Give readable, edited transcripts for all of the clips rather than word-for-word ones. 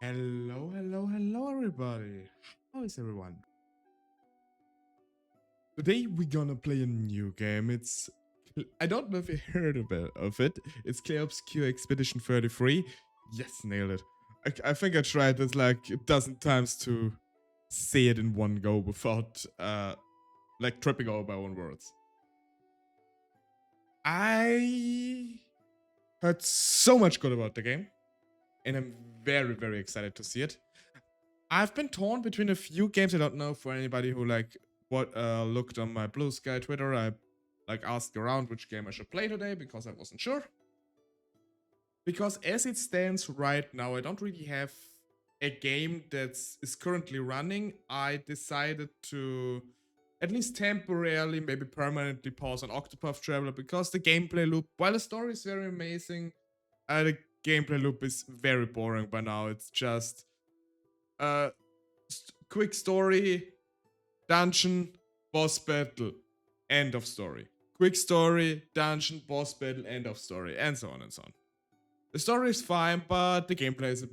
Hello, hello, hello, everybody. How is everyone? Today we're gonna play a new game. I don't know if you heard of it. It's Clair Obscur Expedition 33. Yes, nailed it. I think I tried this like a dozen times to say it in one go without like tripping over my own words. I heard so much good about the game, and I'm very, very excited to see it. I've been torn between a few games. I don't know for anybody who looked on my Blue Sky Twitter. I asked around which game I should play today because I wasn't sure. Because as it stands right now, I don't really have a game that is currently running. I decided to at least temporarily, maybe permanently pause on Octopath Traveler because the gameplay loop, while the story is very amazing, the gameplay loop is very boring by now. It's just quick story, dungeon, boss battle, end of story. Quick story, dungeon, boss battle, end of story, and so on and so on. The story is fine, but the gameplay is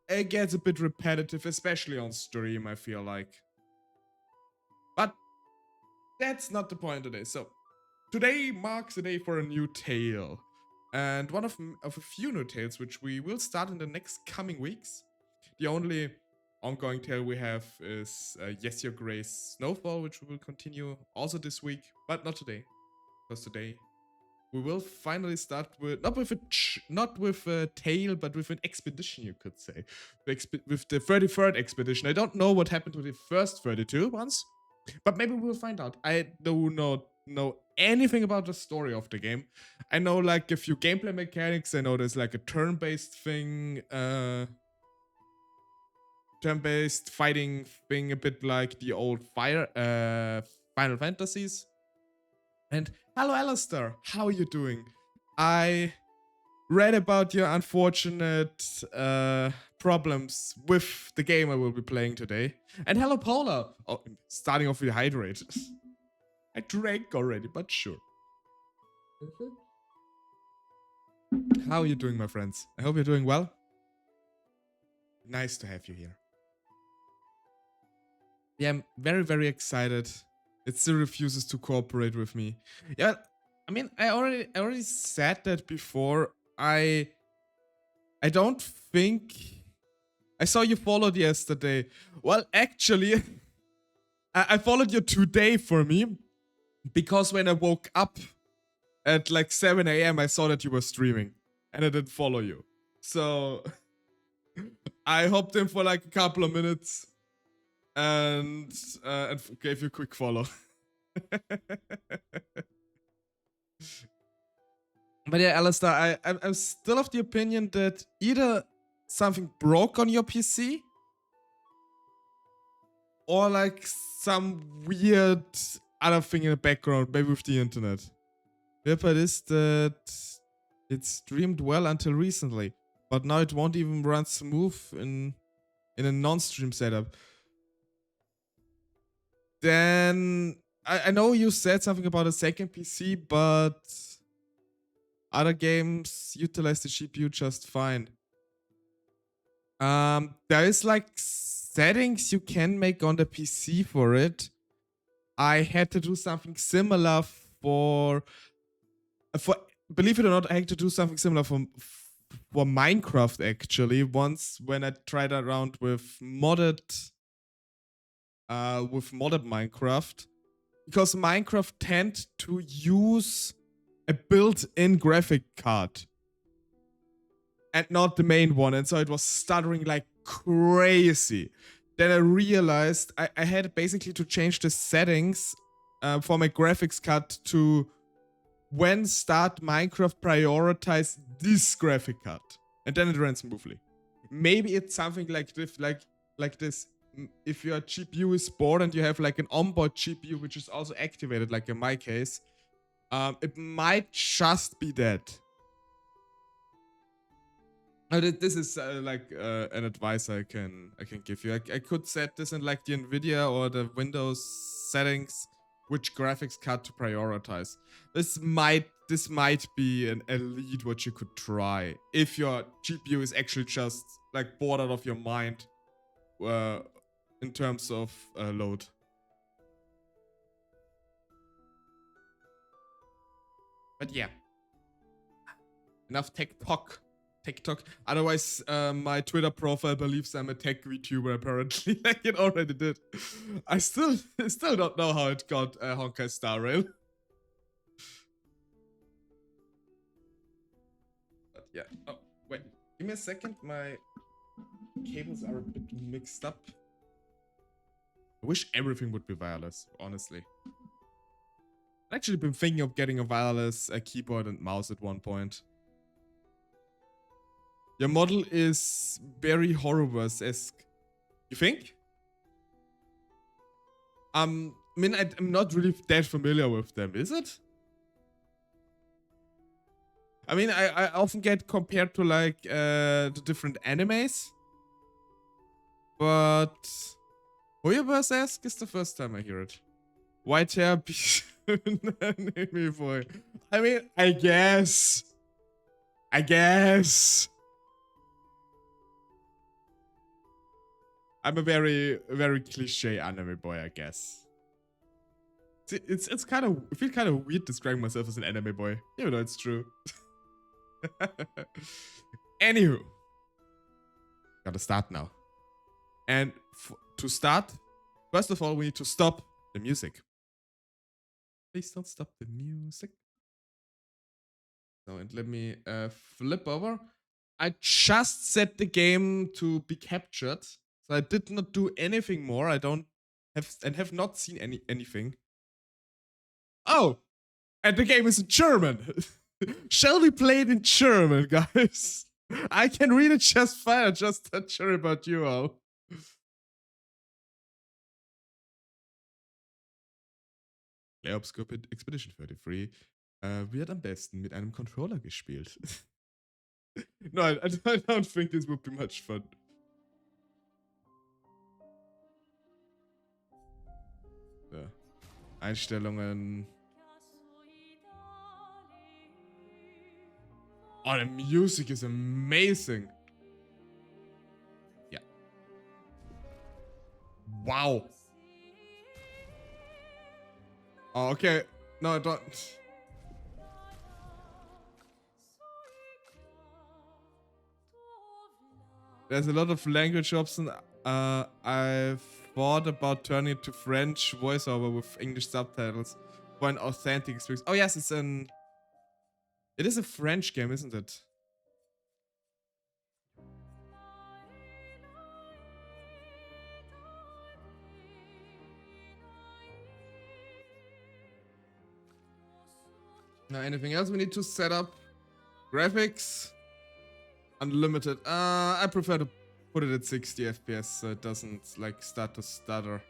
it gets a bit repetitive, especially on stream, I feel like. But that's not the point today. So today marks a day for a new tale. And one of a few new tales, which we will start in the next coming weeks. The only ongoing tale we have is Yes Your Grace Snowfall, which we will continue also this week, but not today. Because today we will finally start with not with a tale, but with an expedition, you could say. With the 33rd expedition. I don't know what happened to the first 32 ones, but maybe we'll find out. I do not know anything about the story of the game. I know like a few gameplay mechanics. I know there's like a turn-based thing, turn-based fighting thing, a bit like the old Final Fantasies. And hello, Alistair. How are you doing? I read about your unfortunate problems with the game I will be playing today. And hello, Polar. Oh, starting off with hydrate. I drank already, but sure. How are you doing, my friends? I hope you're doing well. Nice to have you here. Yeah, I'm very, very excited. It still refuses to cooperate with me. Yeah, I mean, I already said that before. I don't think I saw you followed yesterday. Well, actually, I followed you today for me because when I woke up at like 7 a.m., I saw that you were streaming and I didn't follow you. So I hopped in for like a couple of minutes and gave you a quick follow. But yeah, Alistair, I'm still of the opinion that either something broke on your PC or like some weird other thing in the background, maybe with the internet. The part is that it streamed well until recently, but now it won't even run smooth in a non-stream setup. Then I know you said something about a second PC, but other games utilize the GPU just fine. There is like settings you can make on the PC for it. I had to do something similar for believe it or not, I had to do something similar for Minecraft actually once when I tried around with modded Minecraft, because Minecraft tend to use a built-in graphic card and not the main one, and so it was stuttering like crazy. Then I realized I had basically to change the settings for my graphics card to when start Minecraft prioritize this graphic card, and then it ran smoothly. Maybe it's something like this, like this. If your GPU is bored and you have like an onboard GPU which is also activated, like in my case, it might just be that. This is an advice I can give you. I could set this in like the Nvidia or the Windows settings, which graphics card to prioritize. This might this might be an elite what you could try if your GPU is actually just like bored out of your mind in terms of load. But yeah, enough TikTok. Otherwise, my Twitter profile believes I'm a tech VTuber. Apparently, like it already did. I still don't know how it got Honkai Star Rail. But yeah. Oh wait, give me a second. My cables are a bit mixed up. I wish everything would be wireless. Honestly, I've actually been thinking of getting a wireless keyboard and mouse at one point. Your model is very Horrorverse-esque. You think? I mean, I'm not really that familiar with them, is it? I mean, I often get compared to like the different animes. But Horrorverse-esque is the first time I hear it. White hair, anime boy. I mean, I guess. I'm a very, very cliche anime boy, I guess. It's kind of, I feel kind of weird describing myself as an anime boy, even though it's true. Anywho, gotta start now. And to start, first of all, we need to stop the music. Please don't stop the music. No, and let me flip over. I just set the game to be captured, so I did not do anything more. I don't have and have not seen anything. Oh, and the game is in German. Shall we play it in German, guys? I can read it just fine. I'm just not sure about you all. Clair Obscur Expedition 33 wird am besten mit einem Controller gespielt. No, I don't think this would be much fun. Ja. Einstellungen. Oh, the music is amazing. Yeah. Wow. Oh, okay. No, I don't. There's a lot of language options. I've thought about turning it to French voiceover with English subtitles for an authentic experience. Oh yes, it is a French game, isn't it? Now, anything else we need to set up? Graphics. Unlimited. I prefer to put it at 60 FPS so it doesn't like start to stutter.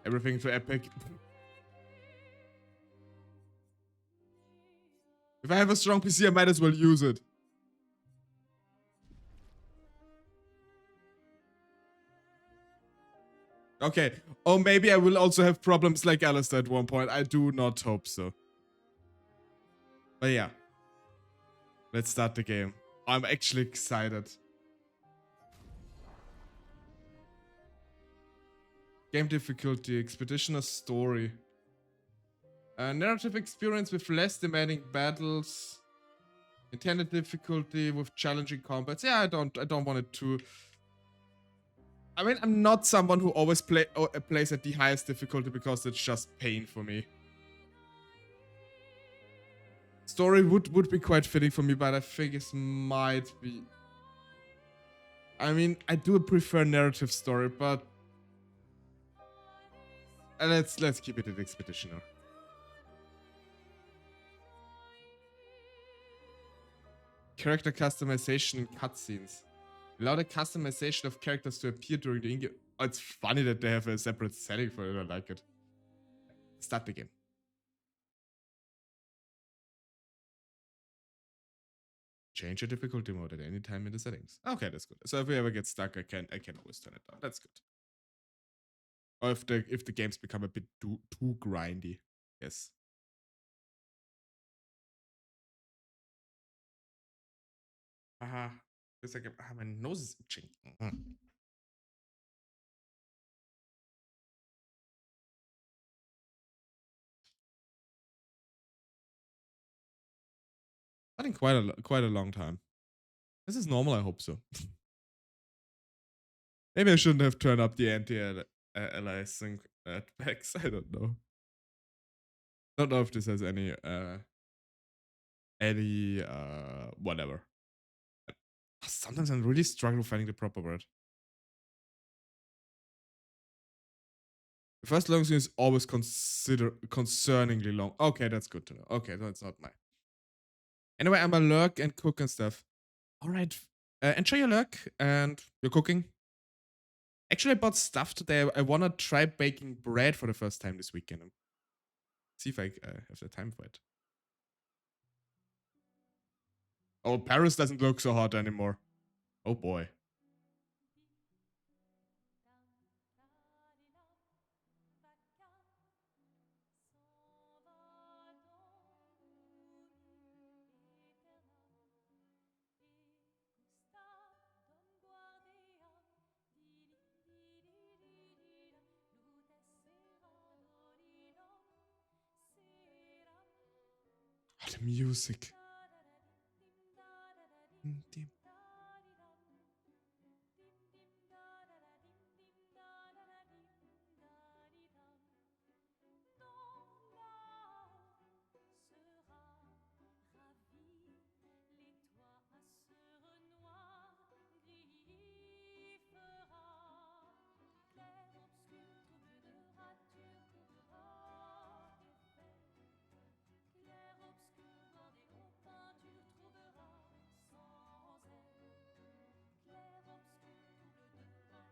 Everything to epic. If I have a strong PC, I might as well use it. Okay. Or maybe I will also have problems like Alistair at one point. I do not hope so. But yeah. Let's start the game. I'm actually excited. Game difficulty, expedition or story. Narrative experience with less demanding battles. Intended difficulty with challenging combats. Yeah, I don't want it to. I mean, I'm not someone who always plays at the highest difficulty because it's just pain for me. Story would be quite fitting for me, but I think it might be. I mean, I do prefer narrative story, but let's keep it at expeditioner. Character customization in cutscenes. Allow the customization of characters to appear during the in-game. Oh, it's funny that they have a separate setting for it. I like it. Start the game. Change your difficulty mode at any time in the settings. Okay, that's good. So if we ever get stuck, I can always turn it down. That's good. Or if the games become a bit too grindy. Yes. Aha. It's like my nose is itching. I think quite a long time. This is normal, I hope so. Maybe I shouldn't have turned up the anti-aliasing packs. I don't know. Don't know if this has any whatever. Sometimes I'm really struggling finding the proper word. The first long scene is always concerningly long. Okay, that's good to know. Okay, that's not mine. Anyway, I'm a lurk and cook and stuff. All right, enjoy your lurk and your cooking. Actually, I bought stuff today. I want to try baking bread for the first time this weekend. See if I have the time for it. Oh, Paris doesn't look so hot anymore. Oh boy. Oh, the music.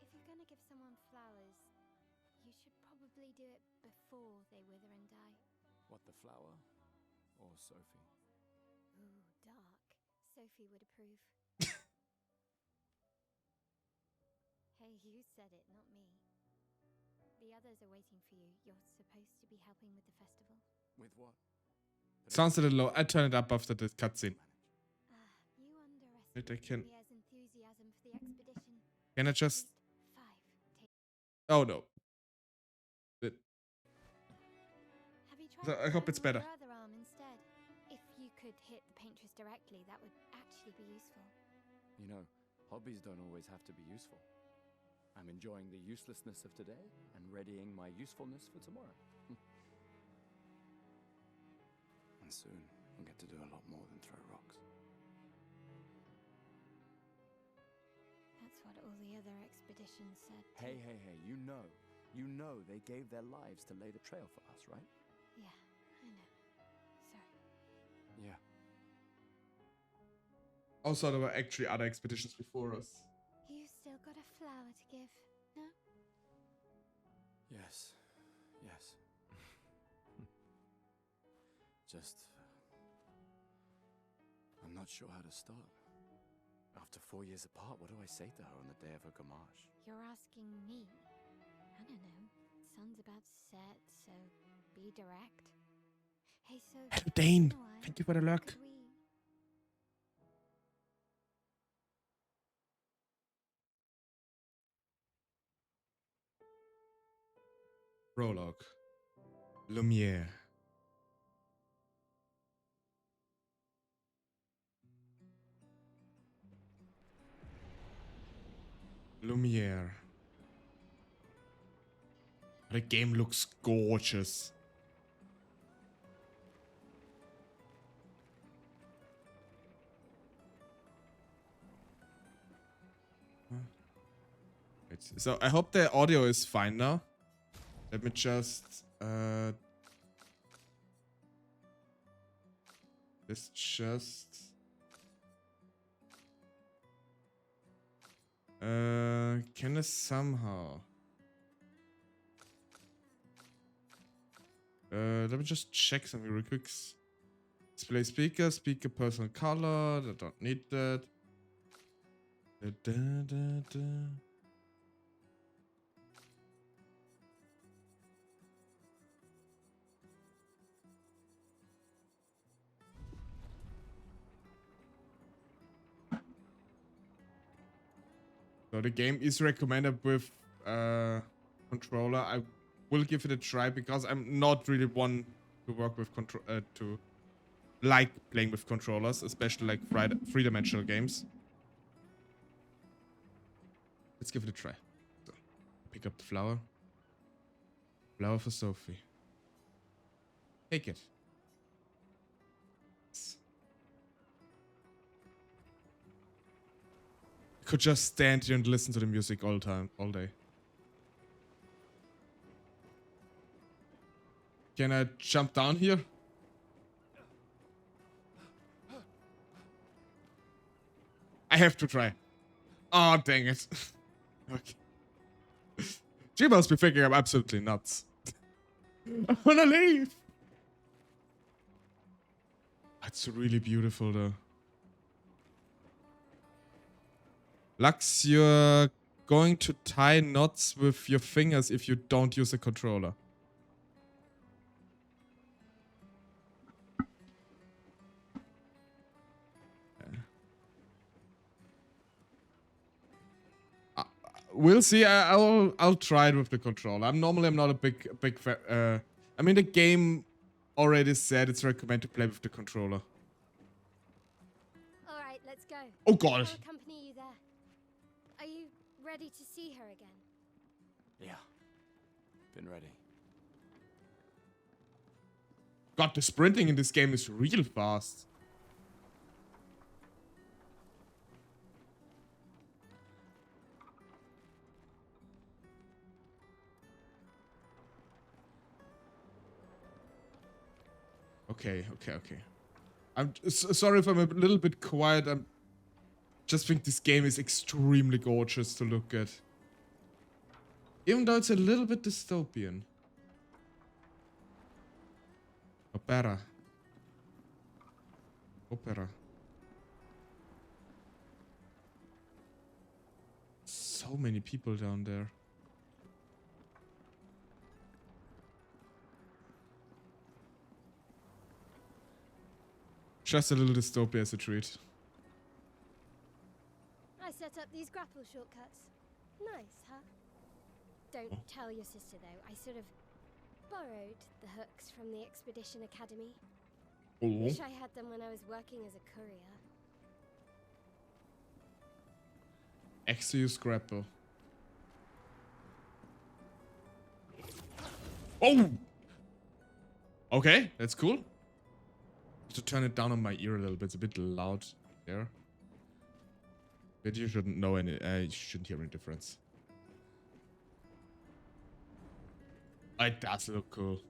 If you're gonna give someone flowers, you should probably do it before they wither and die. What, the flower? Or Sophie? Ooh, dark. Sophie would approve. Hey, you said it, not me. The others are waiting for you. You're supposed to be helping with the festival. With what? Sounds a little low. I turn it up after the cutscene. You Wait, I can. Claire's enthusiasm for the expedition. Can I just? Five. Oh no. Have you tried I hope it's better. your other arm instead? If you could hit the paintress directly, that would actually be useful. You know, hobbies don't always have to be useful. I'm enjoying the uselessness of today and readying my usefulness for tomorrow. And soon, I'll get to do a lot more than throw rocks. That's what all the other expeditions said. Hey, you know they gave their lives to lay the trail for us, right? Yeah, I know. Sorry. Yeah. Also, there were actually other expeditions before us. You still got a flower to give, no? Yes. Just... I'm not sure how to start. After 4 years apart, what do I say to her on the day of her gamache? You're asking me? I don't know. Sun's about to set, so be direct. Hey, so... Hello, Dane. Thank you for the luck. Prologue. Lumiere. Lumiere. The game looks gorgeous. So I hope the audio is fine now. Let me just let's just can I somehow let me just check something real quick. Display speaker personal color. I don't need that. So the game is recommended with controller. I will give it a try because I'm not really one to work with to like playing with controllers, especially like three-dimensional games. Let's give it a try. So, pick up the flower. Flower for Sophie. Take it. I could just stand here and listen to the music all day. Can I jump down here? I have to try. Oh, dang it. Okay. She must be thinking I'm absolutely nuts. I wanna leave. It's really beautiful though. Lux, you're going to tie knots with your fingers if you don't use a controller. We'll see. I'll try it with the controller. I'm not a big fan. I mean, the game already said it's recommended to play with the controller. All right, let's go. Oh god. I'll accompany you there. Are you ready to see her again? Yeah. Been ready. God, the sprinting in this game is real fast. Okay. I'm sorry if I'm a little bit quiet. I just think this game is extremely gorgeous to look at. Even though it's a little bit dystopian. Opera. So many people down there. Just a little dystopia as a treat. I set up these grapple shortcuts. Nice, huh? Don't tell your sister though. I sort of borrowed the hooks from the Expedition Academy. Oh. Wish I had them when I was working as a courier. Exodus grapple. Oh! Okay, that's cool. To turn it down on my ear a little bit. It's a bit loud there. But you shouldn't know any. You shouldn't hear any difference. It does look cool.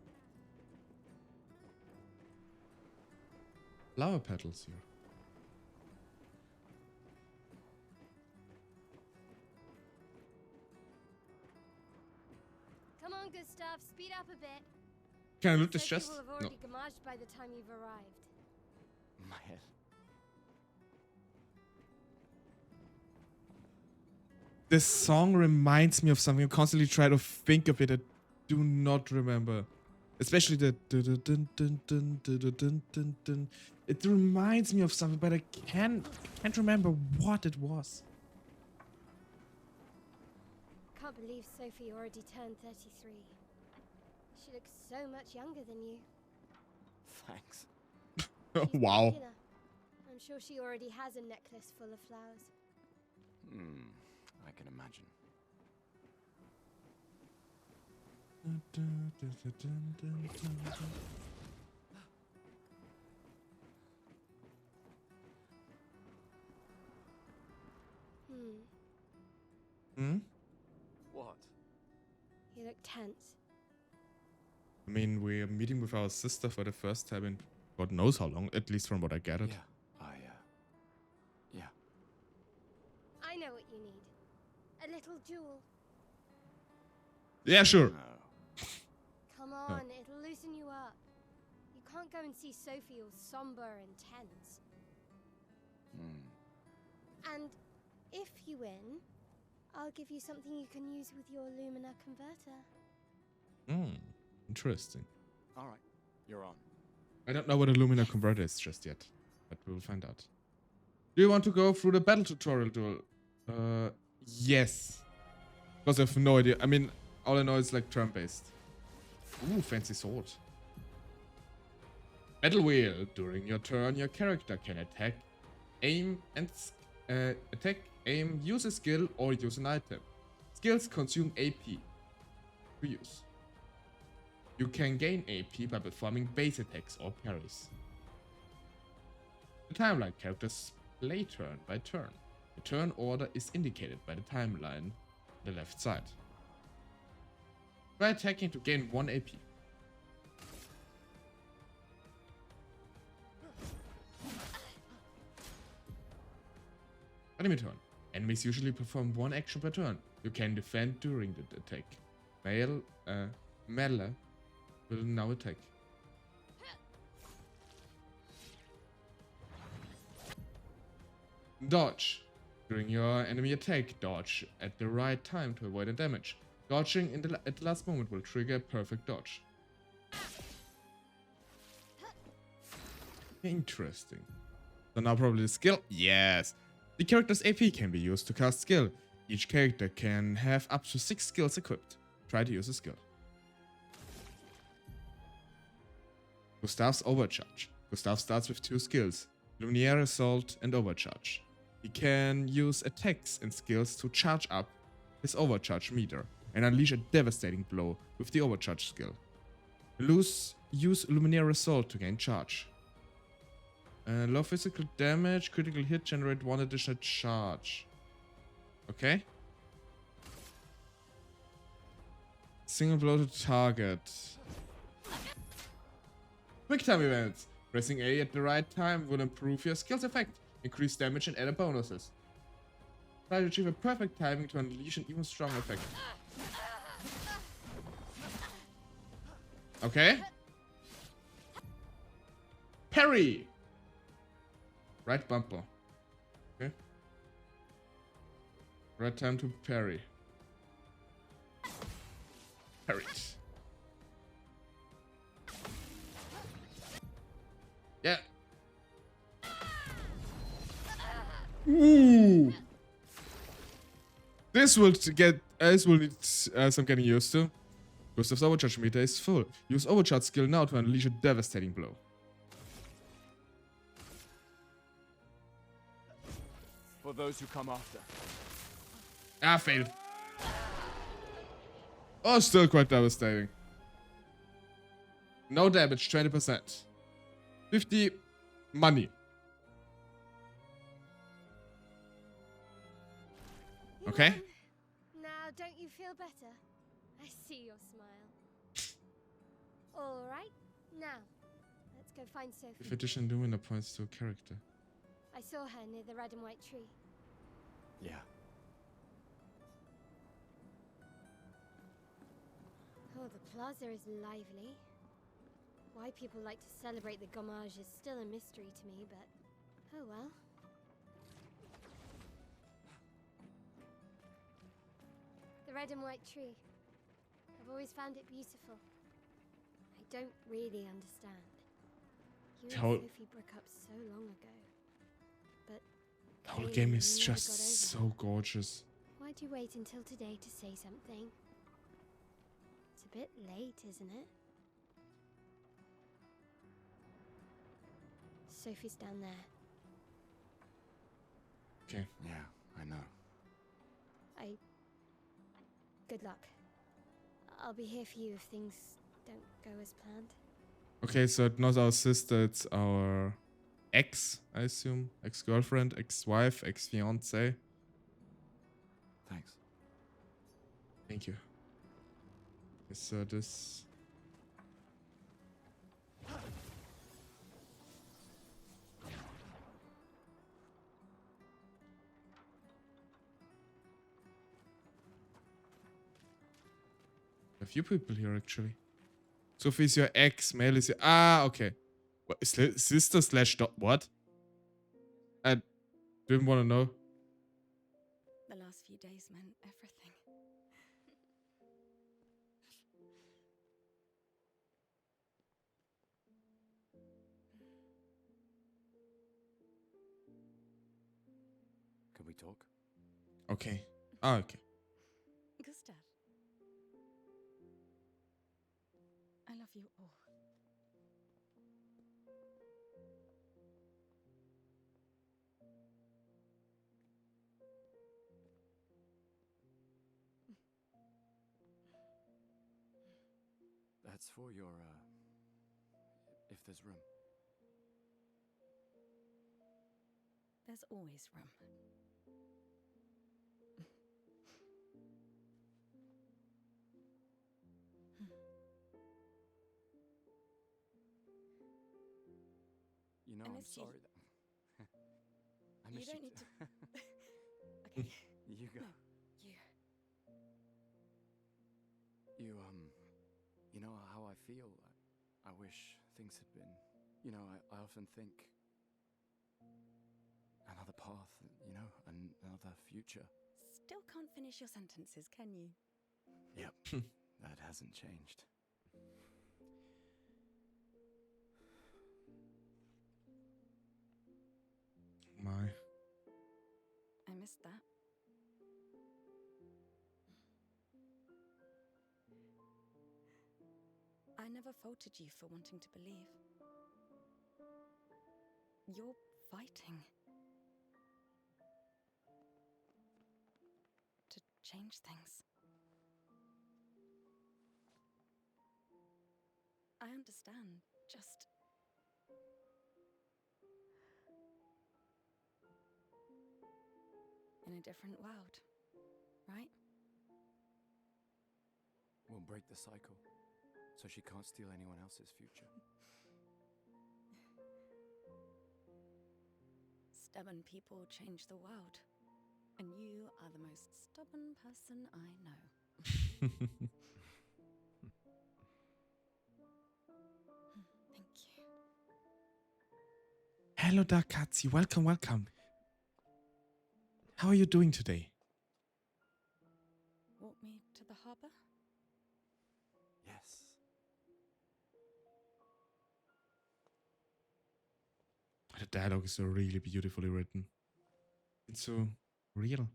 Flower petals here. Come on, Gustav, speed up a bit. Can I loot this Sophie chest? will have No. already gamaged by the time you've arrived. My head. This song reminds me of something. I constantly try to think of it. I do not remember. Especially the dun dun dun dun dun dun dun dun. It reminds me of something, but I can't remember what it was. Can't believe Sophie already turned 33. She looks so much younger than you. Thanks. She's Wow. popular. I'm sure she already has a necklace full of flowers. I can imagine. What? You look tense. I mean, we're meeting with our sister for the first time in God knows how long, at least from what I gathered. Yeah. Yeah. I know what you need. A little jewel. Yeah, sure. No. Come on, it'll loosen you up. You can't go and see Sophie all somber and tense. And if you win, I'll give you something you can use with your Lumina converter. Interesting. All right. You're on. I don't know what a Lumina converter is just yet, but we will find out. Do you want to go through the battle tutorial duel? Yes. Because I have no idea. I mean, all I know is like turn-based. Ooh, fancy sword. Battle wheel. During your turn, your character can attack, aim, and use a skill, or use an item. Skills consume AP to use. You can gain AP by performing base attacks or parries. The timeline characters play turn by turn. The turn order is indicated by the timeline on the left side. Try attacking to gain 1 AP. Enemy turn. Enemies usually perform 1 action per turn. You can defend during the attack. Melee will now attack. Dodge. During your enemy attack, dodge at the right time to avoid a damage. Dodging at the last moment will trigger a perfect dodge. Interesting. So now probably the skill? Yes. The character's AP can be used to cast skill. Each character can have up to 6 skills equipped. Try to use a skill. Gustav's Overcharge. Gustav starts with 2 skills, Luminaire Assault and Overcharge. He can use attacks and skills to charge up his Overcharge meter and unleash a devastating blow with the Overcharge skill. Use Luminaire Assault to gain charge. Low physical damage, critical hit, generate 1 additional charge. Okay. Single blow to target. Quick time events. Pressing A at the right time will improve your skill's effect, increase damage, and add bonuses. Try to achieve a perfect timing to unleash an even stronger effect. Okay. Parry. Right bumper. Okay. Right time to parry. Parried. Yeah. Ooh. This will need some getting used to. Gustav's Overcharge meter is full. Use Overcharge skill now to unleash a devastating blow. For those who come after. Ah, failed. Oh, still quite devastating. No damage, 20%. 50 money. Okay. Now, don't you feel better? I see your smile. All right, now, let's go find Sophie. If addition Lumina points to a character. I saw her near the red and white tree. Yeah. Oh, the plaza is lively. Why people like to celebrate the gommage is still a mystery to me, but oh well. The red and white tree. I've always found it beautiful. I don't really understand. You and Sophie broke up so long ago. But the whole game is just so gorgeous. Why'd you wait until today to say something? It's a bit late, isn't it? Sophie's down there. Okay. Yeah, I know. Good luck. I'll be here for you if things don't go as planned. Okay, so it's not our sister, it's our ex, I assume. Ex-girlfriend, ex-wife, ex-fiancé. Thanks. Thank you. Okay, so this... A few people here, actually. Sophie's your ex, Mel is your... Ah, okay. What, sister slash dot... What? I didn't want to know. The last few days meant everything. Can we talk? Okay. Ah, okay. Gustav. I love you all. That's for your, if there's room. There's always room. You know, I I'm miss you. sorry that... I You miss don't you need too. to. Okay. You go. No, you. You know how I feel? I wish things had been... You know, I often think... Another path, you know, another future. Still can't finish your sentences, can you? Yep, that hasn't changed. My. I missed that. I never faulted you for wanting to believe. You're fighting to change things. I understand, just... in a different world, right? We'll break the cycle, so she can't steal anyone else's future. Stubborn people change the world. And you are the most stubborn person I know. Thank you. Hello, Darkatsi. Welcome, welcome. How are you doing today? Walk me to the harbor? Yes. The dialogue is so really beautifully written. It's so real.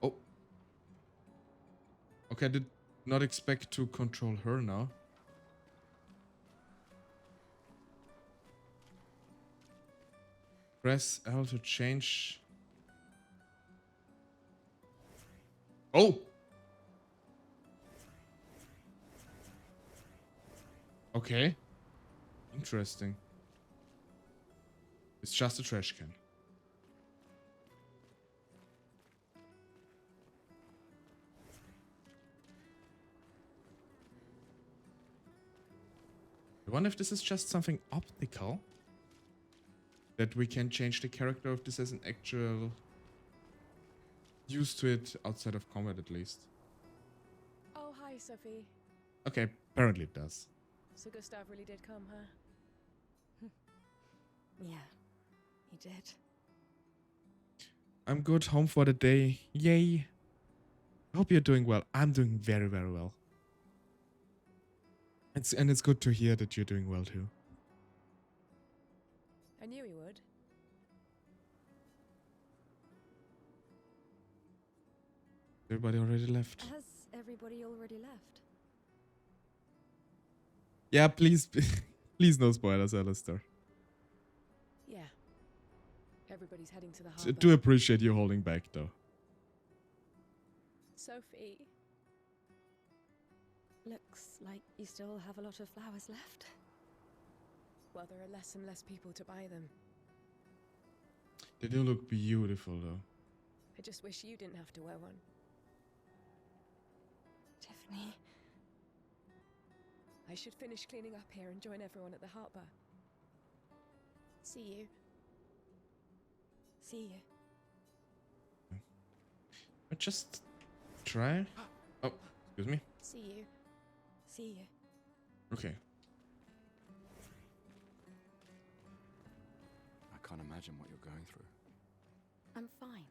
Oh. Okay, I did not expect to control her now. Press L to change. Oh! Okay. Interesting. It's just a trash can. I wonder if this is just something optical. That we can change the character of this as an actual... used to it outside of combat at least. Oh, hi, Sophie. Okay, apparently it does. So Gustav really did come, huh? Yeah, he did. I'm good, home for the day. Yay! I hope you're doing well. I'm doing very, very well. It's good to hear that you're doing well too. I knew he would. Everybody already left. Has everybody already left? Yeah, please, please no spoilers, Alistair. Yeah. Everybody's heading to the harbor. Do appreciate you holding back though. Sophie. Looks like you still have a lot of flowers left. Well, there are less and less people to buy them. They do look beautiful though. I just wish you didn't have to wear one. Tiffany. I should finish cleaning up here and join everyone at the harbor. See you. See you. But just try. Oh, excuse me. See you. See you. Okay. I can't imagine what you're going through. I'm fine.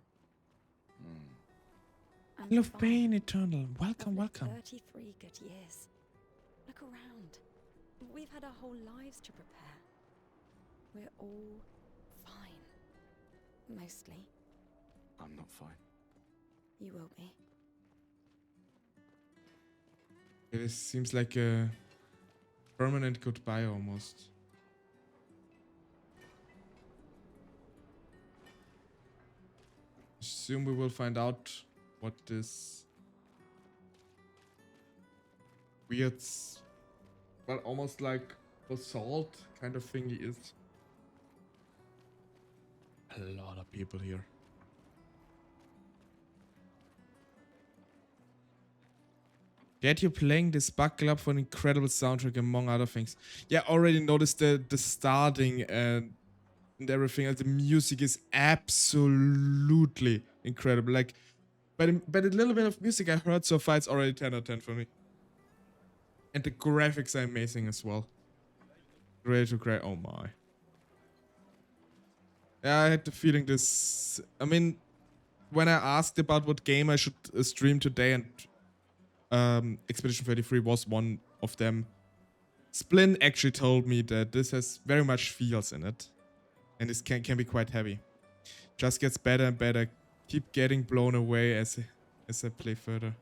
I'm Hello, fine. Pain Eternal. Welcome, I've lived welcome. 33 good years. Look around. We've had our whole lives to prepare. We're all Mostly. I'm not fine. You will be. It seems like a permanent goodbye almost. Soon we will find out what this weird, well, almost like assault kind of thingy is. A lot of people here. Get you playing this Bug Club for an incredible soundtrack, among other things. Yeah, already noticed the starting and everything. The music is absolutely incredible. Like, but a little bit of music I heard so far, it's already 10 out of 10 for me. And the graphics are amazing as well. Ready to cry. Oh my. Yeah, I had the feeling this. I mean, when I asked about what game I should stream today, and Expedition 33 was one of them, Splin actually told me that this has very much feels in it. And this can be quite heavy. Just gets better and better. Keep getting blown away as I play further.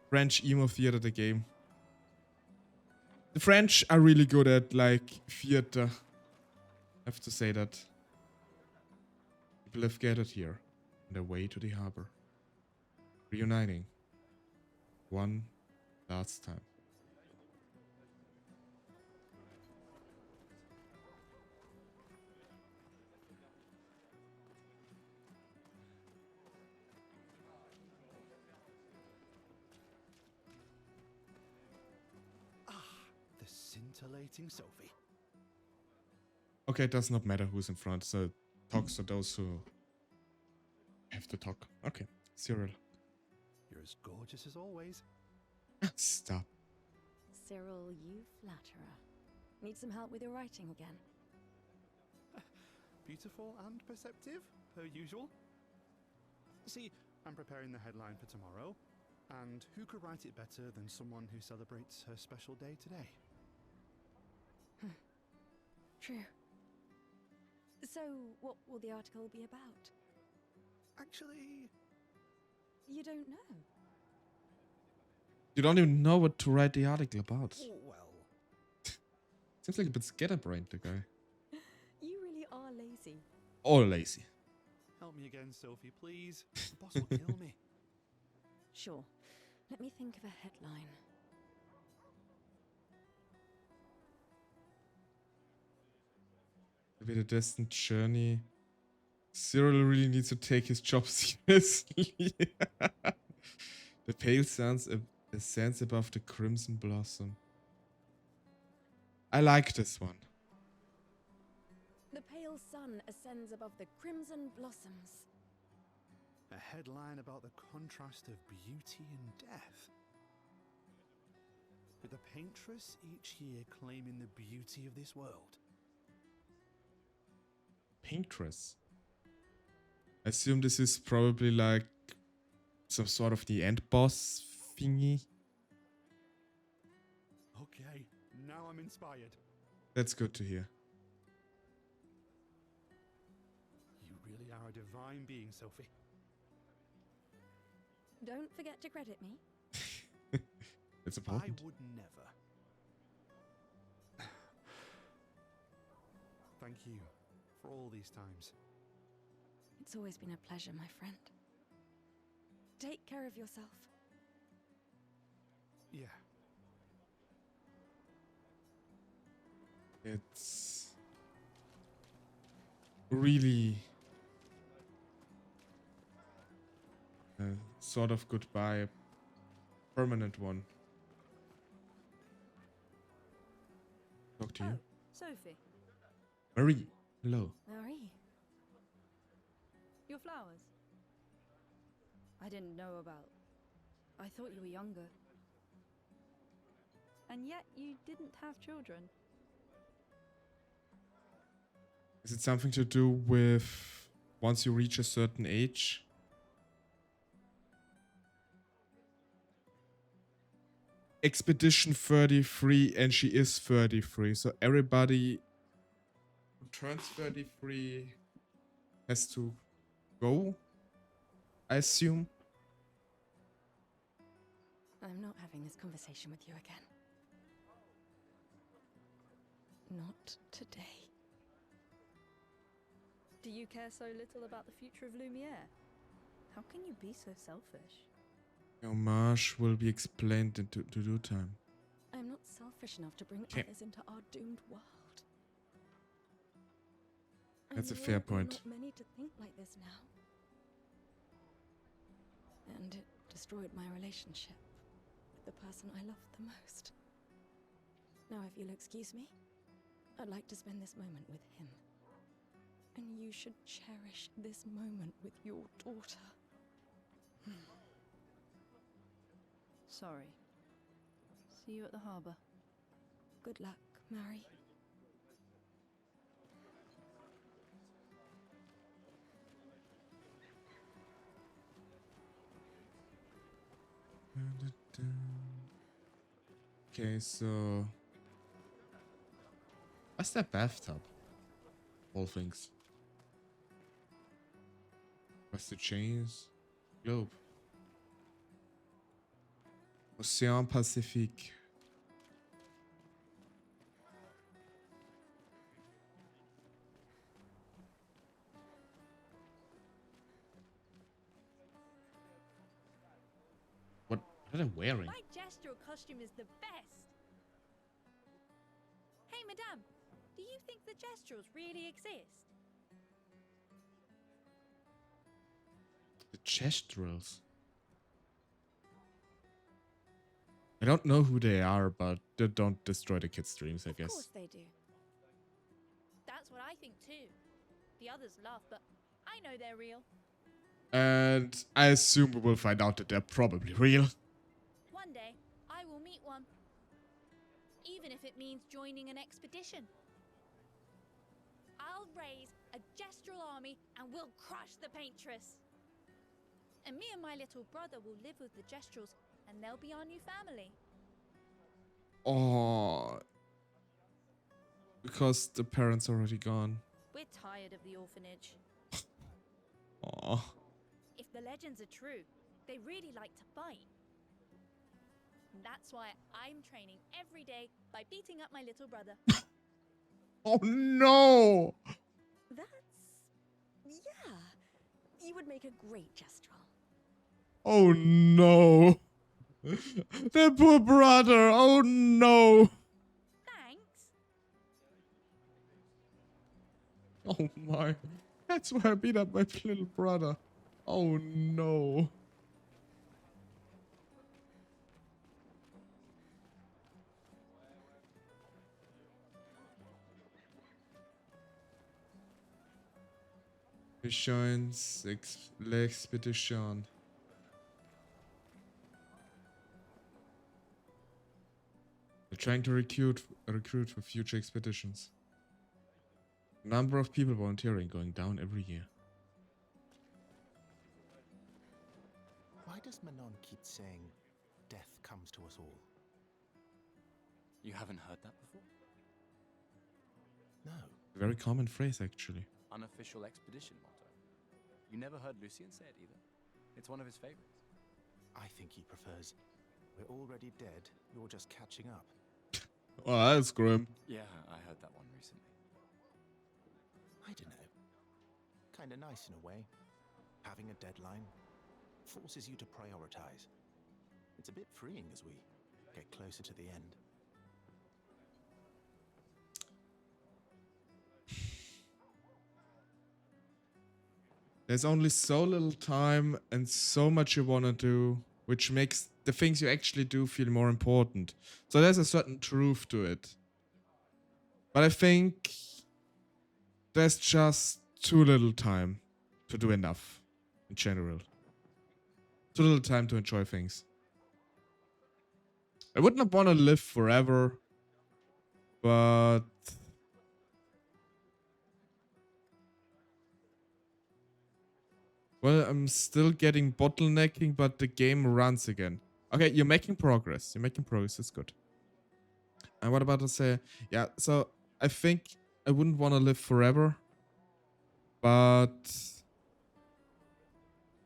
French emo theater, the game. The French are really good at, like, theater. I have to say that. People have gathered here on their way to the harbor. Reuniting. One last time. The scintillating Sophie. Okay, it does not matter who's in front, so talks to those who have to talk. Okay, Cyril. You're as gorgeous as always. Stop. Cyril, you flatterer. Need some help with your writing again? Beautiful and perceptive, per usual. See, I'm preparing the headline for tomorrow, and who could write it better than someone who celebrates her special day today? True. So, what will the article be about? Actually, You don't know. You don't even know what to write the article about. well, Seems like a bit scatterbrained, the guy. You really are lazy. All lazy. help me again, Sophie, please. The boss will kill me. Sure. Let me think of a headline. Maybe the distant journey. Cyril really needs to take his job seriously. The pale sun ascends above the crimson blossom. I like this one. The pale sun ascends above the crimson blossoms. A headline about the contrast of beauty and death. With the paintress each year claiming the beauty of this world. Paintress. I assume this is probably like some sort of the end boss thingy. Okay, now I'm inspired. That's good to hear. You really are a divine being, Sophie. Don't forget to credit me. It's I important. would never. Thank you for all these times. It's always been a pleasure, my friend. Take care of yourself. Yeah. It's really a sort of goodbye, permanent one. Talk to you. Sophie, Marie, hello. Marie, your flowers. I didn't know about. I thought you were younger. And yet you didn't have children. Is it something to do with once you reach a certain age? Expedition 33, and she is 33, so everybody who turns 33 has to go, I assume. I'm not having this conversation with you again. Not today. Do you care so little about the future of Lumiere? How can you be so selfish? Your marsh will be explained in due time. I'm not selfish enough to bring Okay. others into our doomed world. That's a I know fair we're point. not many to think like this now. And it destroyed my relationship with the person I loved the most. Now, if you'll excuse me, I'd like to spend this moment with him. And you should cherish this moment with your daughter. Sorry. See you at the harbour. Good luck, Mary. Okay, so what's that bathtub? All things. What's the chains? Globe. Ocean Pacifique. What are they wearing? My gestural costume is the best. Hey, madame, do you think the gestrels really exist? The Chestrels. I don't know who they are, but they don't destroy the kids' dreams, I Of guess. course they do. That's what I think too. The others laugh, but I know they're real. And I assume we will find out that they're probably real. One day, I will meet one. Even if it means joining an expedition. I'll raise a gestral army and we'll crush the paintress. And me and my little brother will live with the gestrals and they'll be our new family. Oh. Because the parents already gone. We're tired of the orphanage. Oh. If the legends are true, they really like to bite. That's why I'm training every day by beating up my little brother. Oh no! Yeah. You would make a great gestural. Oh no! Their poor brother! Oh no! Thanks. Oh my. That's why I beat up my little brother. Oh no. Missions, l'expedition. They're trying to recruit for future expeditions. Number of people volunteering going down every year. Why does Manon keep saying death comes to us all? You haven't heard that before? No. A very common phrase, actually. Unofficial expedition motto. You never heard Lucien say it either? It's one of his favorites. I think he prefers, we're already dead, you're just catching up. Oh, that's grim. Yeah, I heard that one recently. I don't know. Kinda nice in a way. Having a deadline forces you to prioritize. It's a bit freeing as we get closer to the end. There's only so little time and so much you want to do, which makes the things you actually do feel more important. So there's a certain truth to it. But I think there's just too little time to do enough in general. Too little time to enjoy things. I would not want to live forever, but well, I'm still getting bottlenecking, but the game runs again. Okay, you're making progress. You're making progress. That's good. And what about to say? Yeah, so I think I wouldn't want to live forever. But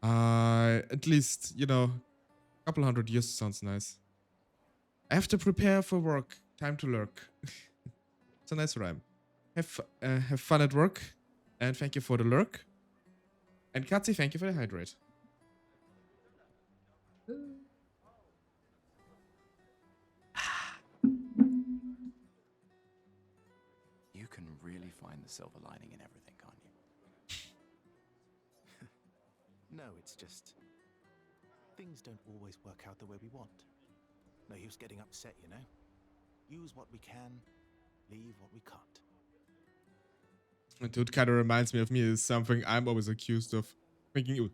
at least, you know, a couple 100 years sounds nice. I have to prepare for work. Time to lurk. It's a nice rhyme. Have fun at work. And thank you for the lurk. And Katzi, thank you for the hydrate. You can really find the silver lining in everything, can't you? No, it's just. Things don't always work out the way we want. No use getting upset, you know? Use what we can, leave what we can't. It kind of reminds me of me. Is something I'm always accused of thinking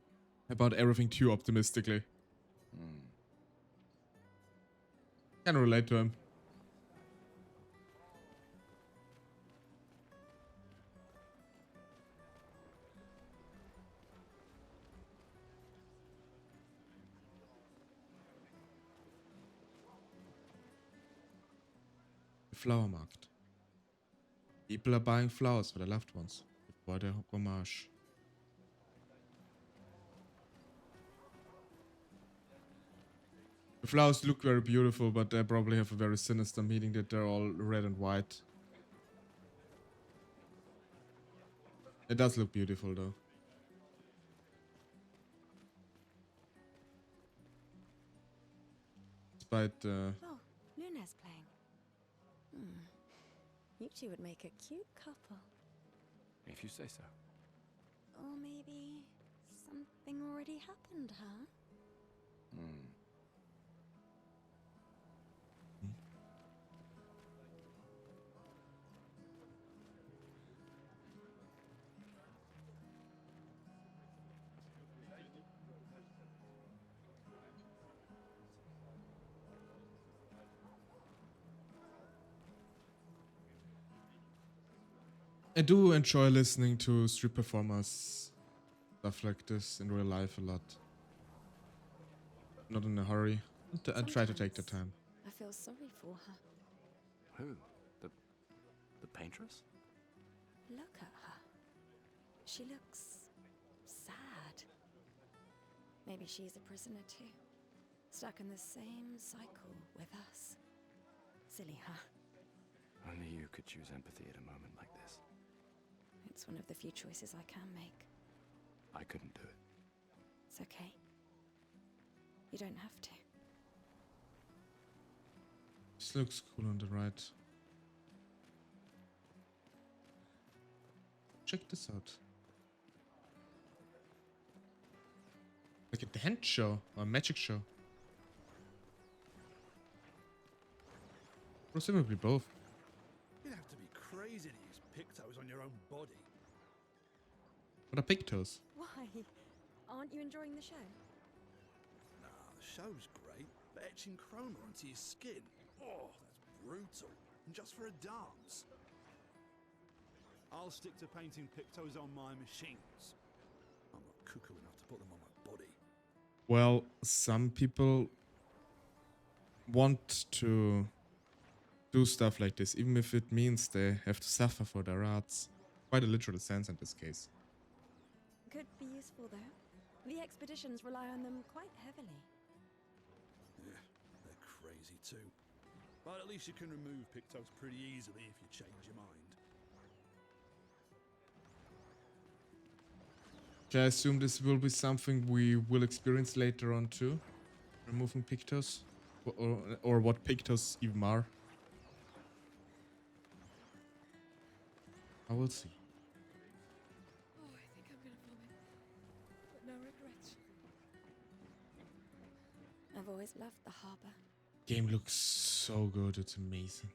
about everything too optimistically. Can relate to him. The flower market. People are buying flowers for their loved ones before their homage. The flowers look very beautiful, but they probably have a very sinister meaning that they're all red and white. It does look beautiful though. Despite Oh, Luna's playing. You two would make a cute couple. If you say so. Or maybe something already happened, huh? I do enjoy listening to street performers, stuff like this in real life a lot. Not in a hurry. I try to take the time. I feel sorry for her. Who? The paintress? Look at her. She looks sad. Maybe she's a prisoner too. Stuck in the same cycle with us. Silly her. Only you could choose empathy at a moment like this. It's one of the few choices I can make. I couldn't do it. It's okay. You don't have to. This looks cool on the right. Check this out. Like a dance show or a magic show. Presumably both. You'd have to be crazy to use pictos on your own body. What are pigtoes? Why? Aren't you enjoying the show? Nah, the show's great, but etching chroma onto your skin, oh, that's brutal. And just for a dance. I'll stick to painting pictos on my machines. I'm not cuckoo enough to put them on my body. Well, some people want to do stuff like this, even if it means they have to suffer for their arts. Quite a literal sense in this case. Could be useful though. The expeditions rely on them quite heavily. Yeah, they're crazy too. But at least you can remove pictos pretty easily if you change your mind. Okay, I assume this will be something we will experience later on too. Removing pictos. Or what pictos even are. I will see. Oh, I think I'm gonna vomit. But no regrets. I've always loved the harbor. Game looks so good, it's amazing.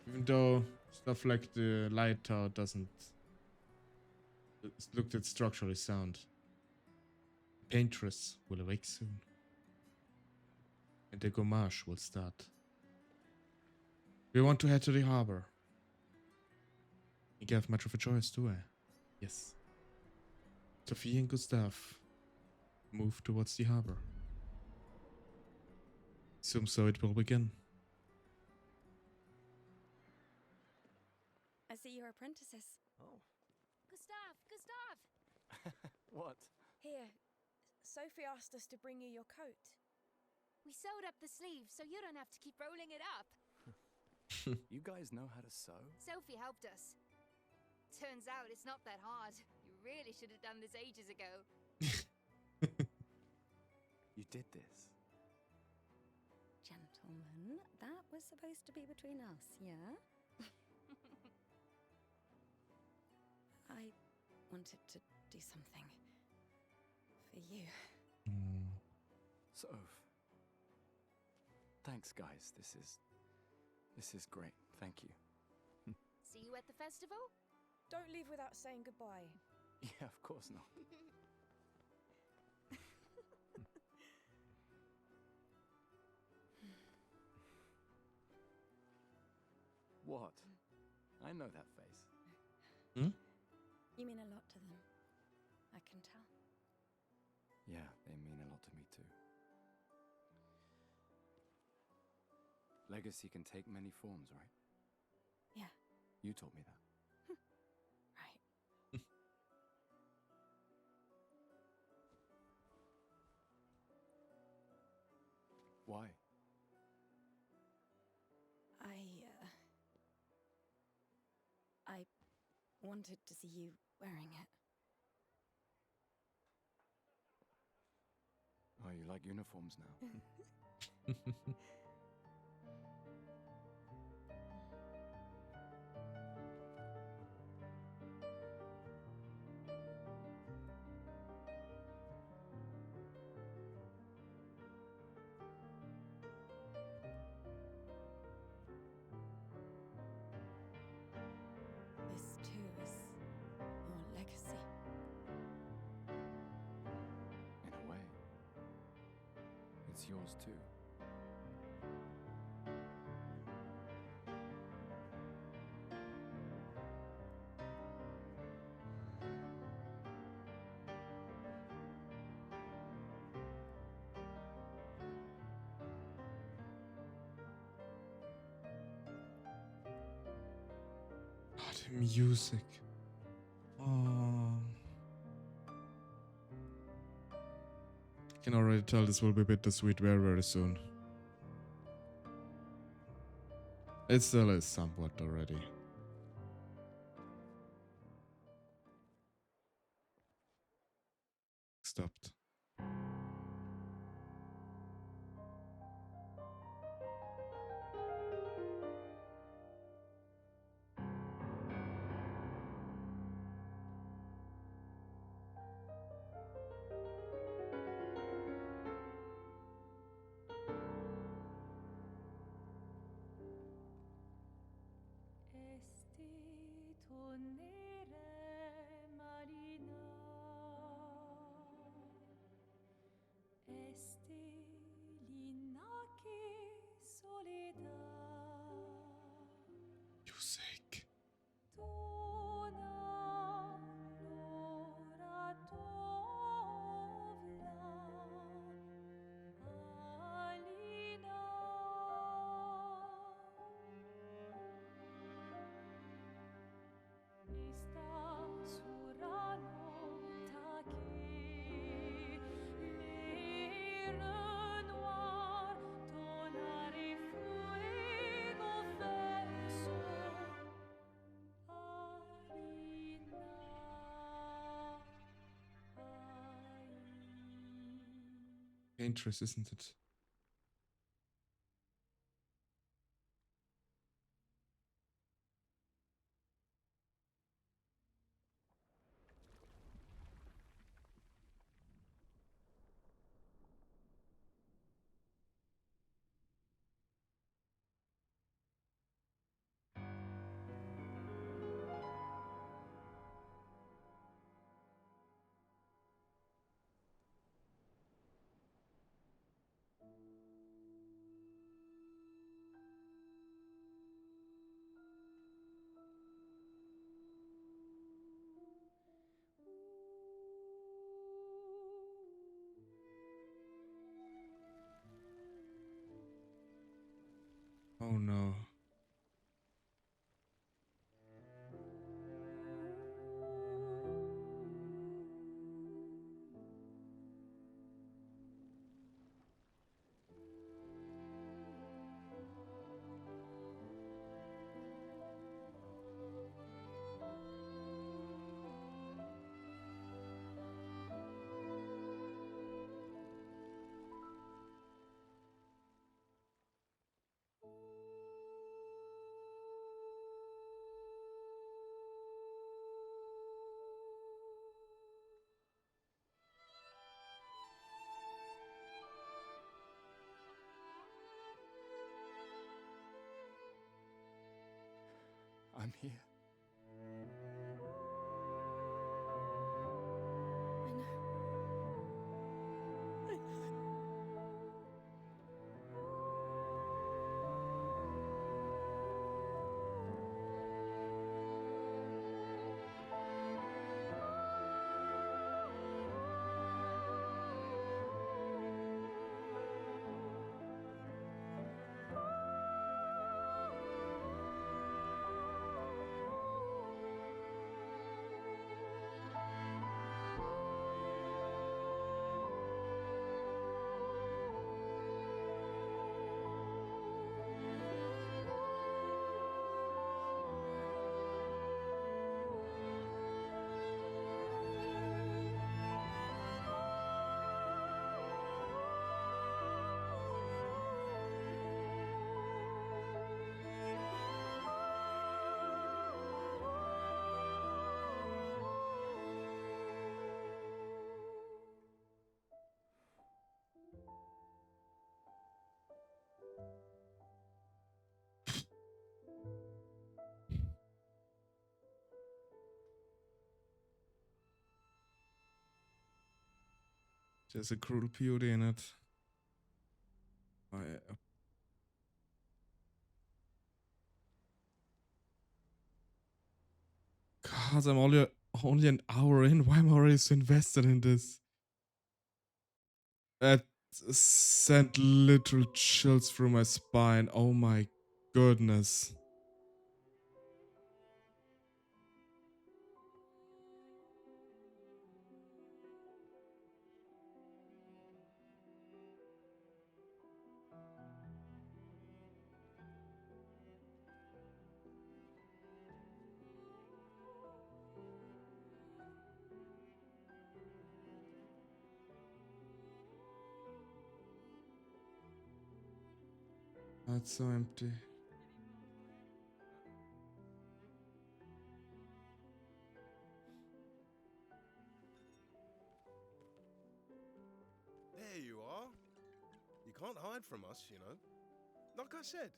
Even though stuff like the light tower doesn't look at structurally sound. Paintress will awake soon. And the gommage will start. We want to head to the harbor. You have much of a choice, do I? Yes. Sophie and Gustav move towards the harbor. Assume so it will begin. see your apprentices. Oh, Gustav! What? Here, Sophie asked us to bring you your coat. We sewed up the sleeves so you don't have to keep rolling it up. You guys know how to sew? Sophie helped us. Turns out it's not that hard. You really should have done this ages ago. You did this? Gentlemen, that was supposed to be between us, yeah? I wanted to do something for you. Soph. Thanks, guys. This is great. Thank you. See you at the festival? Don't leave without saying goodbye. Yeah, of course not. What? I know that face. You mean a lot to them. I can tell. Yeah, they mean a lot to me too. Legacy can take many forms, right? Yeah. You told me that. Right. Why? I wanted to see you wearing it. Oh, you like uniforms now? This too is your legacy. In a way. It's yours too. Oh, the music. Oh. I can already tell this will be bittersweet very, very soon. It still is somewhat already. Stopped. Music. Dangerous, isn't it? I'm here. I know. I know. There's a cruel beauty in it. God, I'm only an hour in. Why am I already so invested in this? That sent literal chills through my spine. Oh my goodness. That's so empty. There you are. You can't hide from us, you know. Like I said,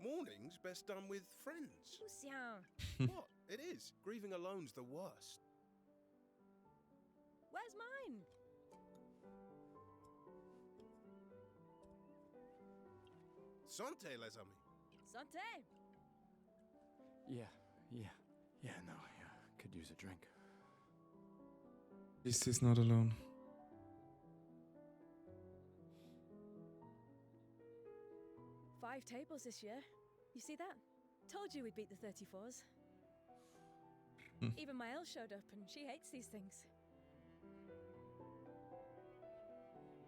mourning's best done with friends. What? It is. Grieving alone's the worst. Where's mine? Santé, les amis. Santé! Yeah, no, could use a drink. This is not alone. Five tables this year. You see that? Told you we'd beat the 34s. Even my Elle showed up and she hates these things.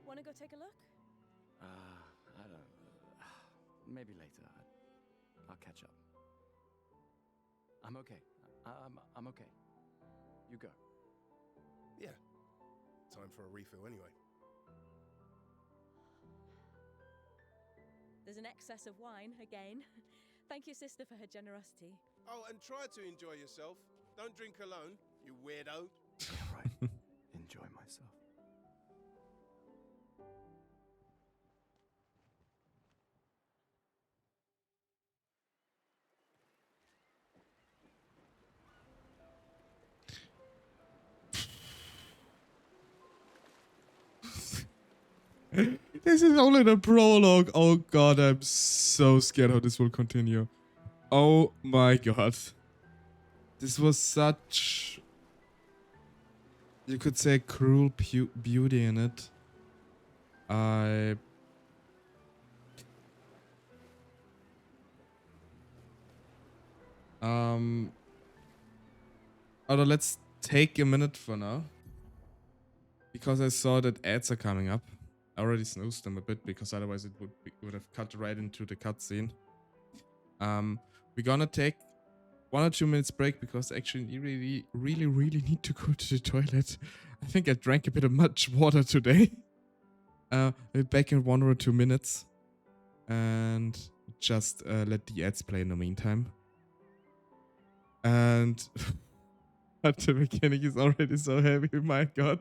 Wanna go take a look? I don't... maybe later. I'll catch up. I'm okay. I'm okay. You go. Yeah. Time for a refill anyway. There's an excess of wine, again. Thank your sister for her generosity. Oh, and try to enjoy yourself. Don't drink alone, you weirdo. Yeah, right. Enjoy myself. This is only the prologue. Oh god, I'm so scared how this will continue. Oh my god. This was such... you could say cruel beauty in it. Although let's take a minute for now. Because I saw that ads are coming up. I already snoozed them a bit because otherwise it would have cut right into the cutscene. We're gonna take 1 or 2 minutes break because actually you really need to go to the toilet. I think I drank a bit of much water today. I'll be back in 1 or 2 minutes. And just let the ads play in the meantime. And at the beginning is already so heavy, my god.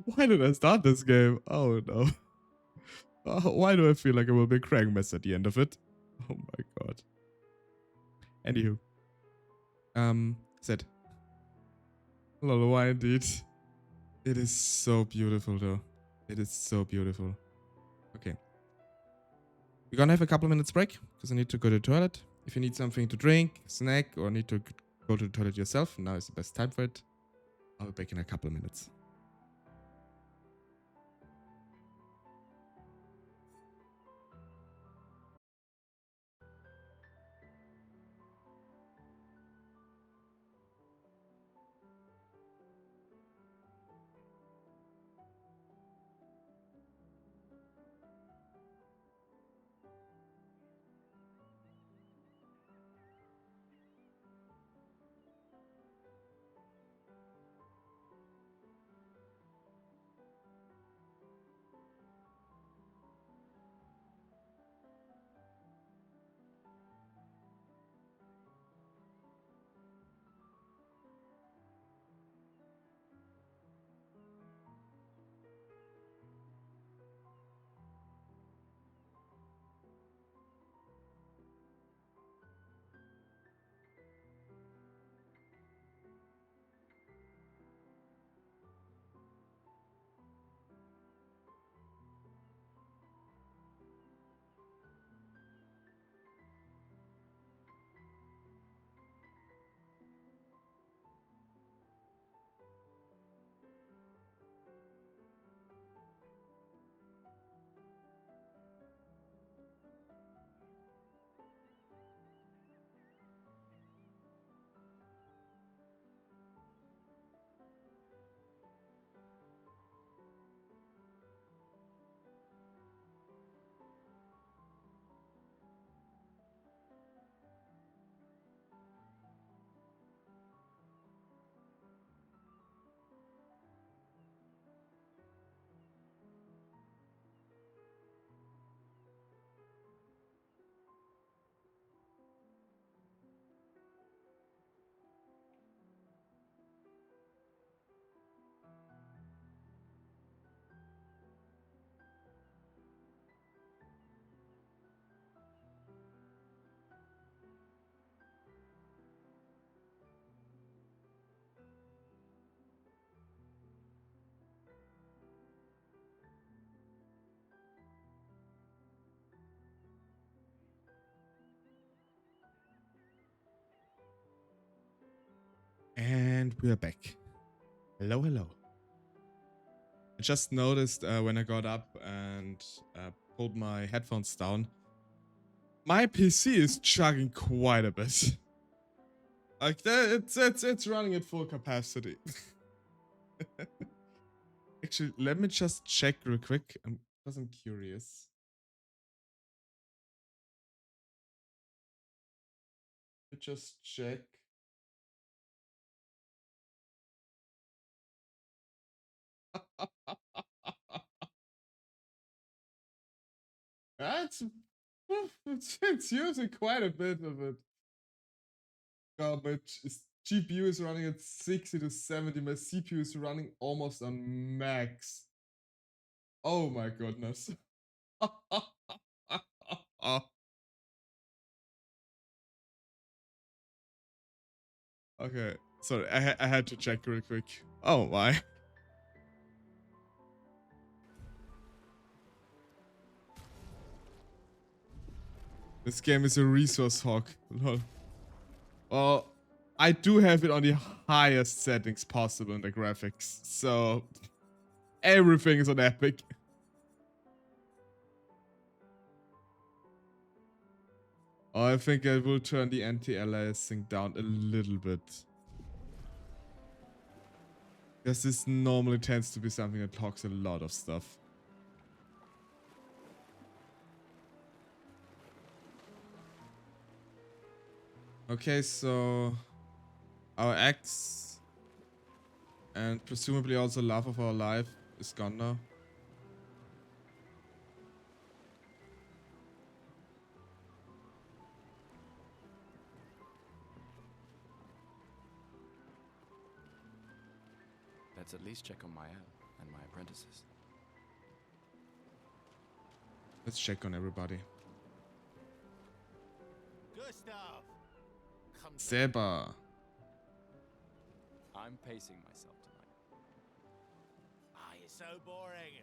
Why did I start this game? Oh no. Why do I feel like I will be a crank mess at the end of it? Oh my god. Anywho. Said. Lol, why indeed? It is so beautiful though. It is so beautiful. Okay. We're gonna have a couple of minutes break because I need to go to the toilet. If you need something to drink, snack, or need to go to the toilet yourself, now is the best time for it. I'll be back in a couple of minutes. And we are back. Hello, hello. I just noticed when I got up and pulled my headphones down, my PC is chugging quite a bit. Like it's running at full capacity. Actually, let me just check real quick. Because I'm curious. Let me just check. That's it's using quite a bit of it. God, my GPU is running at 60 to 70. My CPU is running almost on max. Oh my goodness. Okay, sorry, I had to check real quick. Oh my. This game is a resource hog. Lol. Well, I do have it on the highest settings possible in the graphics, so everything is on epic. Oh, I think I will turn the anti-aliasing down a little bit. Because this normally tends to be something that hogs a lot of stuff. Okay, so our ex and presumably also love of our life is gone now. Let's at least check on Mael and my apprentices. Let's check on everybody. Gustav! Seba. I'm pacing myself tonight. Ah, you're so boring.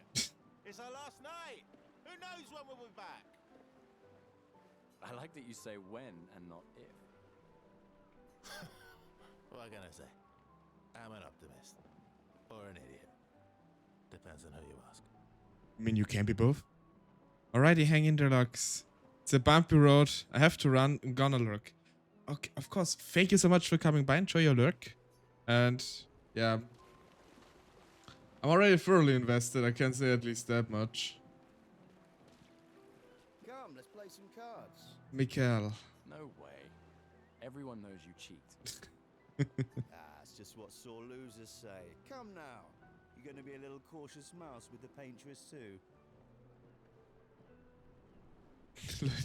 It's our last night. Who knows when we'll be back? I like that you say when and not if. What am I gonna say? I'm an optimist. Or an idiot. Depends on who you ask. I mean, you can be both. Alrighty, hang in there, Lux. It's a bumpy road. I have to run. I'm gonna lurk. Okay, of course. Thank you so much for coming by. Enjoy your lurk. And, yeah. I'm already thoroughly invested. I can say at least that much. Come, let's play some cards. Mikael. No way. Everyone knows you cheat. That's just what sore losers say. Come now. You're going to be a little cautious mouse with the paintress too.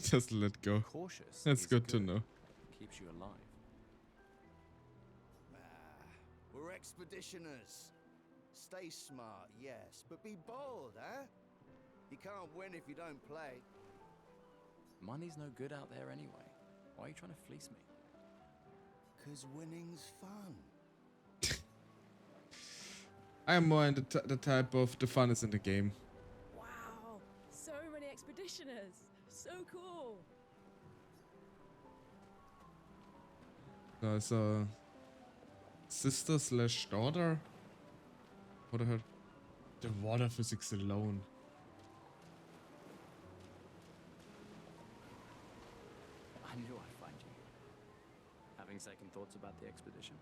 Just let go. Cautious. That's is good to know. Keeps you alive. We're expeditioners. Stay smart, yes, but be bold, eh? You can't win if you don't play. Money's no good out there anyway. Why are you trying to fleece me? 'Cause winning's fun. I am more in the type of the fun is in the game. Wow, so many expeditioners. So cool. No, it's a sister slash daughter. What I heard. The water physics alone. I knew I'd find you. Having second thoughts about the expedition?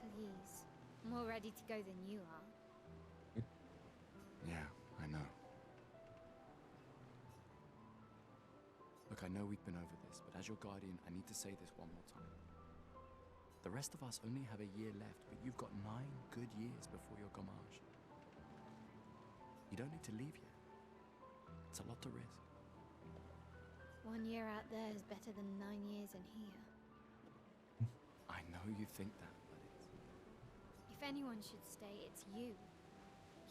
Please. I'm more ready to go than you are. Yeah, I know. Look, I know we've been over this, but as your guardian, I need to say this one more time. The rest of us only have a year left, but you've got 9 good years before your gommage. You don't need to leave yet. It's a lot to risk. 1 year out there is better than 9 years in here. I know you think that, but it's... If anyone should stay, it's you.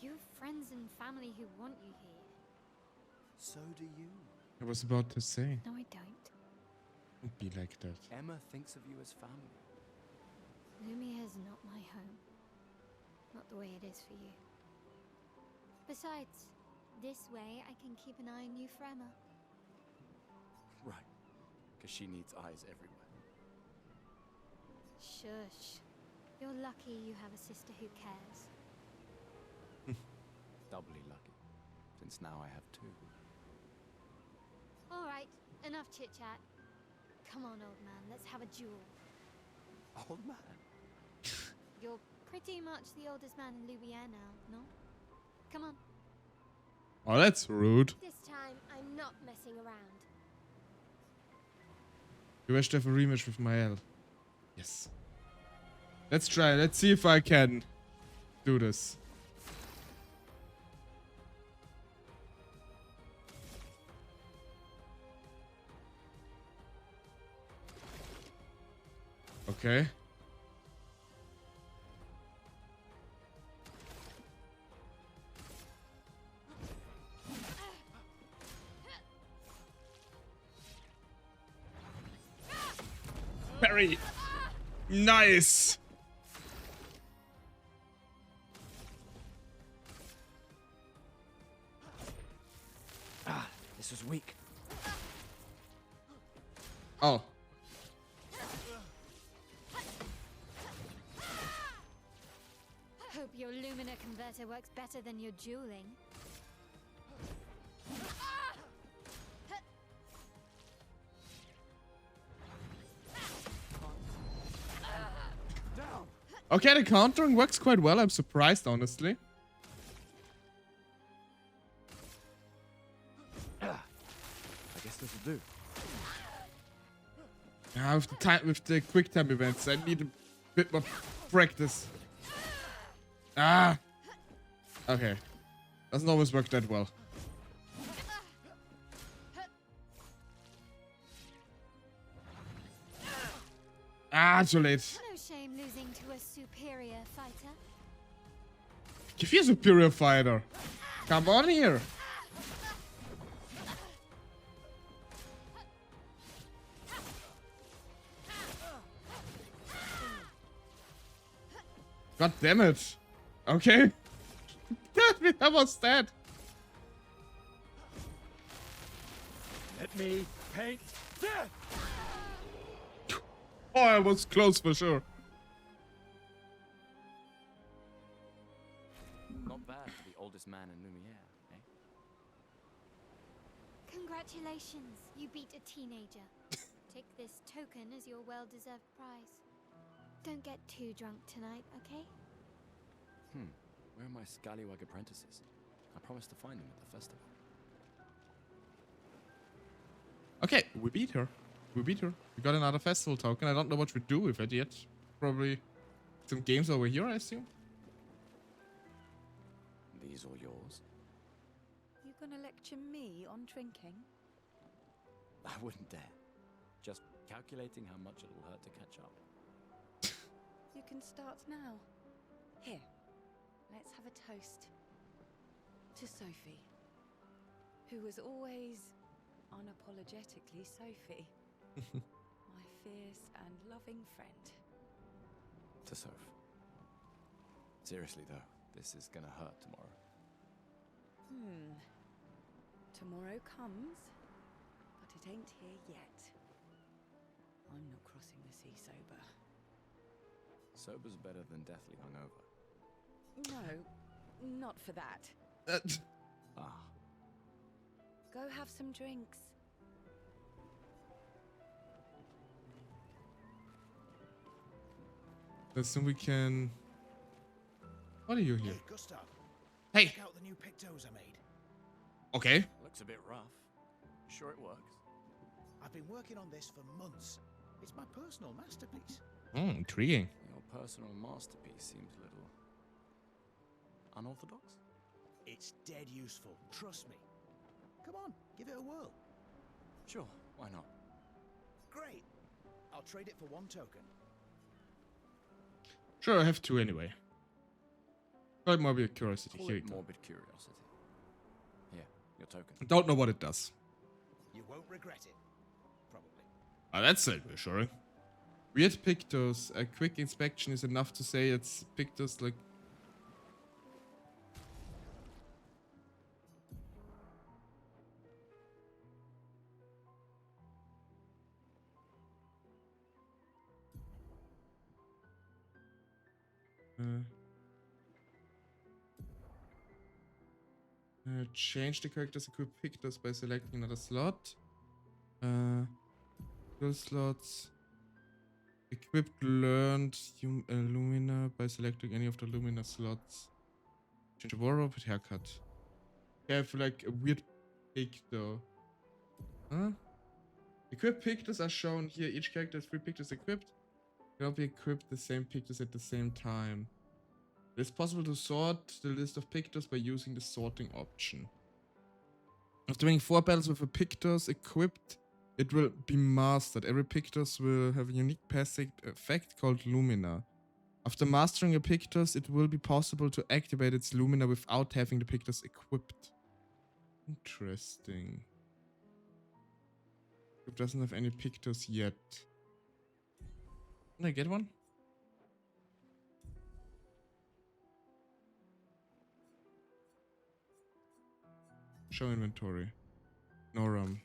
You have friends and family who want you here. So do you. I was about to say. No, I don't. Don't be like that. Emma thinks of you as family. Lumia is not my home. Not the way it is for you. Besides, this way I can keep an eye on you for Emma. Right. Because she needs eyes everywhere. Shush. You're lucky you have a sister who cares. Doubly lucky. Since now I have 2. Alright, enough chit-chat. Come on, old man, let's have a duel. Old man? You're pretty much the oldest man in Louisiana now, no? Come on. Oh, that's rude. This time, I'm not messing around. You wish to have a rematch with Mael. Yes. Let's try. Let's see if I can do this. Okay. Very nice. Ah, this was weak. Oh. Hope your Lumina converter works better than your dueling. Okay, the countering works quite well. I'm surprised, honestly. I guess this will do. Yeah, with the quick time events, I need a bit more practice. Ah. Okay. Doesn't always work that well. Ah, too late. No shame losing to a superior fighter. Give you a superior fighter. Come on here. God damn it. Okay. That was that. Let me paint death! Oh, I was close for sure. Not bad for the oldest man in Lumiere, eh? Congratulations, you beat a teenager. Take this token as your well-deserved prize. Don't get too drunk tonight, okay? Where are my scallywag apprentices? I promised to find them at the festival. Okay, we beat her. We beat her. We got another festival token. I don't know what we do with it yet. Probably some games over here, I assume. These all yours? You gonna lecture me on drinking? I wouldn't dare. Just calculating how much it'll hurt to catch up. You can start now. Here, let's have a toast. To Sophie, who was always unapologetically Sophie. My fierce and loving friend. To Soph. Seriously though, this is gonna hurt tomorrow. Tomorrow comes, but it ain't here yet. I'm not crossing the sea sober. Sober's better than deathly hungover. No, not for that. Ah, Go have some drinks. Then we can... What are you here? Hey, Gustav. Hey! Check out the new pictos I made. Okay. looks a bit rough. Sure it works? I've been working on this for months. It's my personal masterpiece. Intriguing. Your personal masterpiece seems a little unorthodox. It's dead useful, trust me. Come on, give it a whirl. Sure, why not? Great. I'll trade it for one token. Sure, I have two anyway. Got morbid curiosity. Call Here we it go. morbid curiosity. Here, your token. Don't know what it does. You won't regret it. Probably. Ah, that's reassuring. Weird pictos. A quick inspection is enough to say it's pictos like... Change the character's equip pictos by selecting another slot. Skill slots. Equipped learned Lumina by selecting any of the Lumina slots. Change the wardrobe with haircut. I have like a weird picto. Huh? Equipped pictos are shown here. Each character has 3 pictos equipped. Cannot be equipped the same pictos at the same time. It is possible to sort the list of pictos by using the sorting option. After winning 4 battles with a pictos equipped, it will be mastered. Every pictos will have a unique passive effect called Lumina. After mastering a pictos, it will be possible to activate its Lumina without having the pictos equipped. Interesting. It doesn't have any pictos yet. Can I get one? Show inventory. Noram.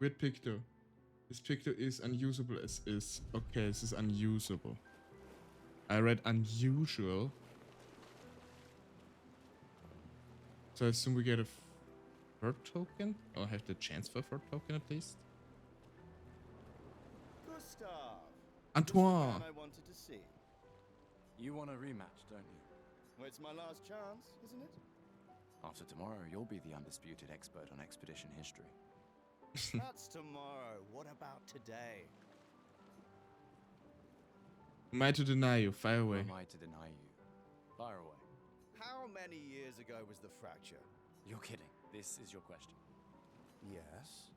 Weird picto. This picto is unusable as is. Okay, this is unusable. I read unusual. So I assume we get a third token? Or have the chance for a third token at least? Gustav. Antoine! The man I wanted to see. You want a rematch, don't you? Well, it's my last chance, isn't it? After tomorrow, you'll be the undisputed expert on expedition history. That's tomorrow. What about today? Am I to deny you? Fire Who away. am I to deny you? Fire away. How many years ago was the fracture? You're kidding. This is your question. Yes.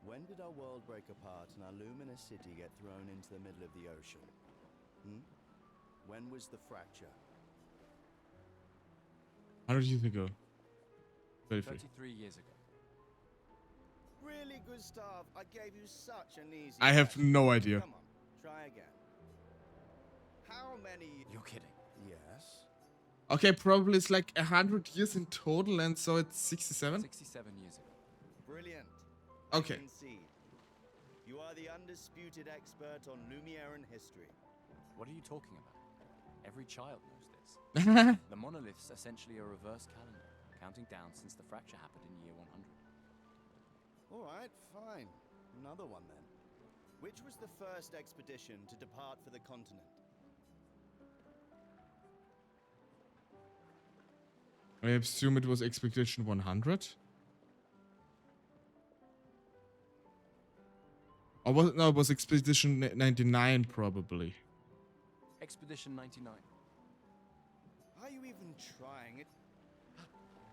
When did our world break apart and our luminous city get thrown into the middle of the ocean? When was the fracture? 100 years ago. 33. 33 years ago. Really, Gustav? I gave you such an easy I have question. no idea. Come on, try again. How How many? You're kidding. Yes. Okay, probably it's like 100 years in total, and so it's 67. 67 years ago. Brilliant. Okay. I concede. You are the undisputed expert on Lumiere history. What are you talking about? Every child knows this. The monolith's essentially a reverse calendar, counting down since the fracture happened in year 100. All right, fine. Another one then. Which was the first expedition to depart for the continent? I assume it was Expedition 100. Or was it? No, it was Expedition 99 probably. Expedition 99. Are you even trying it?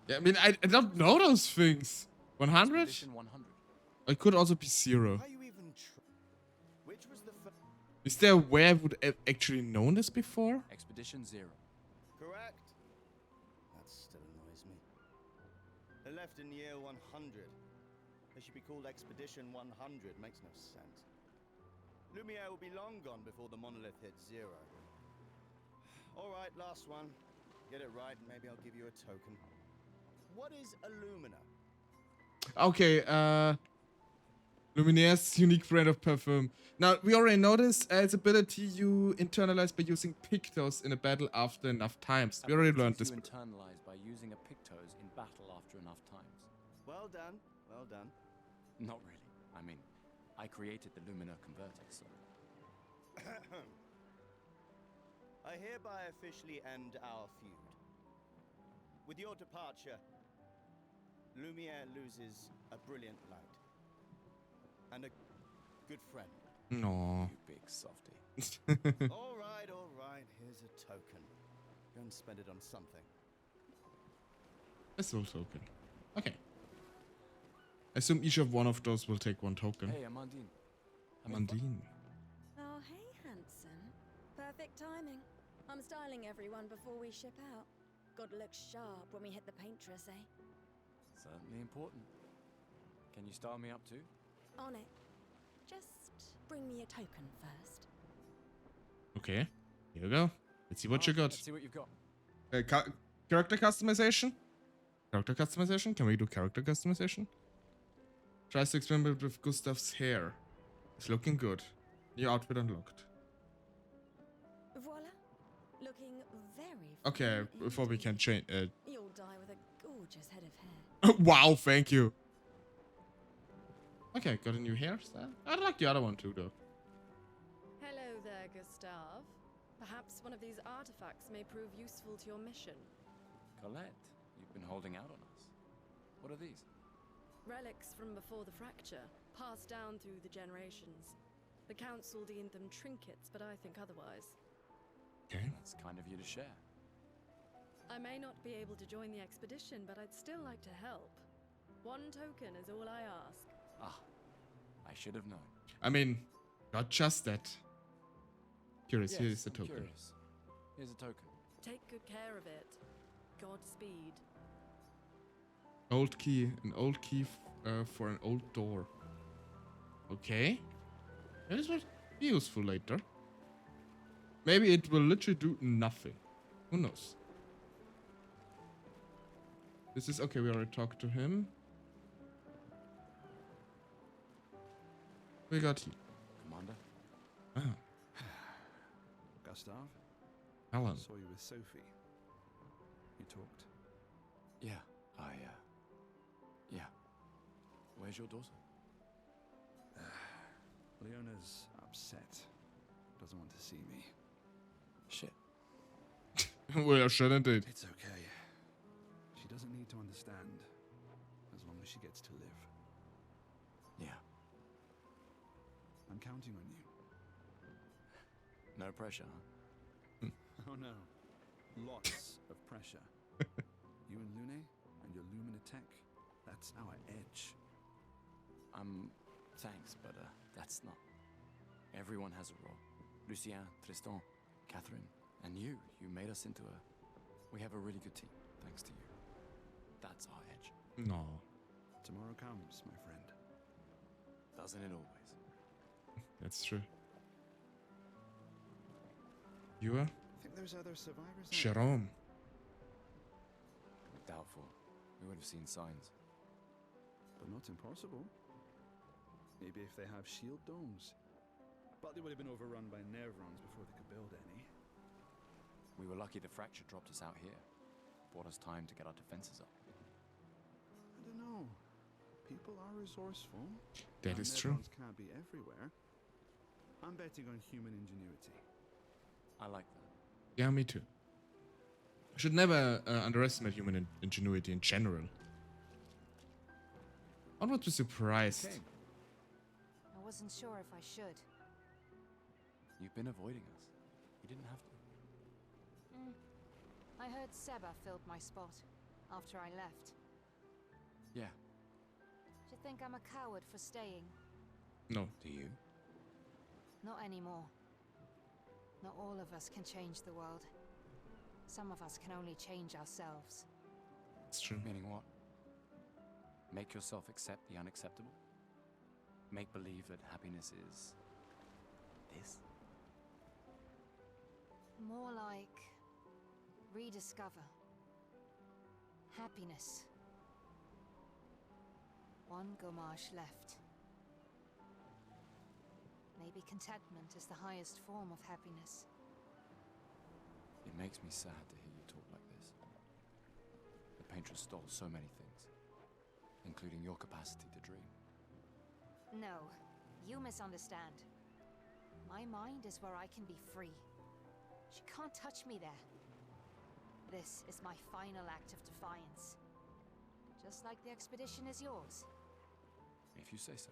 Yeah, I mean, I don't know those things. 100? Expedition 100. It could also be 0. Are you even Which was the first? Is there a way I would have actually known this before? Expedition 0. Correct. That still annoys me. They left in year 100. They should be called Expedition 100. Makes no sense. Lumiere will be long gone before the monolith hits 0. All right, last one. Get it right, and maybe I'll give you a token. What is Illumina? Okay, Luminaire's unique brand of perfume. Now, we already know this. Its ability you internalize by using Pictos in a battle after enough times. We already learned this. You internalize by using a Pictos in battle after enough times. Well done, well done. Not really. I mean, I created the Lumina converter, so... I hereby officially end our feud. With your departure, Lumiere loses a brilliant light. And a good friend. No. You big softy. All right. Here's a token. Go and spend it on something. A soul token. Okay. I assume each of one of those will take one token. Hey, Amandine. Amandine. Oh, hey, handsome. Perfect timing. I'm styling everyone before we ship out. Gotta look sharp when we hit the paintress, eh? Certainly important. Can you style me up too? On it. Just bring me a token first. Okay. Here we go. Let's see what you got. Let's see what you've got. Character customization? Character customization? Can we do character customization? Tries to experiment with Gustav's hair. It's looking good. New outfit unlocked. Voila. Looking very Okay, before we can change You'll die with a gorgeous head of hair. Wow, thank you. Okay, got a new hairstyle. I like the other one too, though. Hello there, Gustav. Perhaps one of these artifacts may prove useful to your mission. Colette, you've been holding out on us. What are these? Relics from before the fracture, passed down through the generations. The council deemed them trinkets, but I think otherwise. Okay. That's kind of you to share. I may not be able to join the expedition, but I'd still like to help. One token is all I ask. Ah, I should have known. I mean, not just that. Curious, Yes, here's the I'm token. curious. Here's a token. Take good care of it. Godspeed. Old key. An old key for an old door. Okay. This will be useful later. Maybe it will literally do nothing. Who knows? This is okay. We already talked to him. We got you. Commander? Ah, Gustav, Alan. saw you with Sophie. You talked. Yeah, yeah. Where's your daughter? Leona's upset. Doesn't want to see me. Shit. Well, shouldn't it? It's okay. She doesn't need to understand, as long as she gets to live. Yeah. I'm counting on you. No pressure, huh? Oh no. Lots of pressure. You and Lune and your Lumina tech, that's our edge. Thanks, but that's not. Everyone has a role. Lucien, Tristan, Catherine, and you. You made us into a... We have a really good team, thanks to you. That's our edge. No. Tomorrow comes, my friend. Doesn't it always? That's true. You are? Think there's other survivors out Jerome. Doubtful. We would have seen signs. but not impossible. Maybe if they have shield domes. But they would have been overrun by Nevrons before they could build any. We were lucky the fracture dropped us out here. Bought us time to get our defenses up. I don't know. People are resourceful. That is true. Nevrons can't be everywhere. I'm betting on human ingenuity. I like that. Yeah, me too. I should never underestimate human ingenuity in general. I'm not too surprised. Okay. I wasn't sure if I should. You've been avoiding us. You didn't have to. I heard Seba filled my spot after I left. Yeah. Do you think I'm a coward for staying? No. Do you? Not anymore. Not all of us can change the world. Some of us can only change ourselves. It's true. Meaning what? Make yourself accept the unacceptable? Make believe that happiness is... this? More like... rediscover. Happiness. One Gomarsh left. Maybe contentment is the highest form of happiness. It makes me sad to hear you talk like this. The Paintress stole so many things, including your capacity to dream. No, you misunderstand. My mind is where I can be free. She can't touch me there. This is my final act of defiance. Just like the expedition is yours. If you say so.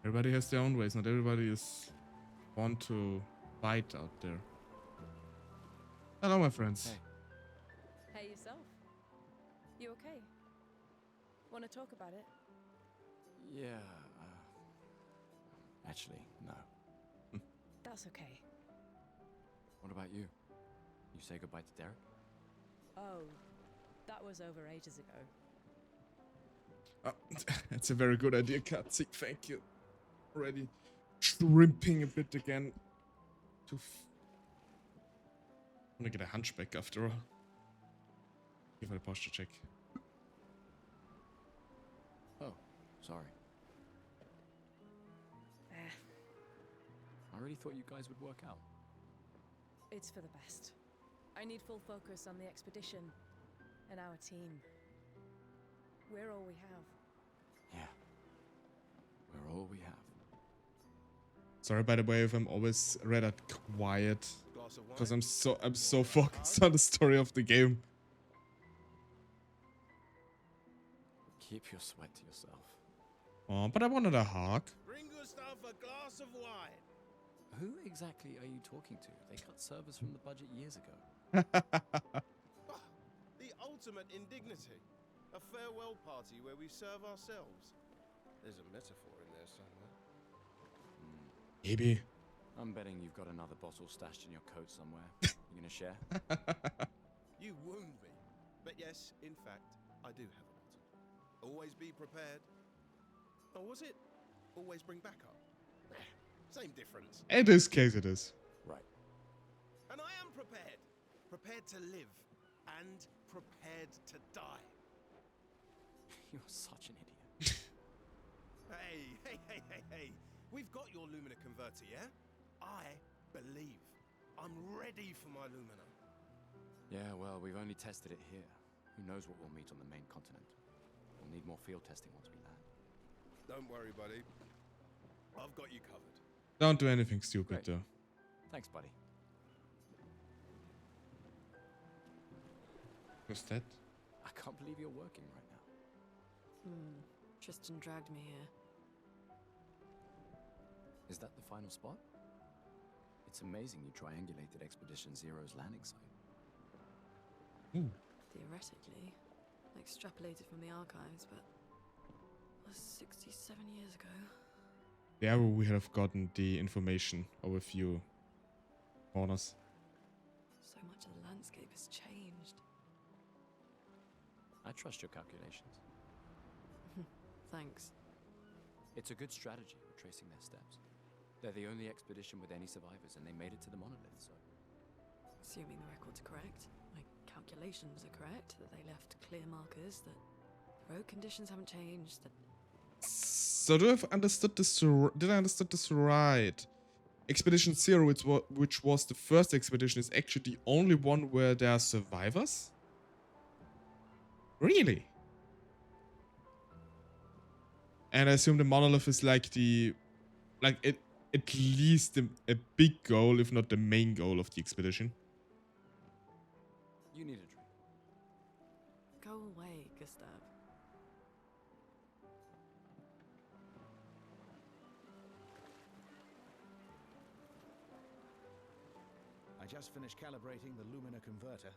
Everybody has their own ways. Not everybody is want to fight out there. Hello, my friends. Hey. Hey yourself. You okay? Want to talk about it? Yeah, actually, no. That's okay. What about you? You say goodbye to Derek? Oh, that was over ages ago. Oh, that's a very good idea, Katzik. Thank you. Already shrimping a bit again. I'm gonna get a hunchback after all. Give it a posture check. Oh, sorry. I really thought you guys would work out. It's for the best. I need full focus on the expedition and our team. We're all we have. Yeah. We're all we have. Sorry, by the way, if I'm always rather quiet, Glass of wine? because I'm so focused on the story of the game. Keep your sweat to yourself. Oh, but I wanted a hug. Bring Gustav a glass of wine. Who exactly are you talking to? They cut service from the budget years ago. The ultimate indignity. A farewell party where we serve ourselves. There's a metaphor in there somewhere. Maybe. I'm betting you've got another bottle stashed in your coat somewhere. You gonna share? You wound me. But yes, in fact, I do have a bottle. Always be prepared. Or was it always bring backup? Same difference. In this case, it is. Right. And I am prepared. Prepared to live. And prepared to die. You're such an idiot. Hey. We've got your Lumina converter, yeah? I believe. I'm ready for my Lumina. Yeah, well, we've only tested it here. Who knows what we'll meet on the main continent? We'll need more field testing once we land. Don't worry, buddy. I've got you covered. Don't do anything stupid, Great. though. Thanks, buddy. What's that? I can't believe you're working right now. Tristan dragged me here. Is that the final spot? It's amazing you triangulated Expedition Zero's landing site. Theoretically, extrapolated from the archives, but it was 67 years ago. There we have gotten the information overview corners. So much of the landscape has changed. I trust your calculations. Thanks. It's a good strategy, tracing their steps. They're the only expedition with any survivors, and they made it to the monolith, so... Assuming the records are correct, my calculations are correct, that they left clear markers, that the road conditions haven't changed, that... So do I have understood this? Did I understand this right? Expedition 0, which was the first expedition, is actually the only one where there are survivors? Really? And I assume the monolith is like at least a big goal, if not the main goal of the expedition. You need a drink. Go away, Gustav. I just finished calibrating the Lumina converter.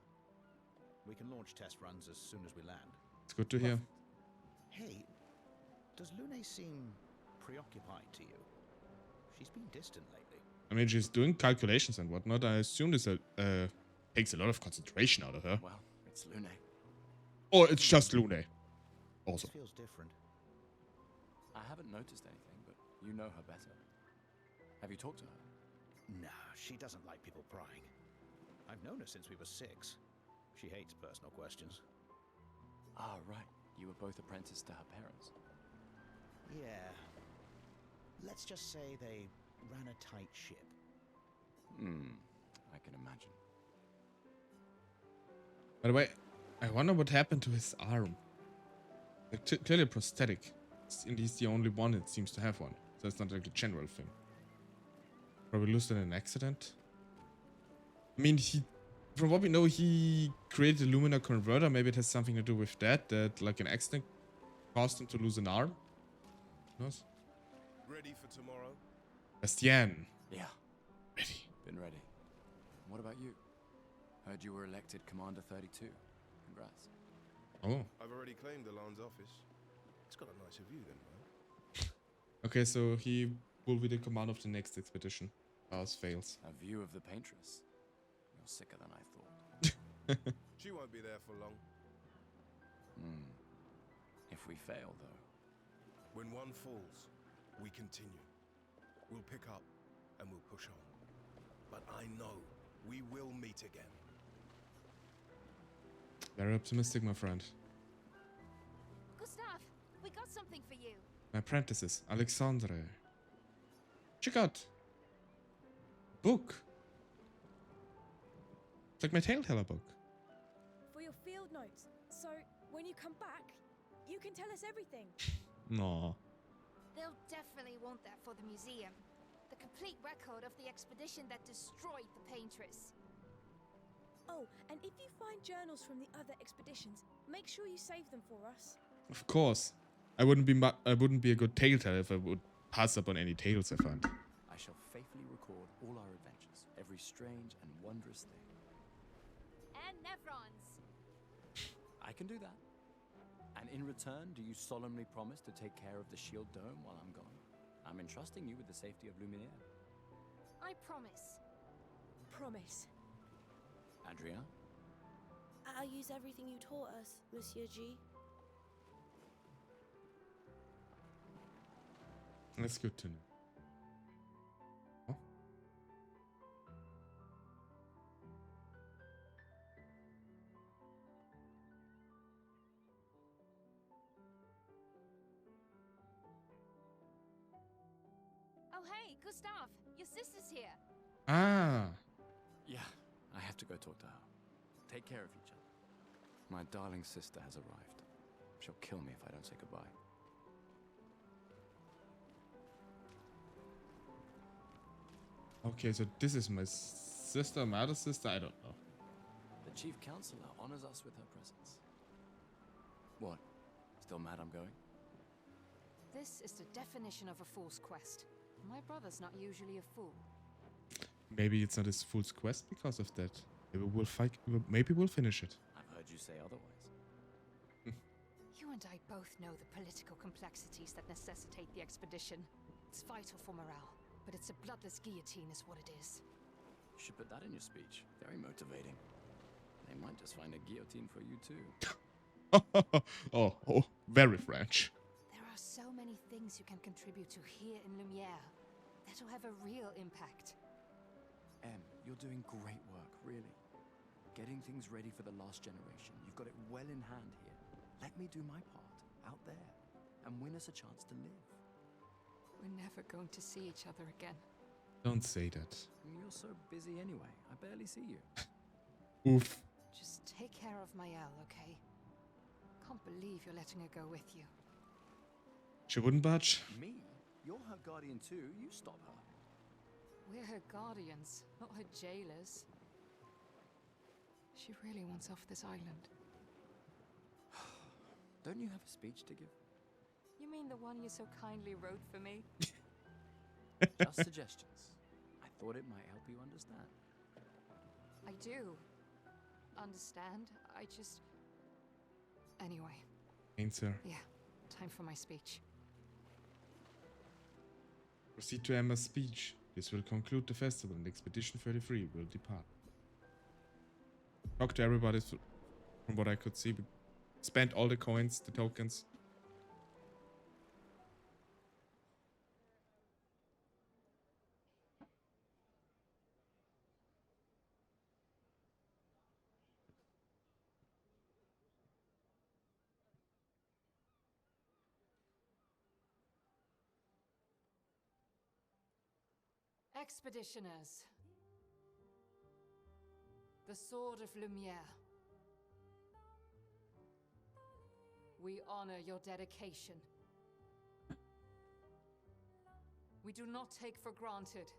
We can launch test runs as soon as we land. It's good to hear. Hey, does Lune seem preoccupied to you? She's been distant lately. I mean, she's doing calculations and whatnot. I assume this takes a lot of concentration out of her. Well, it's Lune. Or it's just Lune. Also. This feels different. I haven't noticed anything, but you know her better. Have you talked to her? No, she doesn't like people prying. I've known her since we were 6. She hates personal questions. Ah, right. You were both apprenticed to her parents. Yeah. Let's just say they ran a tight ship. I can imagine. By the way, I wonder what happened to his arm. Like, clearly prosthetic. And he's the only one that seems to have one. So it's not like a general thing. Probably lost in an accident. I mean, from what we know, he created a Lumina converter. Maybe it has something to do with that. That like an accident caused him to lose an arm. Who knows? Ready for tomorrow? Bastian. Yeah. Ready. Been ready. What about you? Heard you were elected Commander 32. Congrats. Oh. I've already claimed the Lan's office. It's got a nicer view then, right? Okay, so he will be the commander of the next expedition. Ours fails. A view of the Paintress. You're sicker than I thought. She won't be there for long. If we fail, though. When one falls, we continue. We'll pick up and we'll push on. But I know we will meet again. Very optimistic, my friend. Gustav, we got something for you. My apprentices, Alexandre. Check out. Book. It's like my Telltale book. For your field notes. So, when you come back, you can tell us everything. No. They'll definitely want that for the museum. The complete record of the expedition that destroyed the Paintress. Oh, and if you find journals from the other expeditions, make sure you save them for us. Of course. I wouldn't be a good telltale if I would pass up on any tales I find. I shall faithfully record all our adventures, every strange and wondrous thing. And Nevrons. I can do that. And in return, do you solemnly promise to take care of the shield dome while I'm gone? I'm entrusting you with the safety of Luminaire. I promise. Promise. Adrien? I'll use everything you taught us, Monsieur G. That's good to know. Oh. Oh hey, Gustav, your sister's here. Ah. Yeah, I have to go talk to her. Take care of each other. My darling sister has arrived. She'll kill me if I don't say goodbye. Okay, so this is my sister, my other sister, I don't know. The Chief Counselor honors us with her presence. What? Still mad I'm going? This is the definition of a fool's quest. My brother's not usually a fool. Maybe it's not his fool's quest because of that. Maybe we'll fight. Maybe we'll finish it. I've heard you say otherwise. You and I both know the political complexities that necessitate the expedition. It's vital for morale, but it's a bloodless guillotine is what it is. You should put that in your speech. Very motivating. They might just find a guillotine for you too. oh, very French. There are so many things you can contribute to here in Lumiere. that'll have a real impact. Em, you're doing great work, really. Getting things ready for the last generation. You've got it well in hand here. Let me do my part, out there, and win us a chance to live. We're never going to see each other again. Don't say that. You're so busy anyway. I barely see you. Oof. Just take care of Mayel, okay? Can't believe you're letting her go with you. She wouldn't budge. Me? You're her guardian too. You stop her. We're her guardians, not her jailers. She really wants off this island. Don't you have a speech to give? You mean the one you so kindly wrote for me? Just suggestions. I thought it might help you understand. I do understand. I just... Anyway. Answer. Yeah, time for my speech. Proceed to Emma's speech. This will conclude the festival and Expedition 33 will depart. Talk to everybody from what I could see. Spent all the coins, the tokens. Expeditioners. The Sword of Lumiere. We honor your dedication. We do not take for granted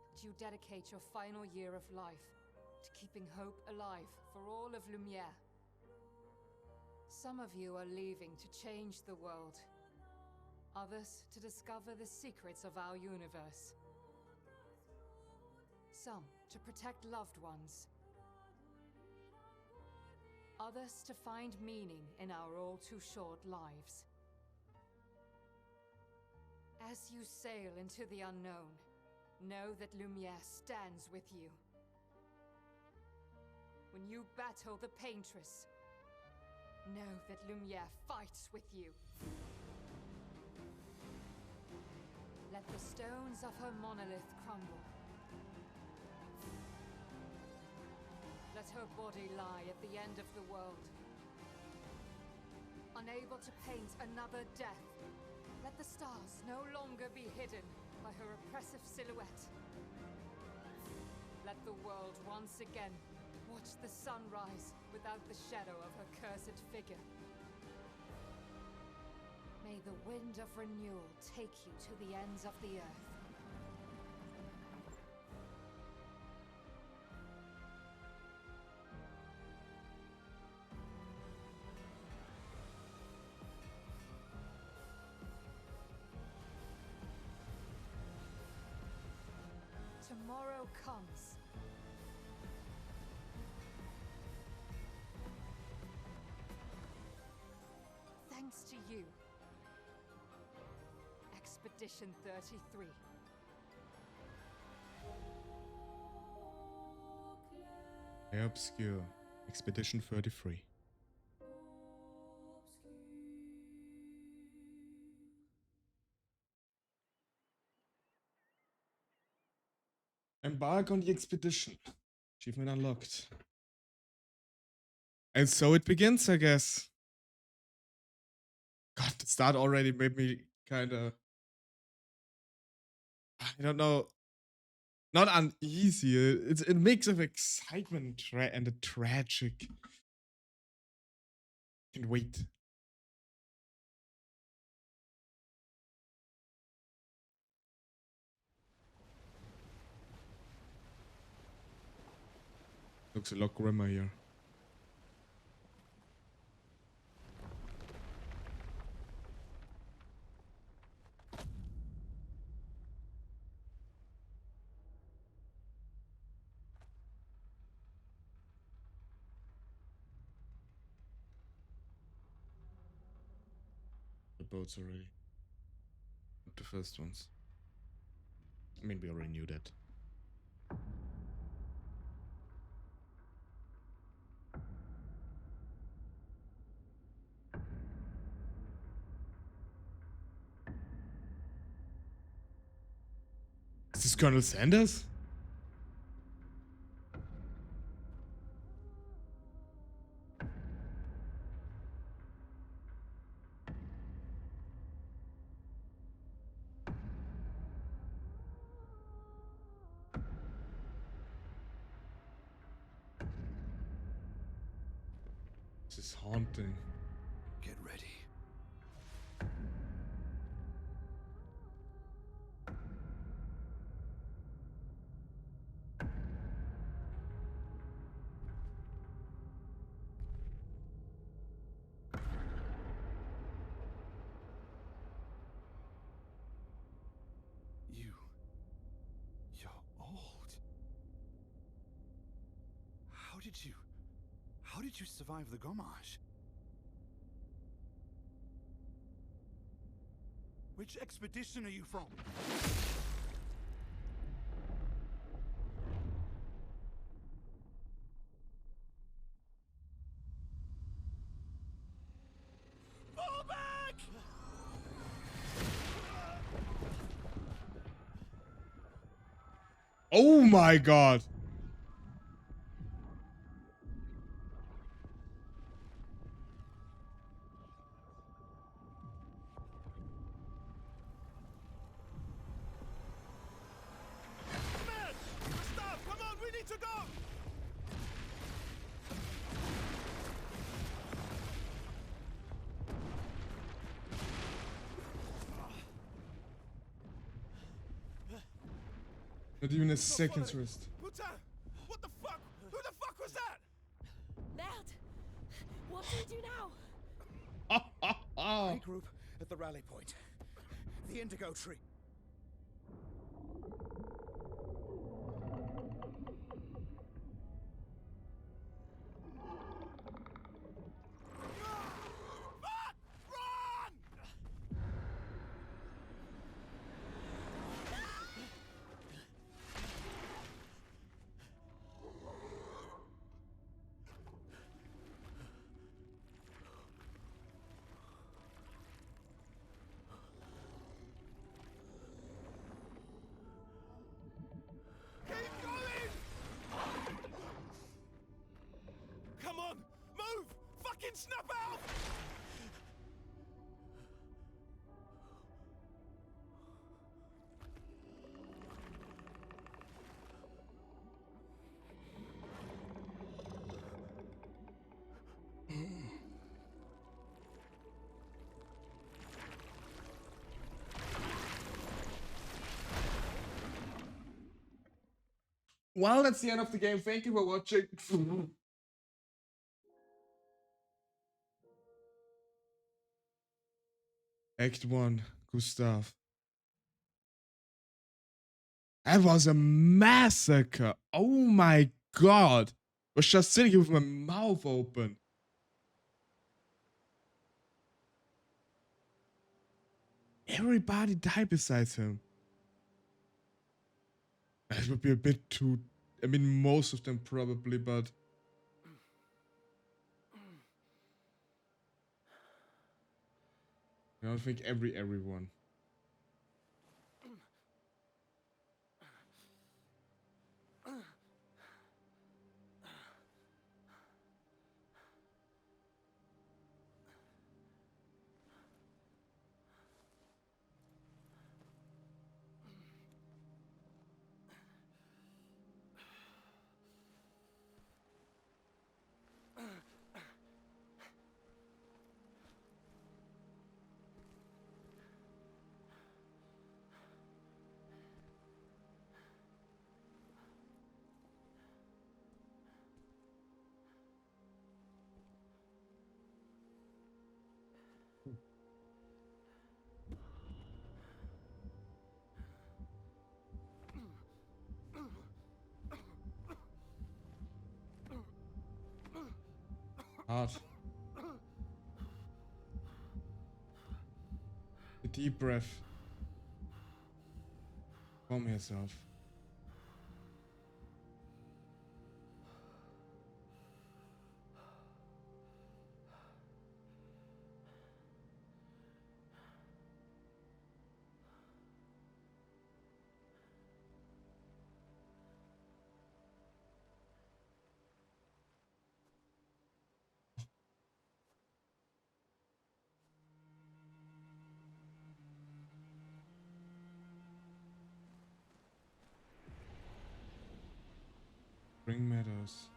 that you dedicate your final year of life to keeping hope alive for all of Lumiere. Some of you are leaving to change the world. Others to discover the secrets of our universe. Some to protect loved ones. Others to find meaning in our all too short lives. As you sail into the unknown, know that Lumiere stands with you. When you battle the Paintress, know that Lumiere fights with you. Let the stones of her monolith crumble. Let her body lie at the end of the world. Unable to paint another death, let the stars no longer be hidden by her oppressive silhouette. Let the world once again watch the sun rise without the shadow of her cursed figure. May the wind of renewal take you to the ends of the earth. Tomorrow comes. Thanks to you. Expedition 33. Obscur. Expedition 33. Embark on the expedition. Achievement unlocked. And so it begins, I guess. God, the start already made me kind of... I don't know. Not uneasy. It's a mix of excitement and a tragic. Can't wait. Looks a lot grimmer here. The boats already. Not the first ones. I mean, we already knew that. Colonel Sanders? This is haunting. Get ready. You're old. How did you survive the Gommage? Which expedition are you from? Fall back! Oh my god. Stop! Come on, we need to go! Not even a second's rest. Putain! What the fuck? Who the fuck was that? Merde! What do we do now? Regroup at the rally point. The Indigo Tree. Come on! Move! Fucking snap out! Well, that's the end of the game. Thank you for watching. Act 1, Gustav. That was a massacre. Oh my god. I was just sitting here with my mouth open. Everybody died besides him. That would be a bit too... I mean, most of them probably, but... I don't think everyone. Hard. A deep breath. Calm yourself. Spring Meadows.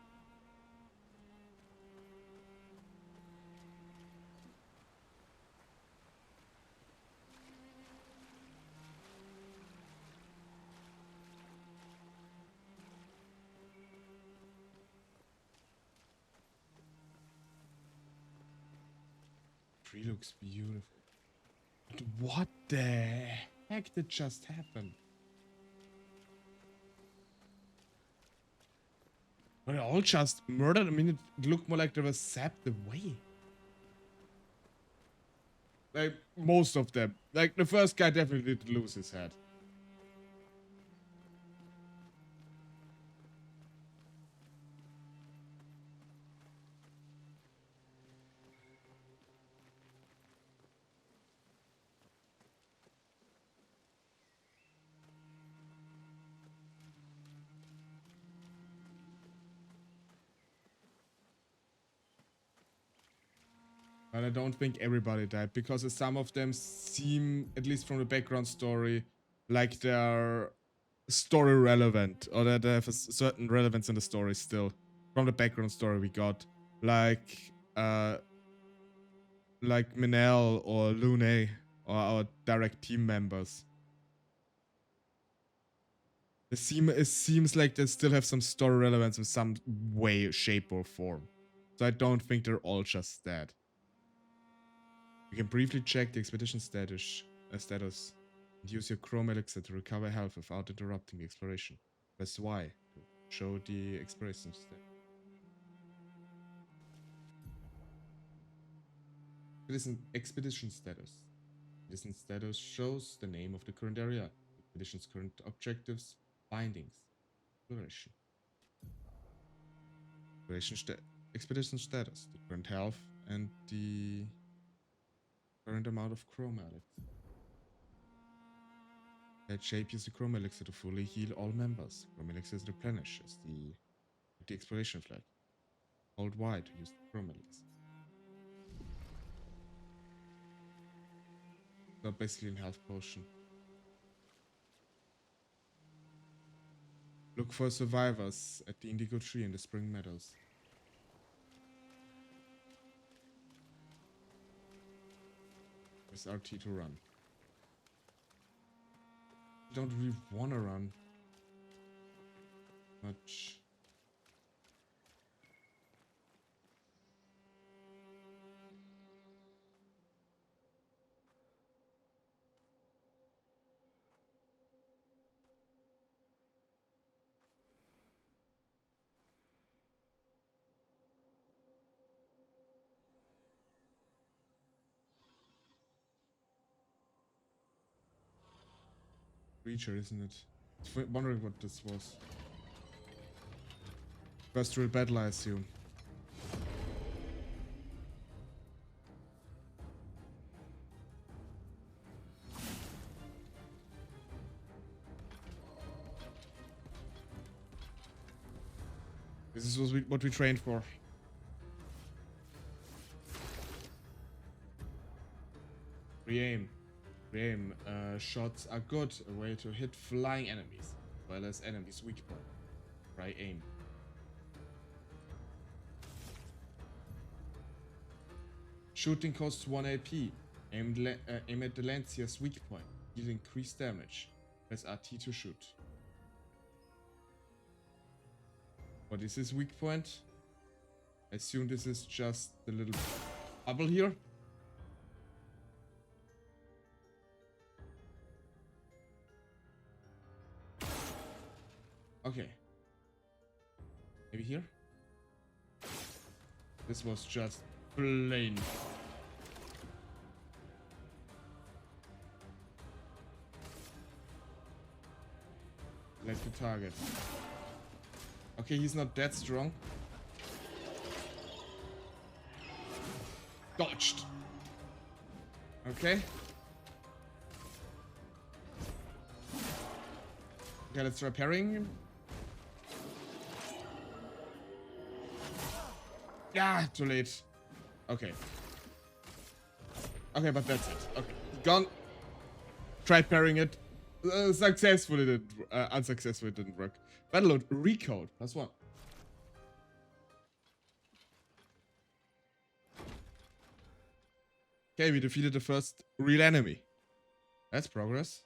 Tree looks beautiful. But what the heck did just happen? Were they all just murdered? I mean, it looked more like they were zapped away. Like, most of them. Like, the first guy definitely did lose his head. But I don't think everybody died, because some of them seem, at least from the background story, like they're story relevant, or that they have a certain relevance in the story still. From the background story we got. Like Minel or Lune, or our direct team members. It seems like they still have some story relevance in some way, shape, or form. So I don't think they're all just dead. You can briefly check the expedition status and use your Chrome Elixir to recover health without interrupting the exploration. Press Y to show the exploration status. Expedition status. Expedition status shows the name of the current area, expedition's current objectives, findings, exploration. Expedition status, the current health, and the current amount of Chrome Elixir. That shape use the Chrome Elixir to fully heal all members. Chrome Elixir is replenished as the exploration flag. Hold Y to use the Chrome Elixir. So basically a health potion. Look for survivors at the Indigo Tree in the Spring Meadows. Press RT to run. I don't really want to run much. Creature, isn't it? I was wondering what this was. First real battle, I assume. This is what we trained for. Re-aim. Re-aim. Shots are good. A way to hit flying enemies, as well as enemies' weak point. Try aim. Shooting costs 1 AP. Aim at the Lancier's weak point. Deal increased damage. Press RT to shoot. What is his weak point? I assume this is just the little bubble here. Okay. Maybe here? This was just plain. Left the target. Okay, he's not that strong. Dodged. Okay. Okay, let's try parrying him. Yeah, too late. Okay. Okay, but that's it. Okay, gone. Tried parrying it. Successfully didn't. Unsuccessfully didn't work. Battle load recode +1. Okay, we defeated the first real enemy. That's progress.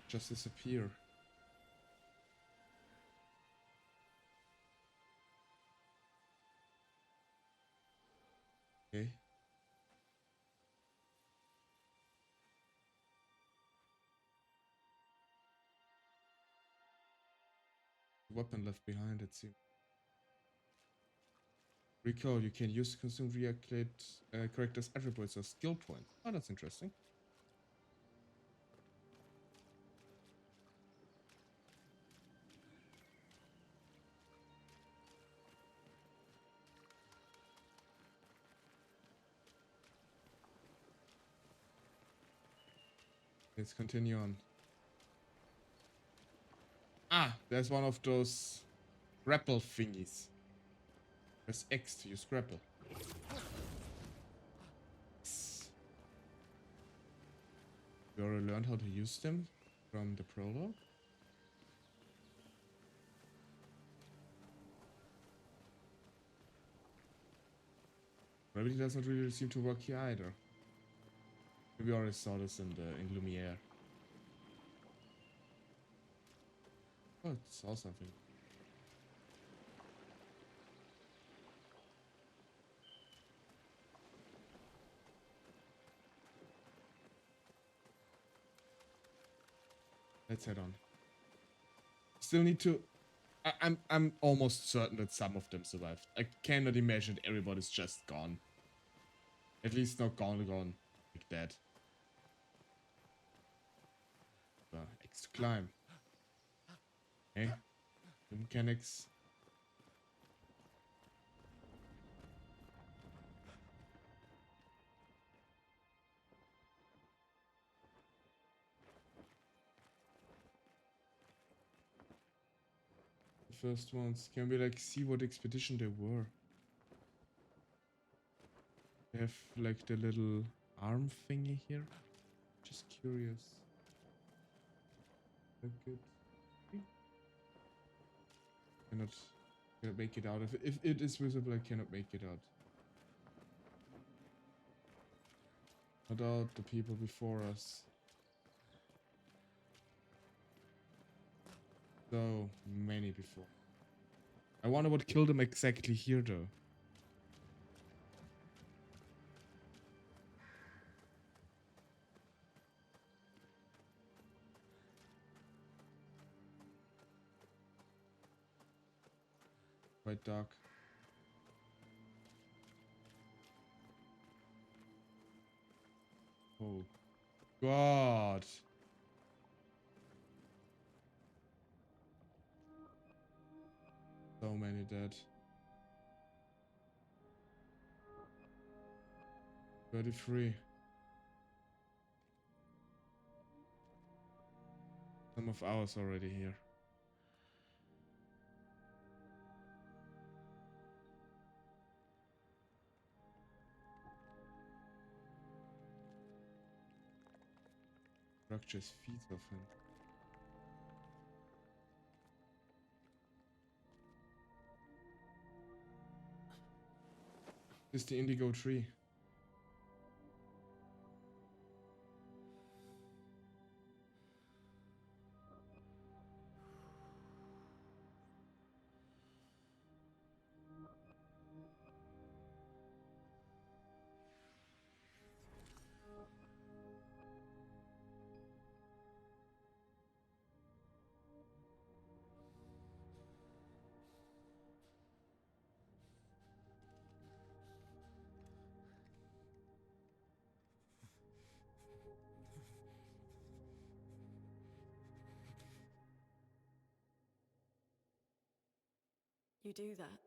Just disappear. Okay. Weapon left behind, it seems. Recall, you can use to consume reactivate characters' attributes or skill points. Oh, that's interesting. Let's continue on. Ah, there's one of those grapple thingies. Press X to use grapple. We already learned how to use them from the prologue. Gravity doesn't really seem to work here either. We already saw this in Lumiere. Oh, saw something. Let's head on. Still need to. I'm almost certain that some of them survived. I cannot imagine everybody's just gone. At least not gone like that. X to climb. Okay. The mechanics. The first ones. Can we like see what expedition they were? They have like the little arm thingy here. Just curious. Look good. Cannot make it out. If it is visible, I cannot make it out. Not out the people before us. So many before. I wonder what killed them exactly here though. Quite dark. Oh God. So many dead. 33. Some of ours already here. Structures feet of him. This is the indigo tree. You do that,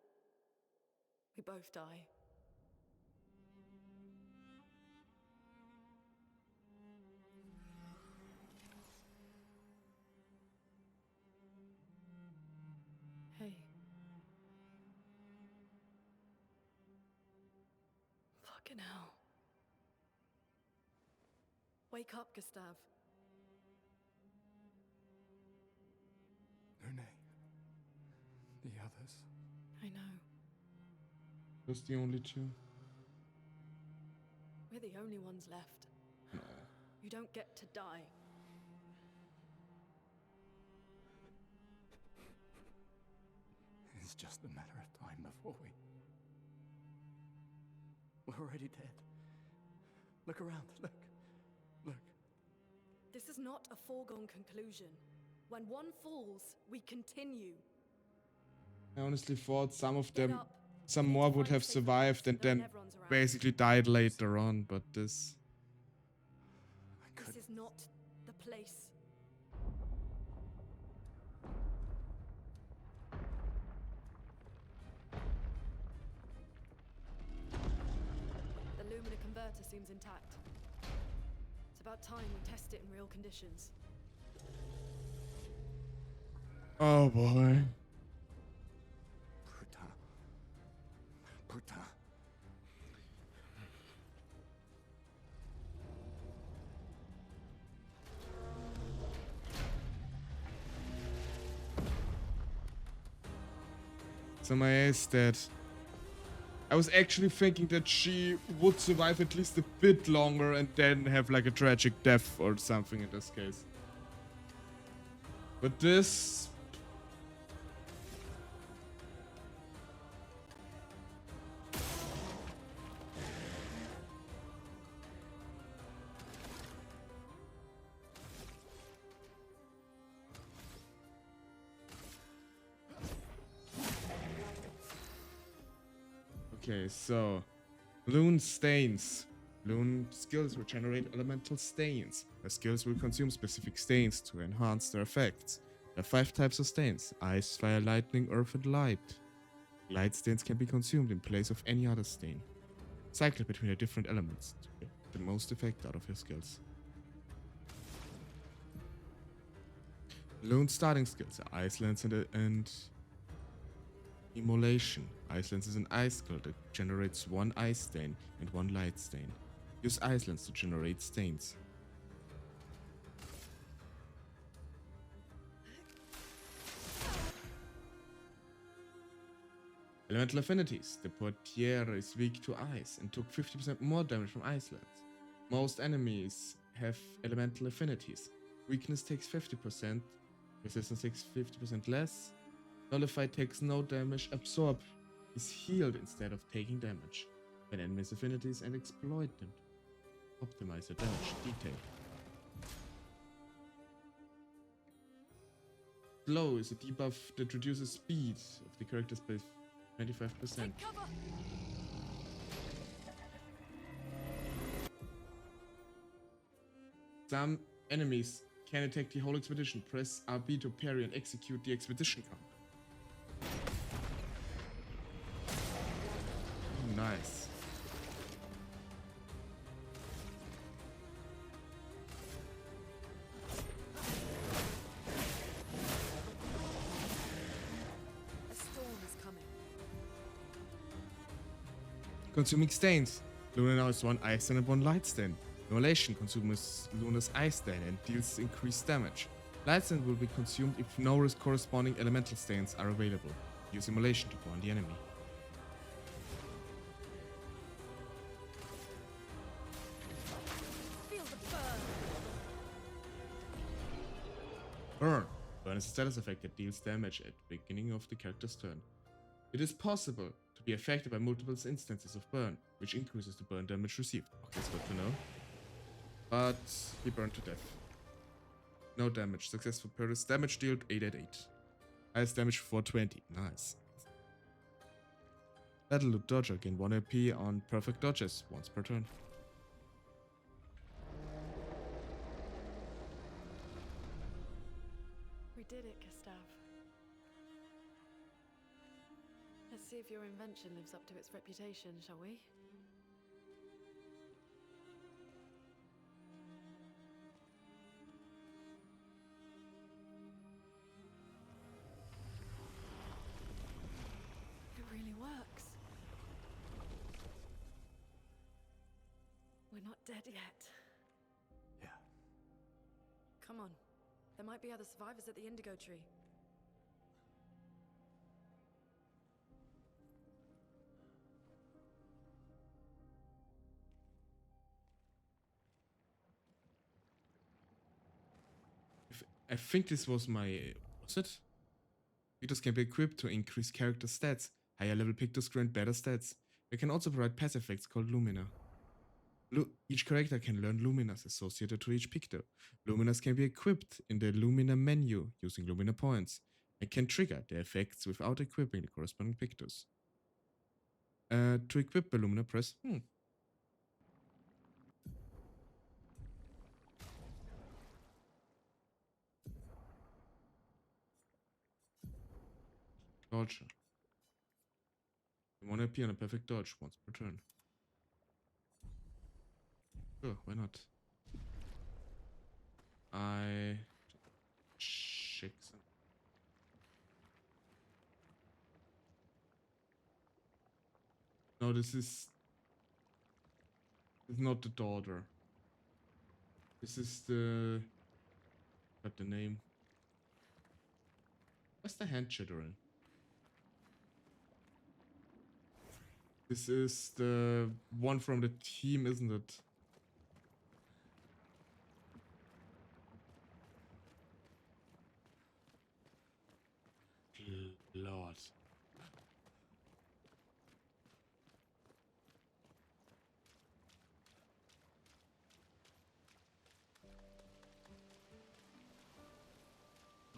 we both die. Hey. Fucking hell. Wake up, Gustav. Lune. The others. I know. Just the only two. the only ones left. No. You don't get to die. It's just a matter of time before we're already dead. Look around. Look. This is not a foregone conclusion. When one falls, we continue. I honestly thought some of Get them, up. some We need more to would find a have safer survived place, and knowing then everyone's around. basically died later on, but this... This is not the place. The Lumina converter seems intact. It's about time we test it in real conditions. Oh boy. Putain. So my ace dead. I was actually thinking that she would survive at least a bit longer and then have like a tragic death or something in this case. But this... Okay, so Loon Stains. Loon skills will generate elemental stains. The skills will consume specific stains to enhance their effects. There are 5 types of stains: ice, fire, lightning, earth, and light. Light stains can be consumed in place of any other stain. Cycle between the different elements to get the most effect out of your skills. Loon starting skills are Ice Lance and Immolation. Ice Lance is an ice skill that generates 1 ice stain and 1 light stain. Use Ice Lance to generate stains. Elemental affinities. The Portiere is weak to ice and took 50% more damage from Ice Lance. Most enemies have elemental affinities. Weakness takes 50%, resistance takes 50% less. Nullified takes no damage, Absorb is healed instead of taking damage. When enemies affinities and exploit them. Optimize your damage detail. Slow is a debuff that reduces speed of the characters by 25%. Some enemies can attack the whole expedition. Press RB to parry and execute the expedition count. Nice. A storm is coming. Consuming stains. Luna now has 1 ice stain and 1 light stain. Immolation consumes Luna's ice stain and deals increased damage. Light stain will be consumed if no corresponding elemental stains are available. Use Immolation to burn the enemy. Burn. Burn is a status effect that deals damage at the beginning of the character's turn. It is possible to be affected by multiple instances of burn, which increases the burn damage received. Okay, it's good to know. But he burned to death. No damage. Successful Paris. Damage dealt 888. Highest damage 420. Nice. Battle Loop Dodger. Gain 1 AP on perfect dodges once per turn. We did it, Gustav. Let's see if your invention lives up to its reputation, shall we? It really works. We're not dead yet. Yeah. Come on. There might be other survivors at the Indigo Tree. I think this was my... Was it? Pictos can be equipped to increase character stats. Higher level Pictos grant better stats. They can also provide passive effects called Lumina. Each character can learn Luminas associated to each Picto. Luminas can be equipped in the Lumina menu using Lumina points, and can trigger their effects without equipping the corresponding Pictos. To equip the Lumina, press Dodge. You want to appear in a perfect dodge once per turn. Sure, why not? I check some. No, this is not the daughter. This is the... Got the name. What's the hand chittering? This is the one from the team, isn't it? Lord.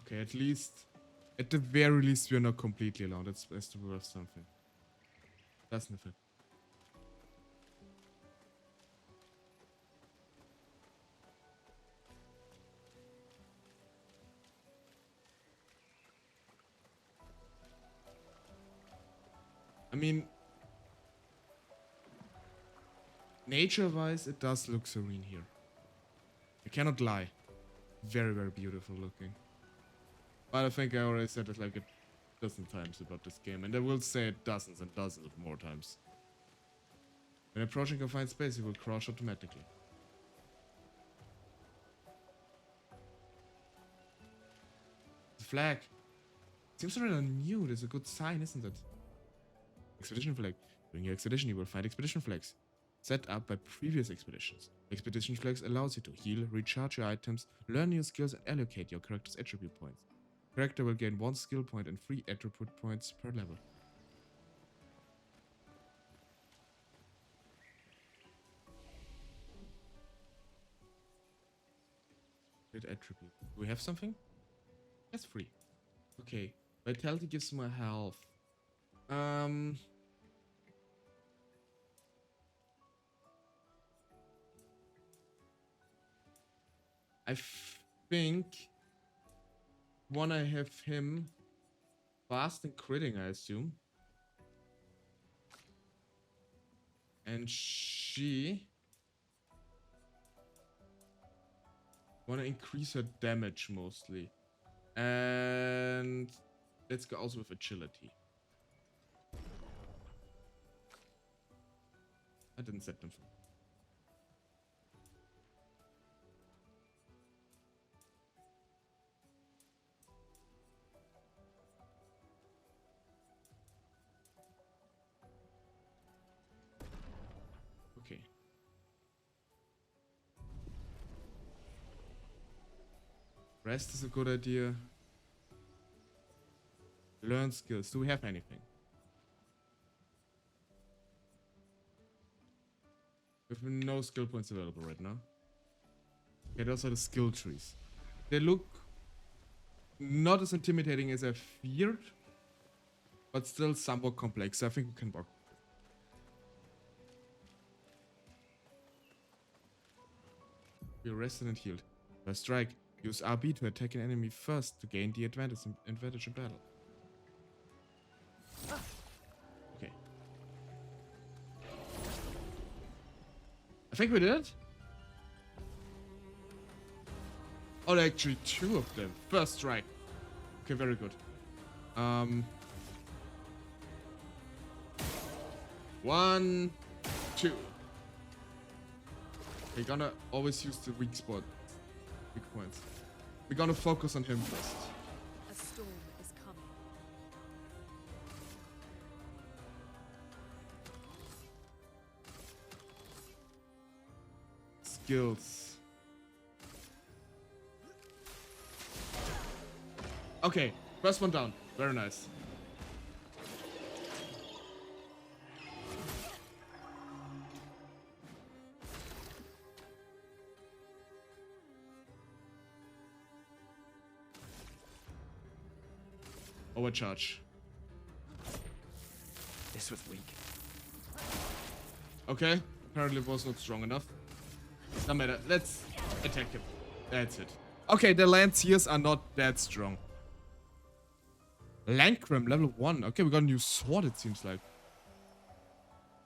Okay, at the very least, we're not completely alone. That's worth something. Doesn't it? I mean, nature-wise, it does look serene here. I cannot lie. Very, very beautiful looking. But I think I already said it like a dozen times about this game, and I will say it dozens and dozens of more times. When approaching confined space, you will crouch automatically. The flag. Seems rather new. That's a good sign, isn't it? Expedition flag. During your expedition, you will find expedition flags set up by previous expeditions. Expedition flags allows you to heal, recharge your items, learn new skills, and allocate your character's attribute points. Character will gain 1 skill point and 3 attribute points per level. Attribute. Do we have something? That's free. Okay. Vitality gives more health. I think wanna have him fast and critting, I assume. And she wanna increase her damage mostly. And let's go also with agility. I didn't set them for. Okay. Rest is a good idea. Learn skills. Do we have anything? We have no skill points available right now. Okay, those are the skill trees. They look not as intimidating as I feared, but still somewhat complex. I think we can work. Be rested and healed. First strike. Use RB to attack an enemy first to gain the advantage in battle. Okay. I think we did it. Oh, actually 2 of them. First strike. Okay, very good. 1, 2. We're gonna always use the weak spot. Weak points. We're gonna focus on him first. A storm is coming. Skills. Okay, first one down. Very nice. Overcharge. This was weak. Okay, apparently it was not strong enough. No matter, let's attack him. That's it. Okay, the Lanciers are not that strong. Lancram, level 1. Okay, we got a new sword, it seems like.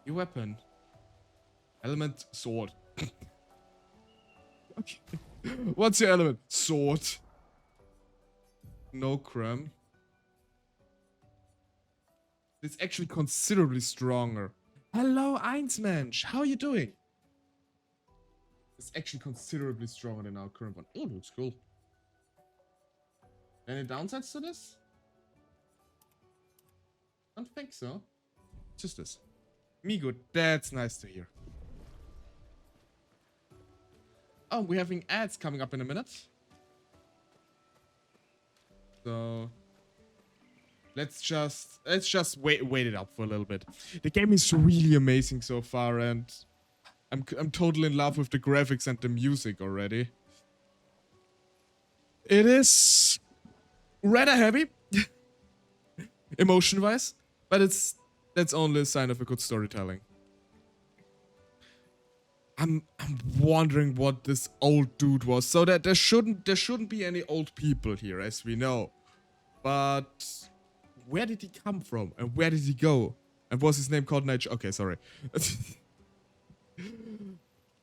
New weapon. Element, sword. Okay. What's your element? Sword. No cram. It's actually considerably stronger. Hello, Einsmensch. How are you doing? It's actually considerably stronger than our current one. Oh, looks cool. Any downsides to this? Don't think so. Just this. Me good. That's nice to hear. Oh, we're having ads coming up in a minute. So let's just wait it up for a little bit. The game is really amazing so far, and I'm totally in love with the graphics and the music already. It is rather heavy, emotion-wise, but that's only a sign of a good storytelling. I'm wondering what this old dude was. So that there shouldn't be any old people here, as we know. But where did he come from? And where did he go? And was his name called Night? Okay, sorry.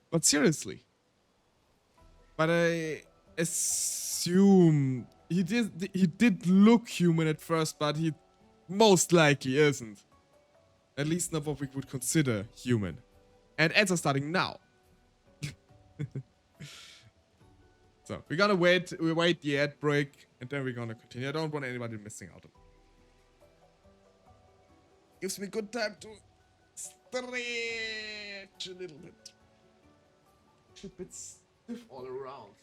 But seriously. But I assume he did look human at first, but he most likely isn't. At least not what we would consider human. And ads are starting now. So we're gonna wait the ad break, and then we're gonna continue. I don't want anybody missing out on. Gives me good time to stretch a little bit. It's a bit stiff all around.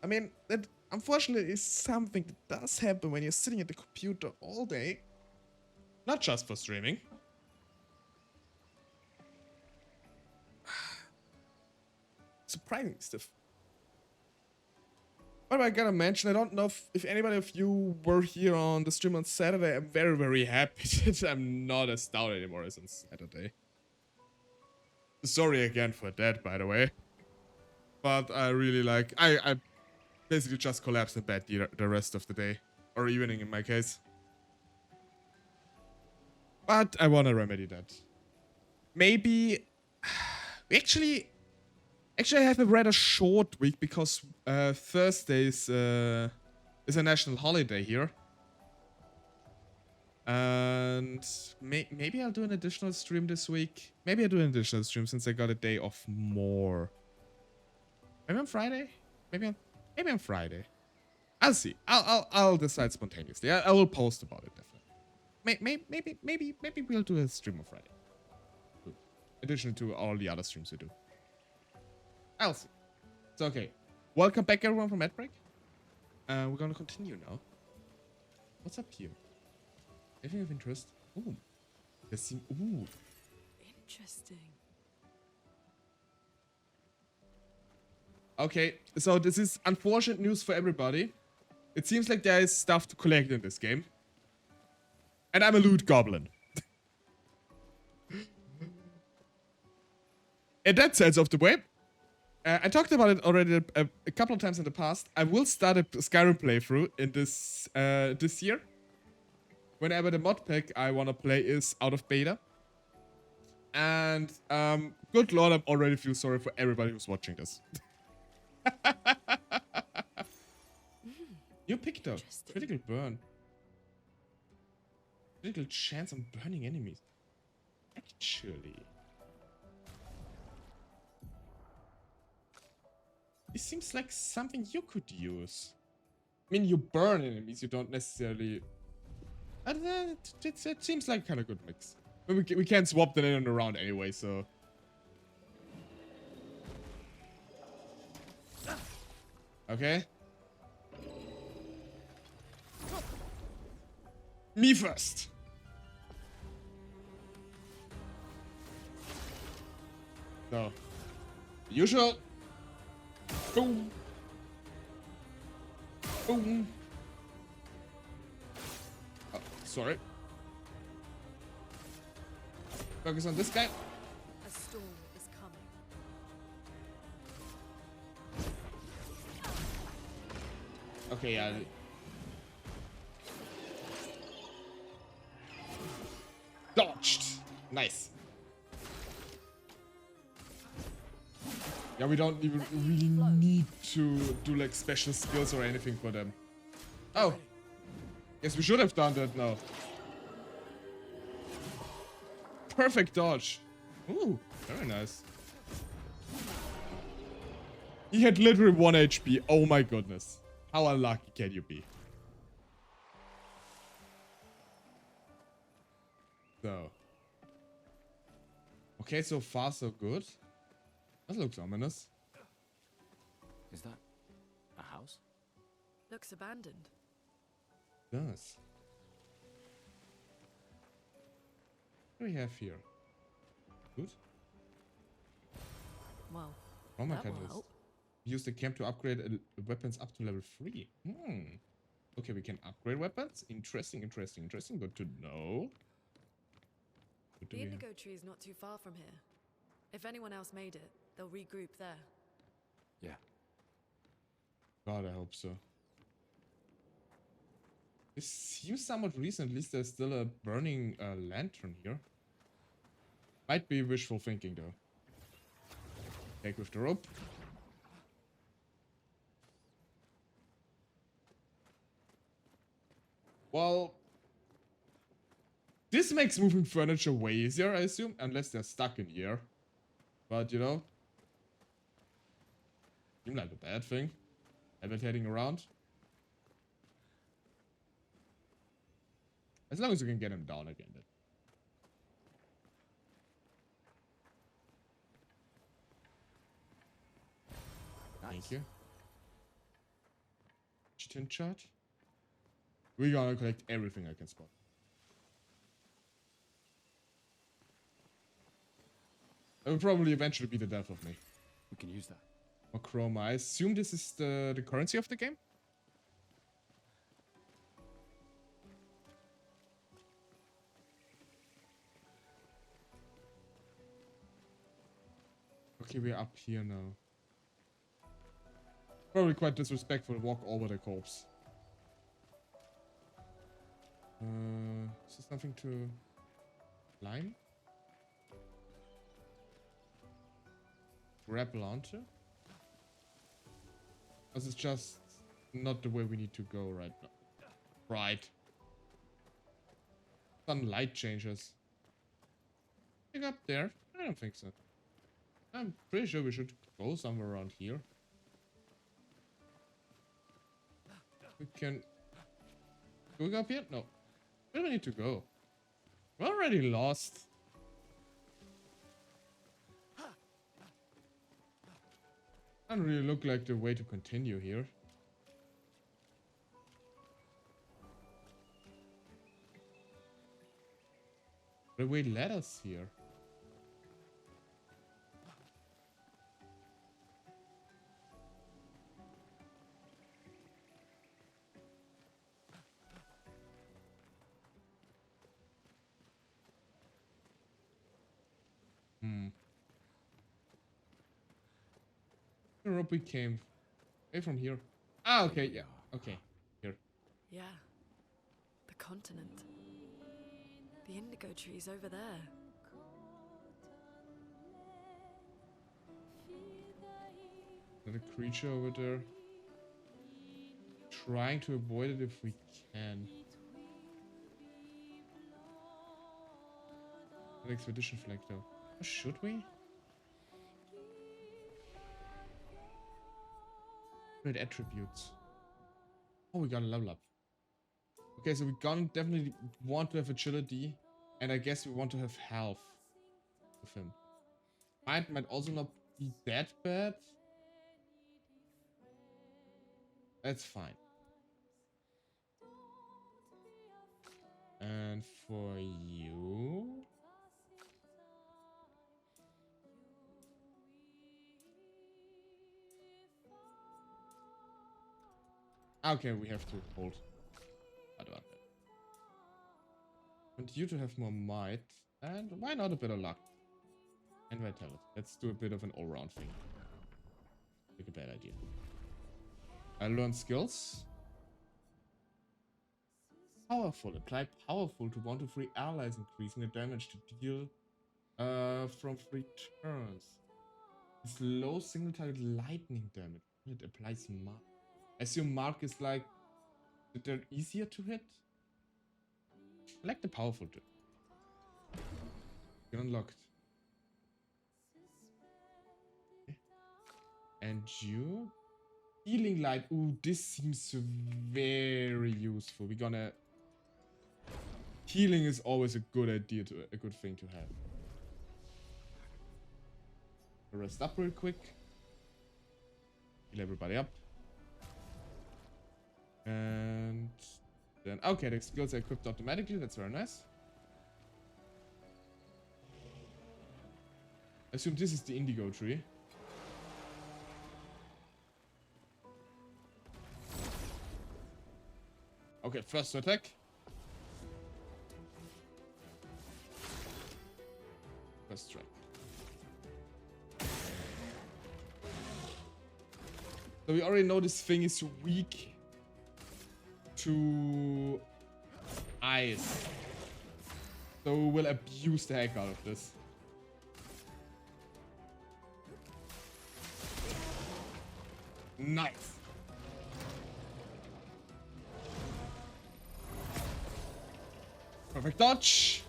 I mean, that unfortunately is something that does happen when you're sitting at the computer all day. Not just for streaming. Surprisingly stiff. But I gotta mention, I don't know if anybody of you were here on the stream on Saturday. I'm very, very happy that I'm not as down anymore as on Saturday. Sorry again for that, by the way. But I really like... I basically just collapsed in bed the rest of the day. Or evening in my case. But I wanna remedy that. Maybe... Actually, I have a rather short week because Thursday is a national holiday here. And maybe I'll do an additional stream this week. Maybe I'll do an additional stream since I got a day off more. Maybe on Friday? Maybe on Friday. I'll see. I'll decide spontaneously. I will post about it definitely. Maybe we'll do a stream on Friday. In addition to all the other streams we do. I'll see. So okay. Welcome back everyone from ad break. We're gonna continue now. What's up here? Anything of interest? Ooh. Ooh. Interesting. Okay, so this is unfortunate news for everybody. It seems like there is stuff to collect in this game. And I'm a loot goblin. In that sense of the way, I talked about it already a couple of times in the past. I will start a Skyrim playthrough in this year. Whenever the mod pack I want to play is out of beta. And good lord, I already feel sorry for everybody who's watching this. You picked up critical burn. Critical chance on burning enemies. Actually. This seems like something you could use. I mean, you burn enemies, you don't necessarily... It seems like kind of good mix. But we can't swap them in and around anyway, so... Okay. Me first. So, usual. Boom. Boom. Oh, sorry. Focus on this guy. A storm is coming. Okay, yeah. Dodged. Nice. Yeah, we don't even really need to do like special skills or anything for them. Oh. Yes, we should have done that now. Perfect dodge. Ooh, very nice. He had literally 1 HP. Oh my goodness. How unlucky can you be? So. Okay, so far so good. That looks ominous. Is that a house? Looks abandoned. Does. What do we have here? Good. Well, Trauma that will catalyst. help. Use the camp to upgrade weapons up to level 3. Okay, we can upgrade weapons. Interesting, interesting, interesting. Good to know. What do The we have? indigo tree is not too far from here. If anyone else made it, they'll regroup there. Yeah. God, I hope so. This seems somewhat recent. At least there's still a burning lantern here. Might be wishful thinking, though. Take with the rope. Well, this makes moving furniture way easier, I assume, unless they're stuck in here. But, you know, seems like a bad thing. Levitating around. As long as you can get him down again. Then. Nice. Thank you. Tin chart. We're gonna collect everything I can spot. That will probably eventually be the death of me. We can use that. Or chroma. I assume this is the currency of the game? Okay, we're up here now. Probably quite disrespectful to walk over the corpse. Is there something to climb? Grapple onto? This is just not the way we need to go right now. Right. Some light changes. Pick up there? I don't think so. I'm pretty sure we should go somewhere around here. We can... Do we go up here? No. Where do we need to go? We're already lost. Doesn't really look like the way to continue here. The way led us here. The rope we came. Hey, from here. Ah, okay, yeah. Okay, here. Yeah. The continent. The indigo tree's over there. There's a creature over there. Trying to avoid it if we can. An expedition flag though. Should we? Great attributes. Oh, we got a level up. Okay, so we gonna definitely want to have agility, and I guess we want to have health with him. Might also not be that bad. That's fine. And for you... Okay, we have to hold advantage. Want you to have more might, and why not a bit of luck? And vitality. Let's do a bit of an all-round thing. Like a bad idea. I learned skills. Powerful. Apply powerful to 1 to 3 allies, increasing the damage to deal from 3 turns. It's low single target lightning damage. It applies mark. I assume mark is like that they're easier to hit. I like the powerful too. You're unlocked. Okay. And you? Healing light. Ooh, this seems very useful. We're gonna... Healing is always a good idea, a good thing to have. Rest up real quick. Heal everybody up. And then, okay, the skills are equipped automatically. That's very nice. I assume this is the indigo tree. Okay, first attack. First strike. So we already know this thing is weak to ice. So we'll abuse the heck out of this. Nice. Perfect dodge.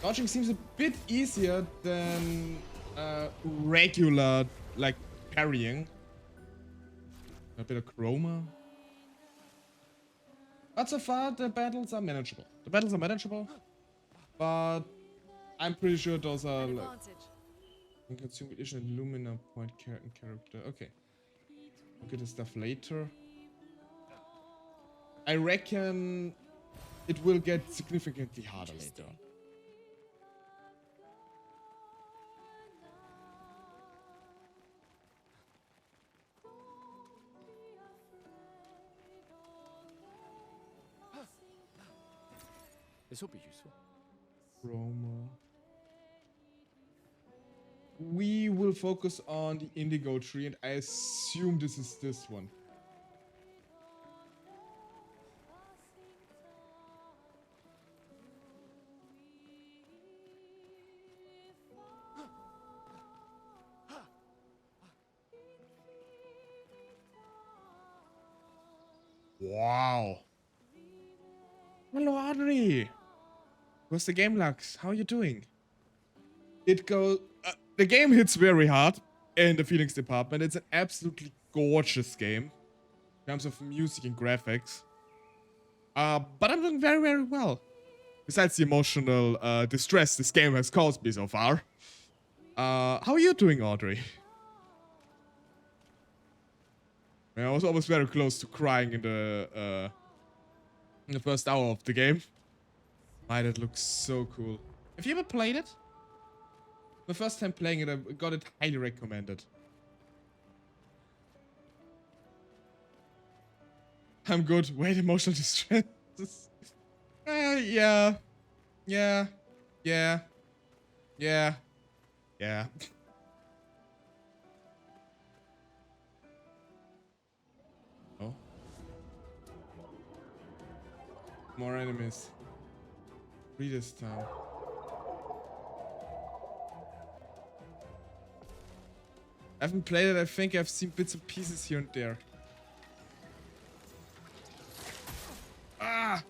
Dodging seems a bit easier than regular, like, parrying. A bit of chroma. But so far, the battles are manageable. But I'm pretty sure those are like... You can consume additional Lumina point character. Okay. Look at the stuff later. I reckon it will get significantly harder later on. This will be useful. Chroma. We will focus on the indigo tree, and I assume this is this one. Wow. Hello, Audrey. What's the game, Lux? How are you doing? It goes... the game hits very hard in the feelings department. It's an absolutely gorgeous game in terms of music and graphics. But I'm doing very, very well. Besides the emotional distress this game has caused me so far. How are you doing, Audrey? I was almost very close to crying in the first hour of the game. My, that looks so cool. Have you ever played it? The first time playing it, I got it highly recommended. I'm good. Wait, emotional distress. Yeah. Yeah. Yeah. Yeah. Yeah. Oh. More enemies. 3 this time. I haven't played it. I think I've seen bits and pieces here and there. Ah!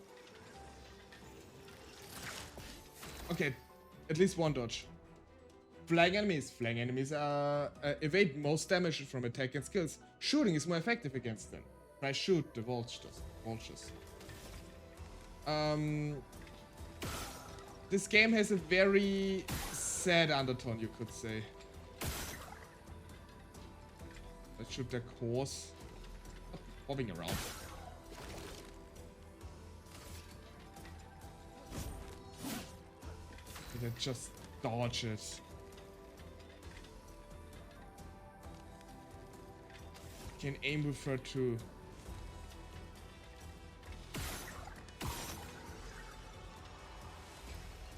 Okay, at least one dodge. Flying enemies. Flying enemies evade most damage from attack and skills. Shooting is more effective against them. Try shoot the vultures. This game has a very sad undertone, you could say. Let's shoot their cores. bobbing around. Did I just dodge it? Can aim with her too.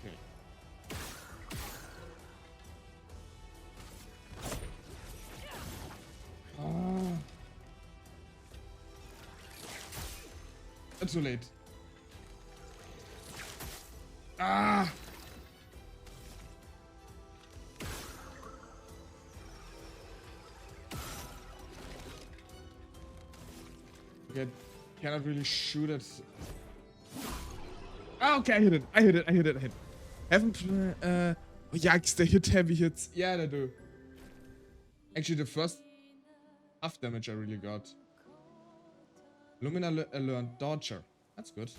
Okay. Ah. Too late. Ah. Okay, cannot really shoot it. Ah, okay, I hit it. I hit it. Haven't, oh yikes, they hit heavy hits. Yeah, they do. Actually, the first half damage I really got. Lumina learned Dodger. That's good.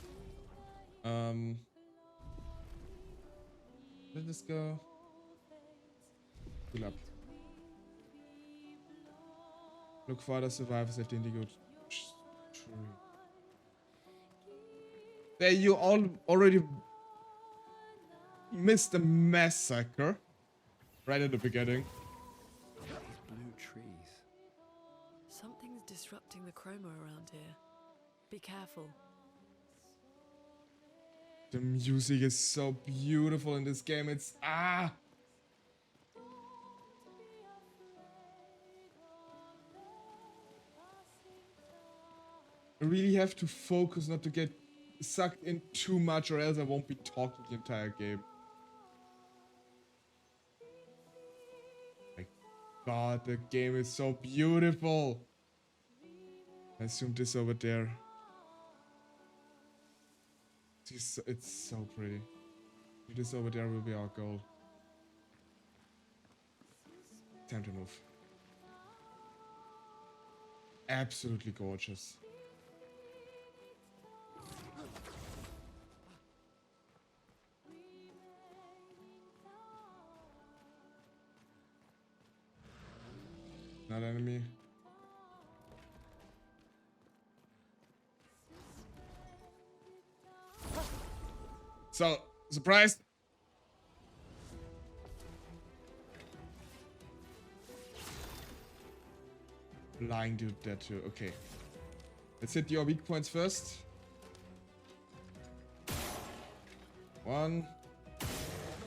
Let this go. Heal up. Look for the survivors at the Indigo Tree. There, you all already missed the massacre right at the beginning. These blue trees. Something's disrupting the chroma around here. Be careful. The music is so beautiful in this game. It's I really have to focus not to get sucked in too much, or else I won't be talking the entire game. My god, the game is so beautiful. I assume this over there. It's so pretty. This over there will be our goal. Time to move. Absolutely gorgeous. Not enemy. So, surprised. Lying dude that too. Okay. Let's hit your weak points first. 1,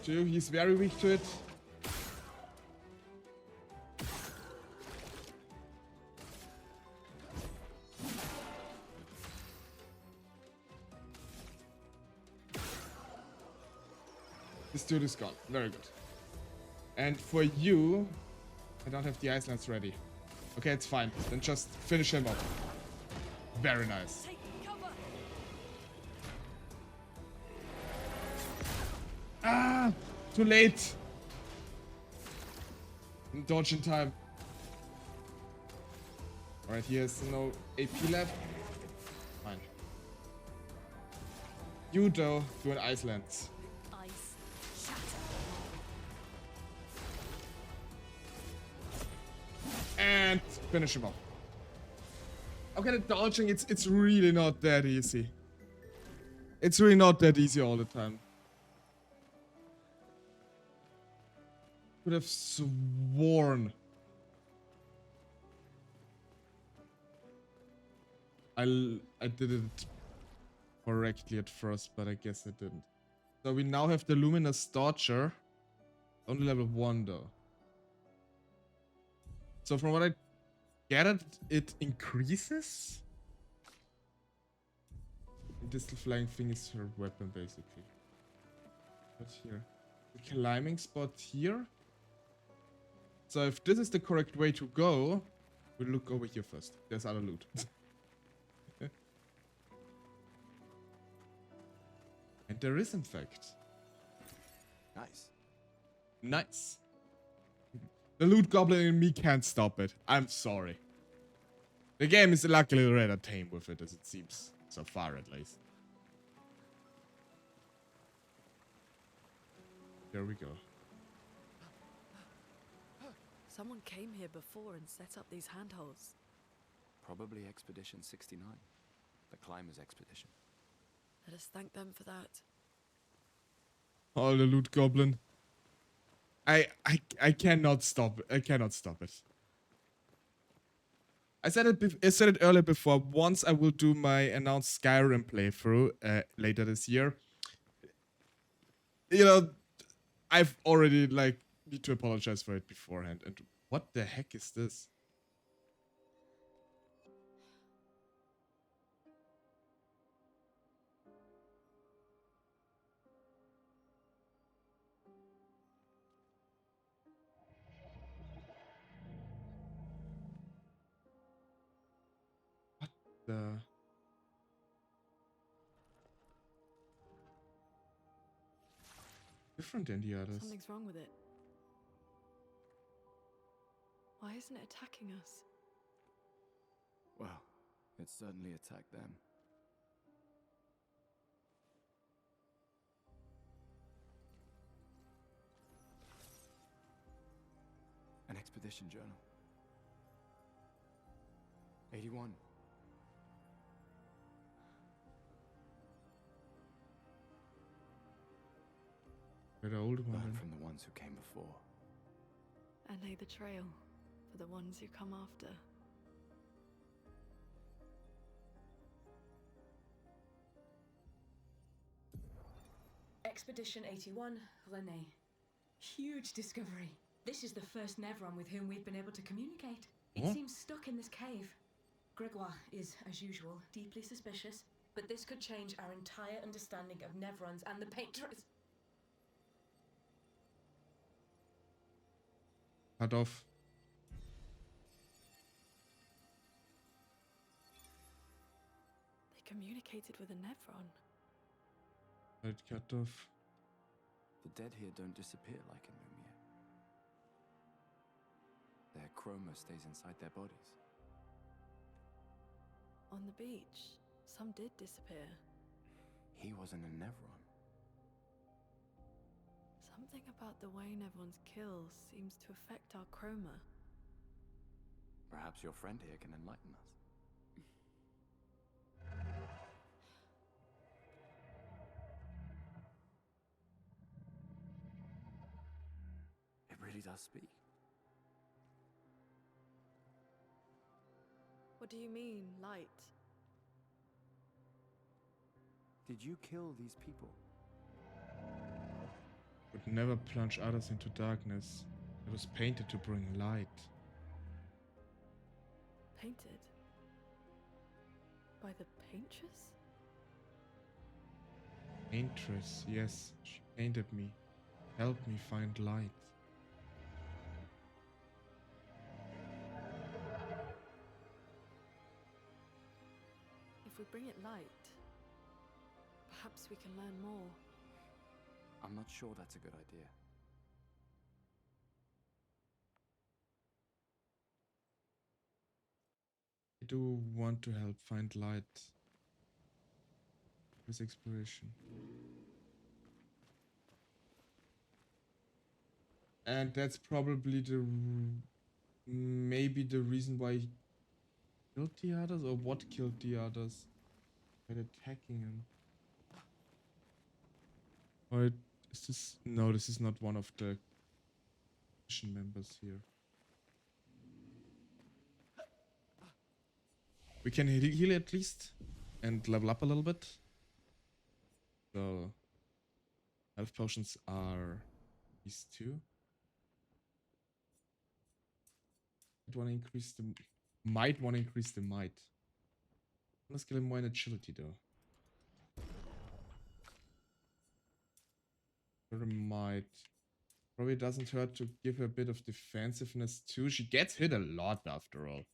2. He's very weak to it. This dude is gone. Very good. And for you, I don't have the ice lance ready. Okay, it's fine. Then just finish him up. Very nice. Ah! Too late! Dodge in time. Alright, he has no AP left. Fine. You, though, do an ice lance. And finish him off. Okay, the dodging, it's really not that easy. It's really not that easy all the time. Could have sworn I did it correctly at first, but I guess I didn't. So we now have the Luminous Dodger. Only level 1 though. So from what I gathered, it increases. This flying thing is her weapon, basically. What's here? The climbing spot here. So if this is the correct way to go, we'll look over here first. There's other loot. And there is, in fact. Nice. Nice. The loot goblin in me can't stop it. I'm sorry. The game is luckily rather tame with it, as it seems. So far, at least. There we go. Someone came here before and set up these handholds. Probably Expedition 69, the climbers' expedition. Let us thank them for that. Oh, the loot goblin. I cannot stop. I cannot stop it. I said it earlier before. Once I will do my announced Skyrim playthrough later this year. You know, I've already like need to apologize for it beforehand. And what the heck is this? What the? Different than the others. Something's wrong with it. Why isn't it attacking us? Well, it certainly attacked them. An expedition journal. 81. The old one. Learn from the ones who came before. And lay the trail for the ones who come after. Expedition 81, René. Huge discovery. This is the first Nevron with whom we've been able to communicate. It What? seems stuck in this cave. Gregoire is, as usual, deeply suspicious, but this could change our entire understanding of Nevrons and the Paintress. Cut off. They communicated with a Nevron. It cut off. The dead here don't disappear like in Lumia. Their chroma stays inside their bodies. On the beach, some did disappear. He wasn't a Nevron. Something about the way Nevrons kill seems to affect our chroma. Perhaps your friend here can enlighten us. It really does speak. What do you mean, light? Did you kill these people? Would never plunge others into darkness. It was painted to bring light. Painted? By the Paintress? Paintress, yes, she painted me. Helped me find light. If we bring it light, perhaps we can learn more. I'm not sure that's a good idea. I do want to help find light. This exploration. And that's probably maybe the reason why he killed the others, or what killed the others by attacking him. Or is this? No, this is not one of the mission members here. We can heal at least and level up a little bit. So health potions are these two. Might want to increase the might. Let's give him more agility though. Might. Probably doesn't hurt to give her a bit of defensiveness too. She gets hit a lot after all.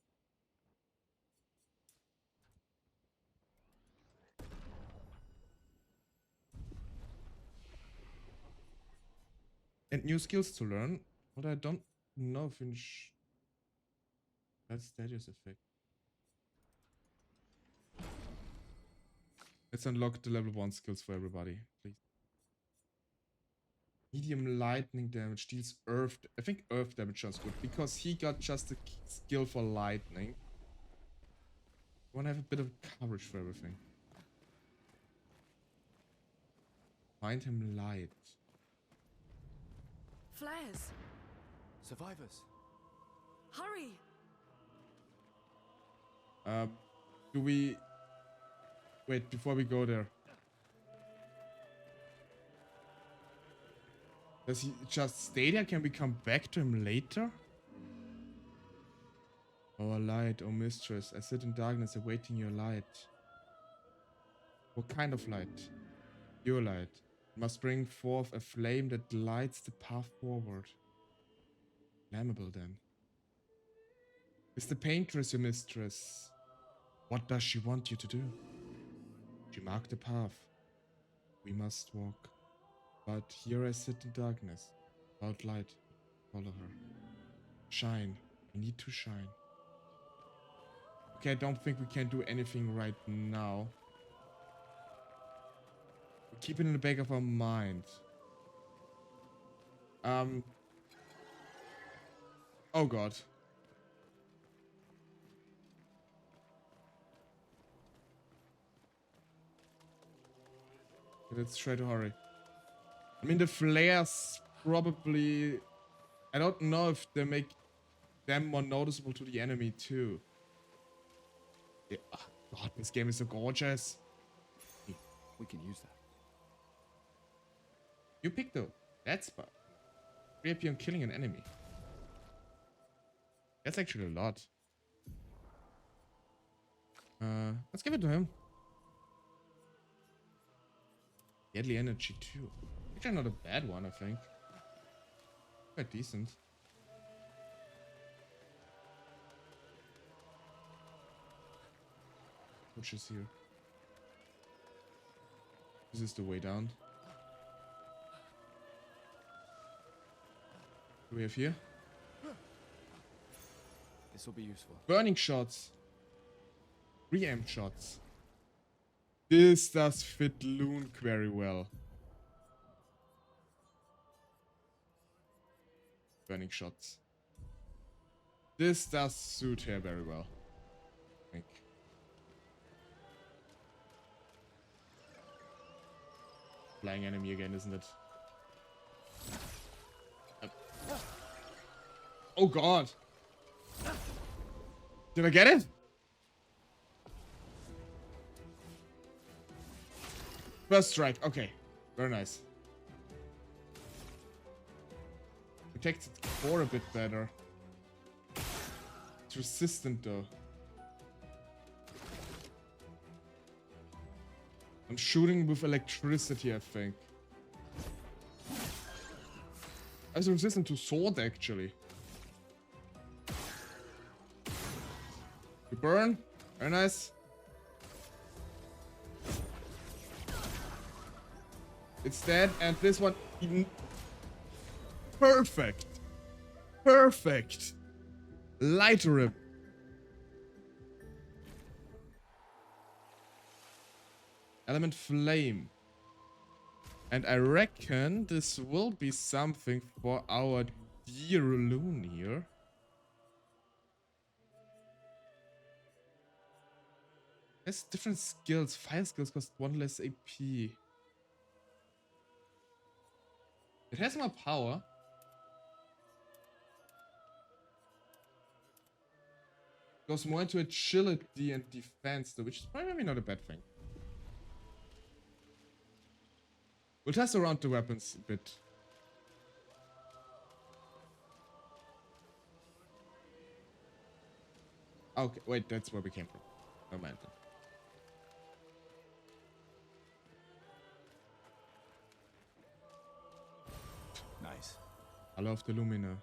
And new skills to learn. But I don't know if that's status effect. Let's unlock the level 1 skills for everybody, please. Medium lightning damage deals earth. I think earth damage sounds good because he got just a skill for lightning. want to have a bit of coverage for everything. Find him light. Flares! Survivors! Hurry! Do we... Wait, before we go there. Does he just stay there? Can we come back to him later? Oh light, oh mistress, I sit in darkness awaiting your light. What kind of light? Your light. Must bring forth a flame that lights the path forward. Flammable then. Is the paintress your mistress? What does she want you to do? She marked the path. We must walk. But here I sit in darkness. Without light. Follow her. Shine. We need to shine. Okay, I don't think we can do anything right now. We keep it in the back of our mind. Oh god. Let's try to hurry. I mean, the flares probably... I don't know if they make them more noticeable to the enemy too. Yeah. Oh, god, this game is so gorgeous. We can use that. You pick though. That's bad. 3 AP on killing an enemy. That's actually a lot. Let's give it to him. Deadly energy too. Actually not a bad one, I think. Quite decent. Which is here? This is the way down. What do we have here? This will be useful. Burning shots. Preamp shots. This does fit Loon very well. Burning shots. This does suit her very well, I think. Flying enemy again, isn't it? Oh god! Did I get it? First strike, okay. Very nice. Protects its core a bit better. It's resistant though. I'm shooting with electricity, I think. I was resistant to sword actually. You burn. Very nice. It's dead, and this one even... Perfect. Perfect. Light rip. Element flame. And I reckon this will be something for our dear Loon here. Has different skills. Fire skills cost 1 less AP. It has more power. Goes more into agility and defense though, which is probably not a bad thing. We'll test around the weapons a bit. Okay, wait, that's where we came from. Never mind then. Nice. I love the Lumina.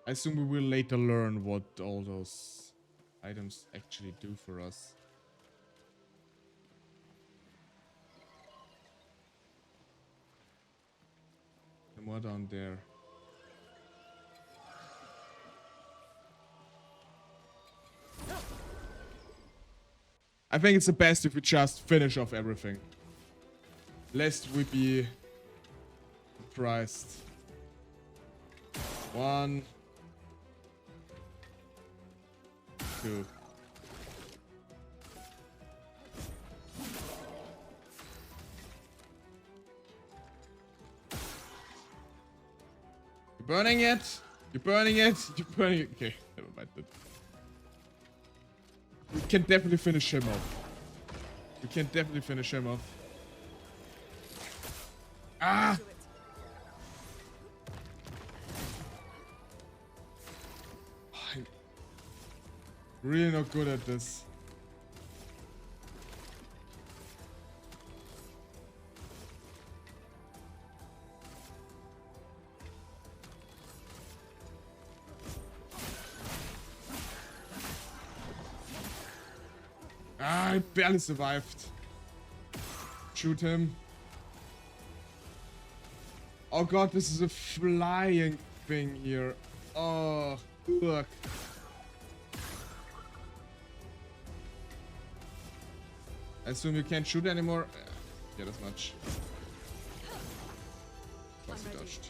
I assume we will later learn what all those items actually do for us. And more down there. I think it's the best if we just finish off everything. Lest we be surprised. 1, too. You're burning it. You're burning it. You're burning it. Okay, never mind that. We can definitely finish him off. We can definitely finish him off. Ah! I'm really not good at this. Ah, I barely survived. Shoot him. Oh god, this is a flying thing here. Oh, look. I assume you can't shoot anymore. Yeah, that's much. Plus he dodged.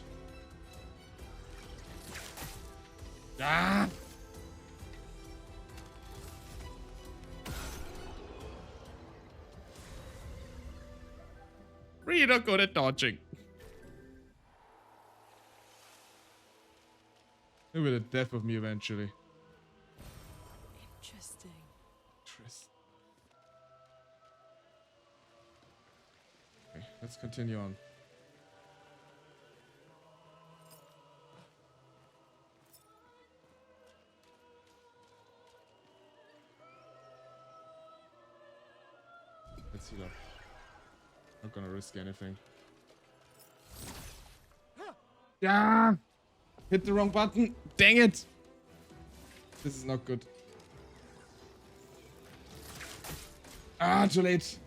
Ah! Really not good at dodging. Maybe the death of me eventually. Interesting. Okay, let's continue on. Let's heal up. Not gonna risk anything. Yeah! Hit the wrong button. Dang it! This is not good. Ah, too late.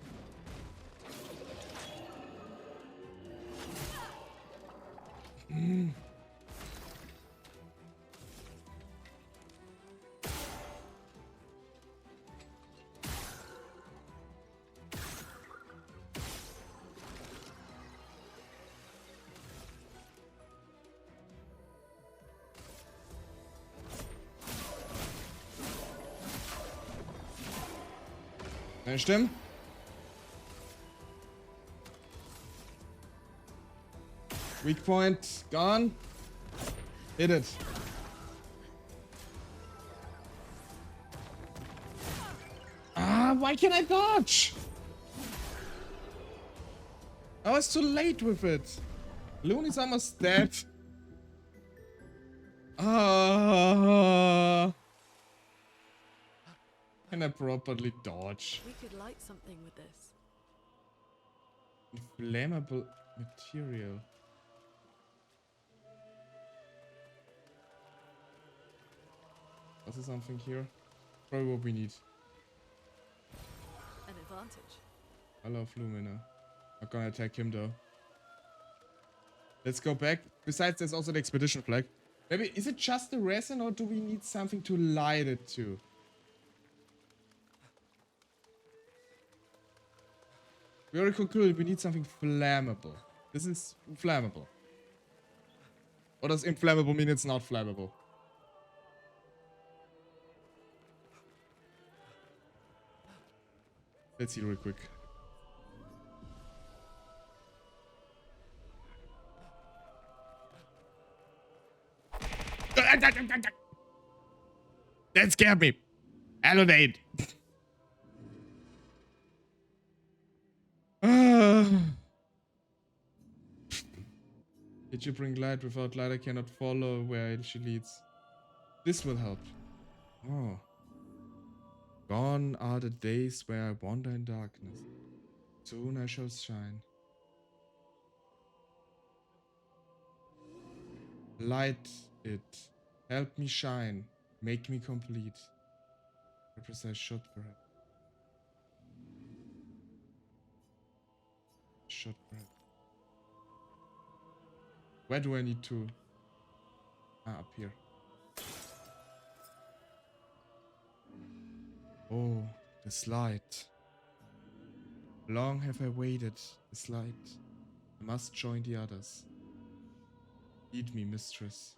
Finished him. Weak point gone. Hit it. Ah, why can't I dodge? I was too late with it. Looney's almost dead. Ah. Can I properly dodge? We could light something with this. Flammable material. Was there something here? Probably what we need. An advantage. I love Lumina. Not gonna attack him though. Let's go back. Besides, there's also the expedition flag. Maybe, is it just the resin or do we need something to light it to? We already concluded we need something flammable. This is flammable. Or does inflammable mean it's not flammable? Let's see real quick. That scared me. Elevate. Did you bring light? Without light I cannot follow where she leads. This will help. Oh. Gone are the days where I wander in darkness. Soon I shall shine. Light it. Help me shine. Make me complete. Perhaps I should, perhaps. Should, perhaps. Where do I need to? Ah, up here. Oh, this light. Long have I waited, this light. I must join the others. Lead me, mistress.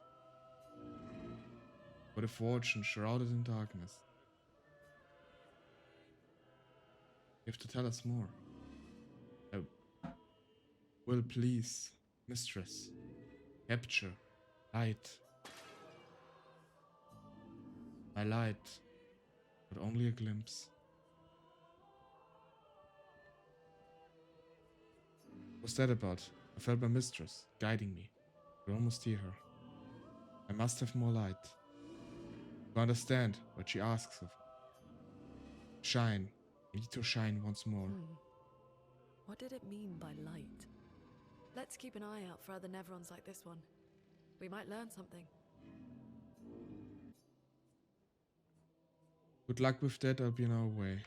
For the fortune shrouded in darkness. You have to tell us more. Will please, mistress. Capture. Light. My light. But only a glimpse. What's that about? I felt my mistress, guiding me. I could almost hear her. I must have more light. To understand what she asks of me. Shine. I need to shine once more. What did it mean by light? Let's keep an eye out for other Nevrons like this one. We might learn something. Good luck with that, I'll be on our way.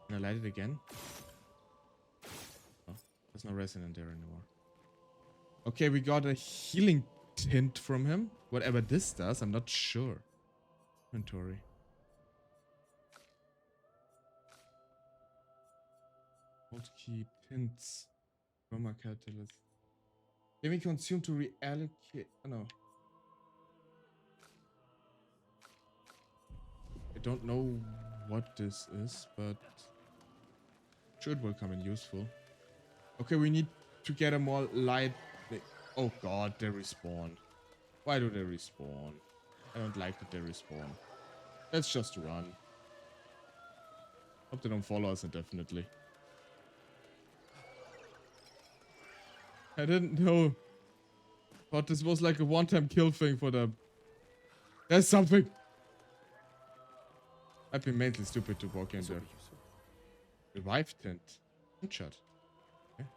Can I light it again? Oh, there's no resin in there anymore. Okay, we got a healing tint from him. Whatever this does, I'm not sure. Inventory. Hold key, tints. Chroma catalyst. Can we consume to reallocate? Oh, no. I don't know what this is, but sure it will come in useful. Okay, we need to get a more light. Oh god, they respawn. Why do they respawn? I don't like that they respawn. Let's just run. Hope they don't follow us indefinitely. I didn't know. Thought this was like a one-time kill thing for them. There's something. I'd be mentally stupid to walk in there. Revive tint. Shot. Okay.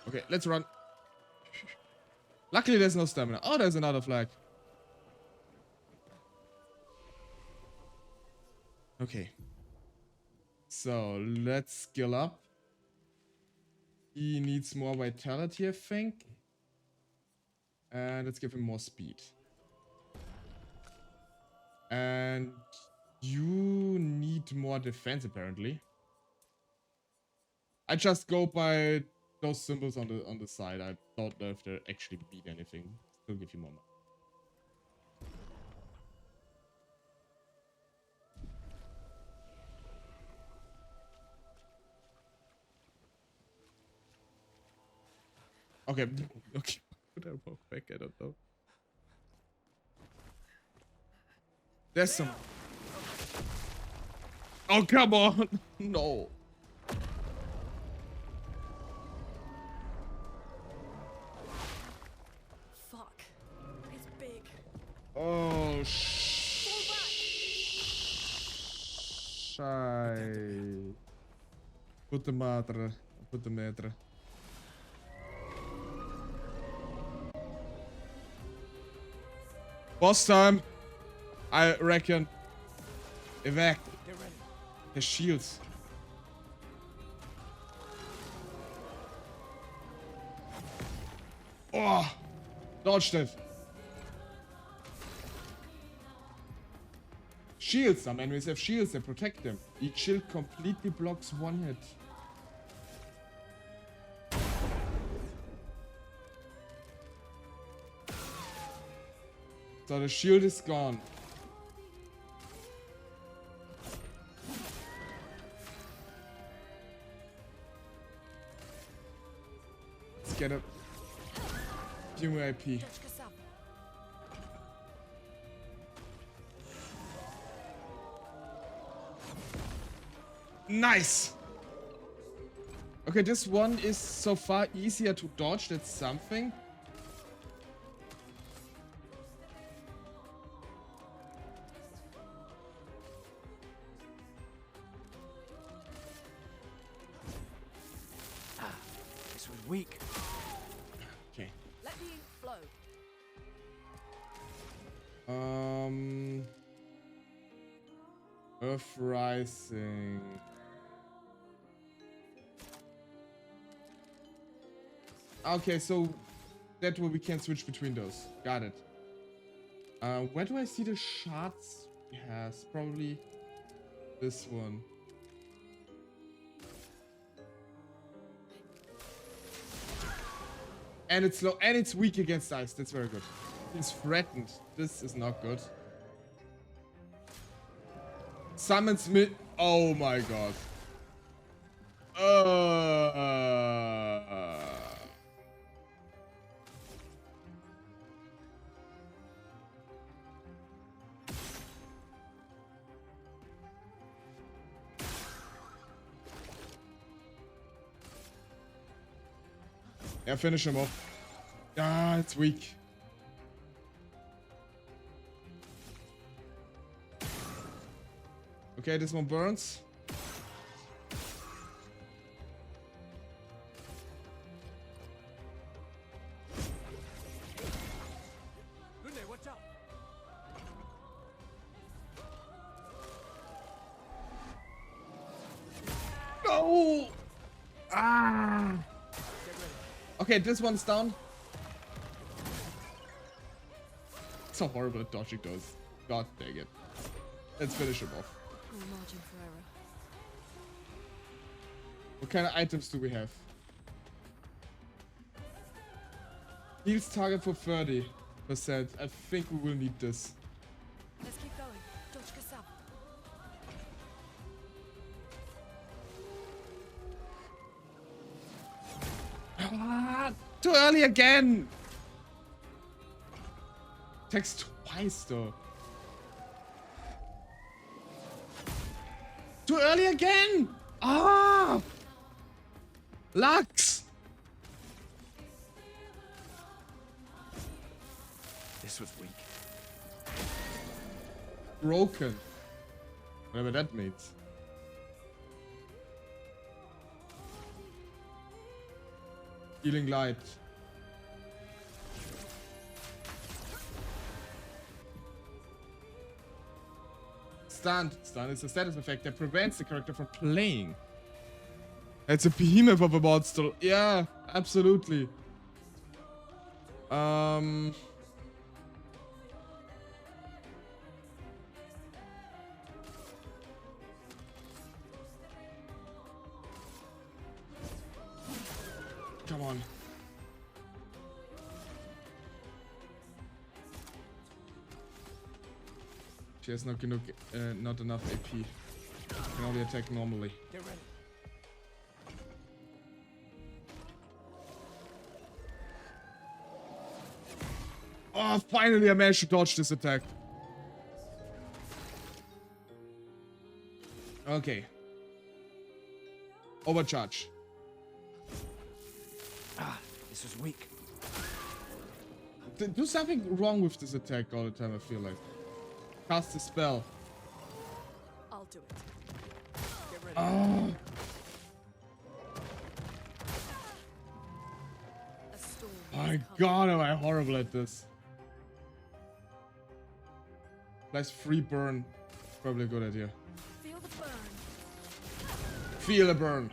Okay, let's run. Luckily there's no stamina. Oh, there's another flag. Okay. So, let's skill up. He needs more vitality, I think. And let's give him more speed. And you need more defense, apparently. I just go by those symbols on the side. I don't know if they actually mean anything. Still give you more. Okay. Okay. Could I walk back? I don't know. There's some. Oh, come on. No. Fuck. It's big. Oh, Schei. Puta madre. Puta madre. Boss time. I reckon. Evac. His shields. Oh. Dodged it. Shields. Some enemies have shields that protect them. Each shield completely blocks one hit. So the shield is gone. Let's get a few more IP. Nice! Okay, this one is so far easier to dodge. That's something. This was weak. Okay. Let the ink flow. Earth Rising. Okay, so that way we can switch between those. Got it. Where do I see the shards he has? Probably this one. And it's slow, and it's weak against ice. That's very good. He's threatened. This is not good. Summons me. Oh my god. Yeah, finish him off. Ah, it's weak. Okay, this one burns. Watch out. No! Ah! Okay, this one's down. So horrible at dodging those. God dang it. Let's finish him off. No margin for error. What kind of items do we have? Heals target for 30%. I think we will need this. Let's keep going. Dodge Kasab. Ah, too early again! Text twice though. Too early again! Ah! Lux! This was weak. Broken. Whatever that means. Healing light. Stun. Stun is a status effect that prevents the character from playing. It's a behemoth of a monster. Yeah, absolutely. Come on. She has not enough AP. Can only attack normally. Get ready. Oh, finally I managed to dodge this attack. Okay. Overcharge. Ah, this was weak. Do something wrong with this attack all the time, I feel like. Cast a spell. I'll do it. Get ready. Oh. A storm My god, am I horrible at this. Nice free burn. Probably a good idea. Feel the burn. Feel the burn.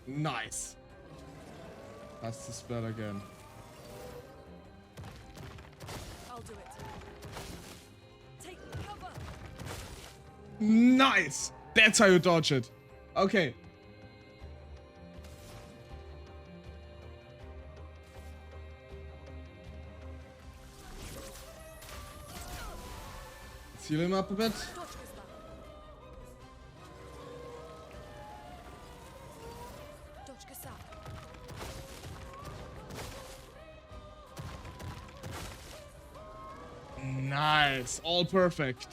Nice. Cast the spell again. I'll do it. Take cover. Nice. That's how you dodge it. Okay. Let's heal him up a bit. Dodge Kasab. Nice. All perfect.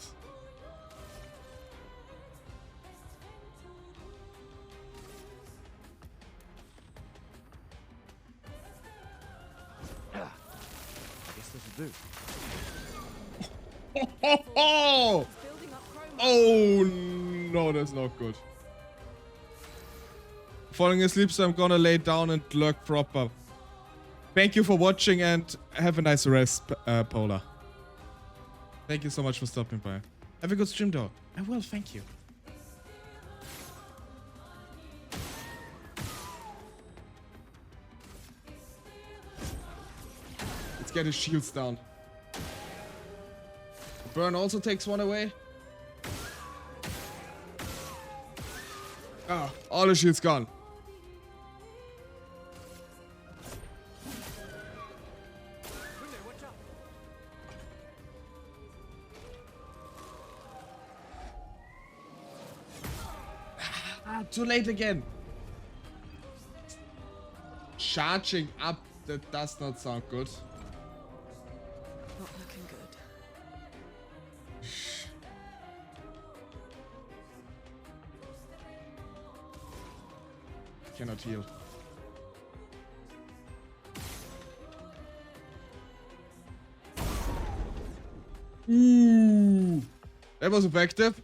I guess this will do. Oh, oh no, that's not good. Falling asleep, so I'm gonna lay down and lurk proper. Thank you for watching and have a nice rest, Paula. Thank you so much for stopping by. Have a good stream though. I will, thank you. Let's get his shields down. Burn also takes one away. Ah, all the shit's gone. Ah, too late again. Charging up, that does not sound good. Not looking good. Cannot heal. Ooh, that was effective.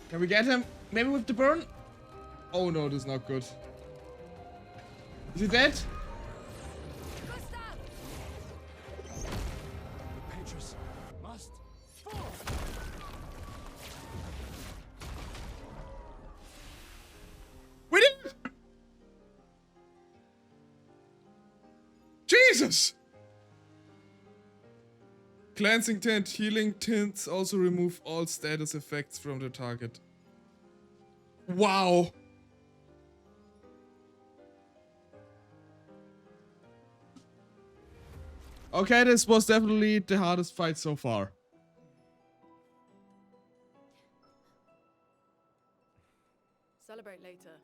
Can we get him? Maybe with the burn? Oh no, this is not good. Is he dead? We did it! Jesus! Cleansing tint, healing tints also remove all status effects from the target. Wow! Okay, this was definitely the hardest fight so far. Celebrate later.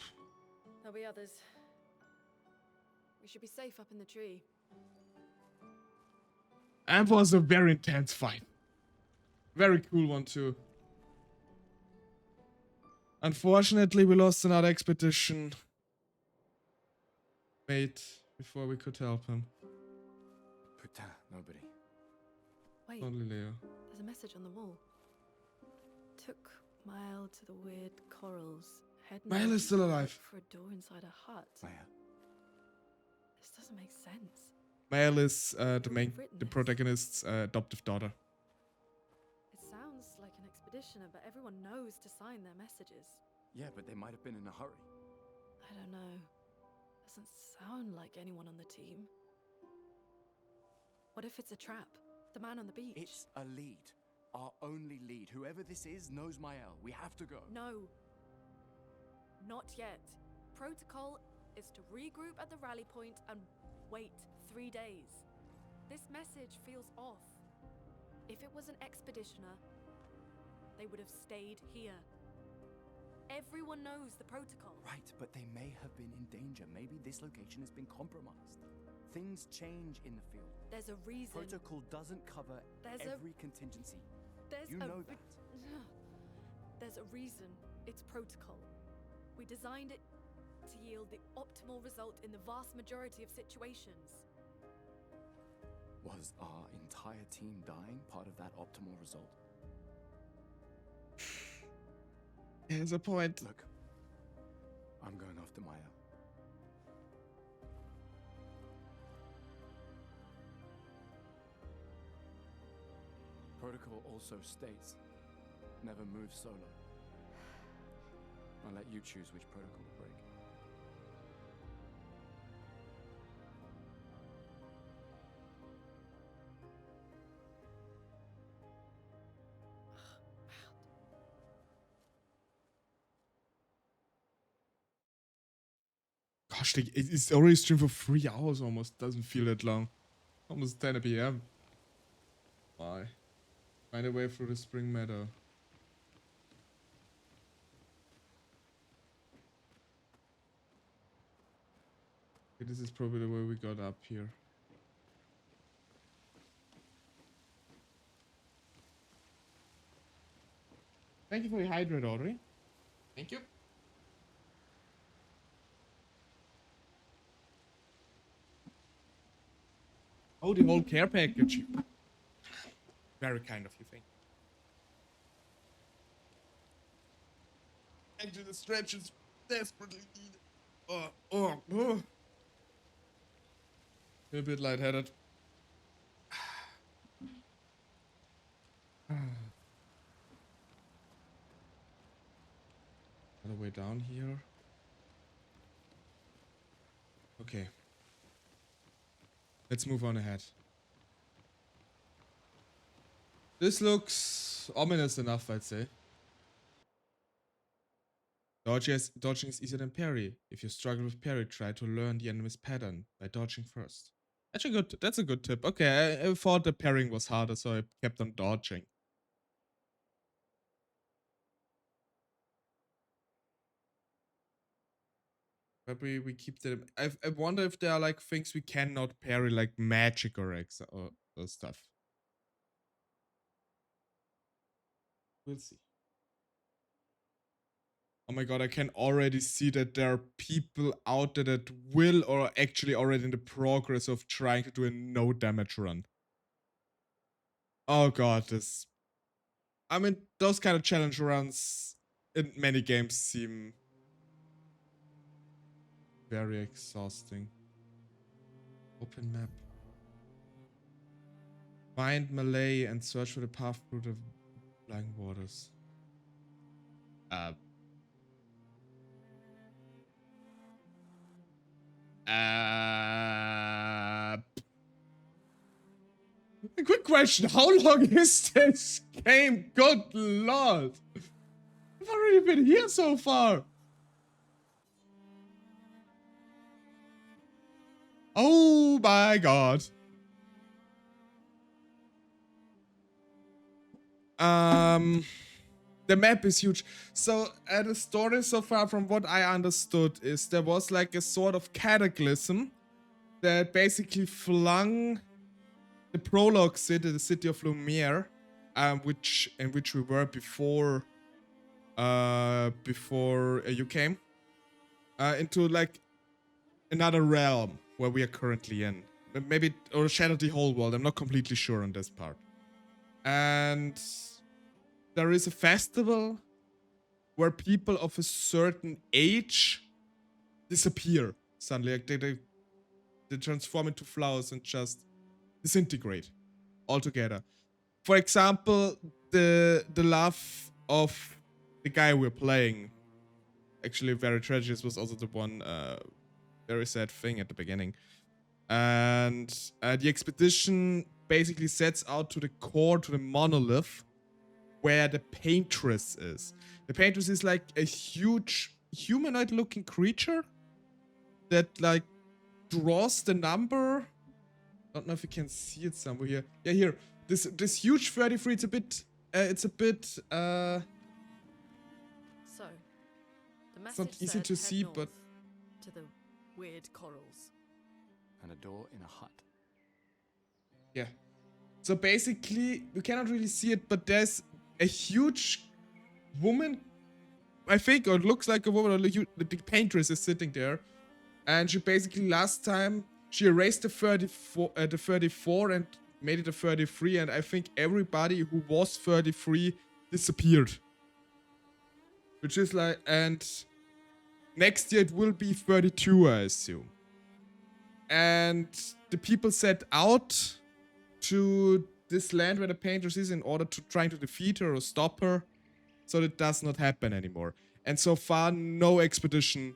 There'll be others. We should be safe up in the tree. And was a very intense fight. Very cool one too. Unfortunately, we lost another expedition mate before we could help him. Putain, nobody. Wait, Only Leo. there's a message on the wall. Took Mile to the weird corals. Head Mile north is still alive. for a door inside a hut. Maya. This doesn't make sense. Mael is the protagonist's adoptive daughter. It sounds like an expeditioner, but everyone knows to sign their messages. Yeah, but they might have been in a hurry. I don't know. Doesn't sound like anyone on the team. What if it's a trap? The man on the beach? It's a lead. Our only lead. Whoever this is knows Mael. We have to go. No. Not yet. Protocol is to regroup at the rally point and wait 3 days. This message feels off. If it was an expeditioner, they would have stayed here. Everyone knows the protocol. Right, but they may have been in danger. Maybe this location has been compromised. Things change in the field. There's a reason. Protocol doesn't cover every contingency. You know that. There's a reason it's protocol. We designed it to yield the optimal result in the vast majority of situations. Was our entire team dying part of that optimal result? There's a point. Look, I'm going after Maya. Protocol also states, never move solo. I'll let you choose which protocol to break. Gosh, it's already streamed for 3 hours almost. Doesn't feel that long. Almost 10 p.m. Why? Find a way through the spring meadow. Okay, this is probably the way we got up here. Thank you for your hydrate, Audrey. Thank you. Oh, the whole care package. Very kind of you, thank you. And the stretch is desperately needed. A bit lightheaded. Another way down here. Let's move on ahead. This looks ominous enough, I'd say. Dodging is easier than parry. If you struggle with parry, try to learn the enemy's pattern by dodging first. Actually, good. That's a good tip. Okay, I thought the parrying was harder, so I kept on dodging. But we keep the. I wonder if there are like things we cannot parry, like magic or stuff. We'll see. Oh my god, I can already see that there are people out there that will or are actually already in the progress of trying to do a no damage run. Oh god, this. I mean, those kind of challenge runs in many games seem very exhausting. Open map. Find Malay and search for the path through the blank waters. A quick question, how long is this game? Good lord. I've already been here so far. Oh my god. The map is huge. So the story so far, from what I understood, is there was like a sort of cataclysm that basically flung the prologue city, the city of Lumiere, in which we were before you came, into like another realm where we are currently in. Maybe, or shattered the whole world. I'm not completely sure on this part. And there is a festival where people of a certain age disappear suddenly. Like they transform into flowers and just disintegrate altogether. For example, the love of the guy we're playing, actually very tragic, was also the one very sad thing at the beginning. And the expedition basically sets out to the core, to the monolith, where the Paintress is. The Paintress is like a huge humanoid-looking creature that like draws the number. I don't know if you can see it somewhere here. Yeah, here. This huge 33. It's a bit. So, the It's not message easy said to head see, north but to the weird corals. And a door in a hut. yeah. So basically, we cannot really see it, but there's a huge woman, I think, or it looks like a woman, or the Paintress is sitting there. And she basically, last time, she erased the 34 and made it a 33. And I think everybody who was 33 disappeared. Which is like, and next year it will be 32, I assume. And the people set out to this land where the Paintress is in order to try to defeat her or stop her, so that does not happen anymore. And so far, no expedition